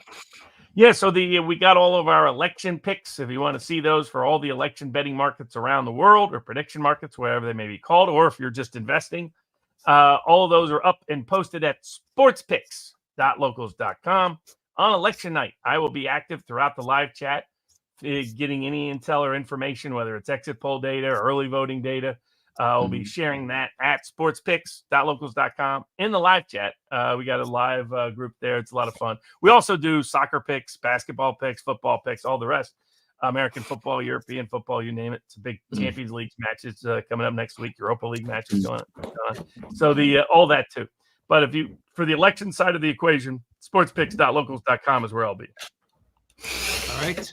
Yeah, so we got all of our election picks. If you want to see those for all the election betting markets around the world, or prediction markets, whatever they may be called, or if you're just investing, all of those are up and posted at sportspicks.locals.com. On election night, I will be active throughout the live chat, getting any intel or information, whether it's exit poll data or early voting data. We'll be sharing that at sportspicks.locals.com in the live chat. We got a live group there. It's a lot of fun. We also do soccer picks, basketball picks, football picks, all the rest. American football, European football, you name it. It's a big Champions League matches coming up next week. Europa League matches going on. So all that too. But for the election side of the equation, sportspicks.locals.com is where I'll be. All right.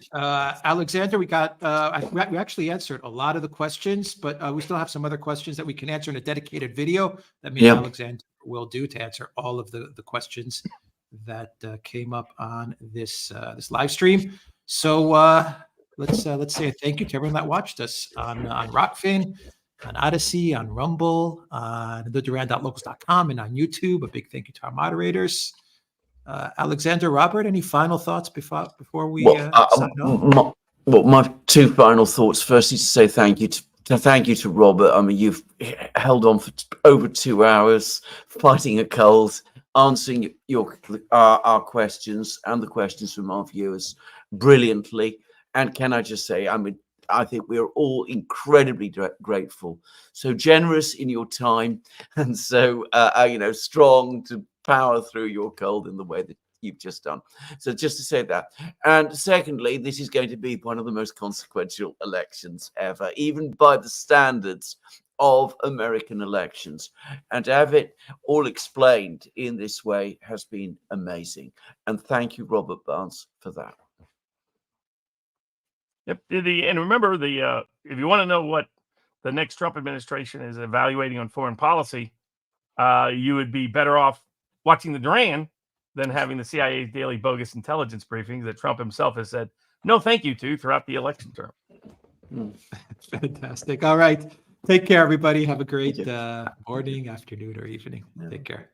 Alexander, we actually answered a lot of the questions, but we still have some other questions that we can answer in a dedicated video that me and Alexander will do to answer all of the questions that came up on this live stream. So let's say a thank you to everyone that watched us on Rockfin, on Odyssey, on Rumble, on theduran.locals.com, and on YouTube. A big thank you to our moderators. Alexander, Robert, any final thoughts before we sign off? My two final thoughts. Firstly, to say thank you to Robert. I mean, you've held on for over 2 hours, fighting a cold, answering our questions and the questions from our viewers brilliantly. And can I just say, I mean, I think we are all incredibly grateful. So generous in your time, and so strong to power through your cold in the way that you've just done. So just to say that. And secondly, this is going to be one of the most consequential elections ever, even by the standards of American elections. And to have it all explained in this way has been amazing. And thank you, Robert Barnes, for that. Yep. And remember, if you want to know what the next Trump administration is evaluating on foreign policy, you would be better off watching the Duran than having the CIA's daily bogus intelligence briefings that Trump himself has said no thank you to throughout the election term. Fantastic. All right. Take care, everybody. Have a great morning, afternoon, or evening. Take care.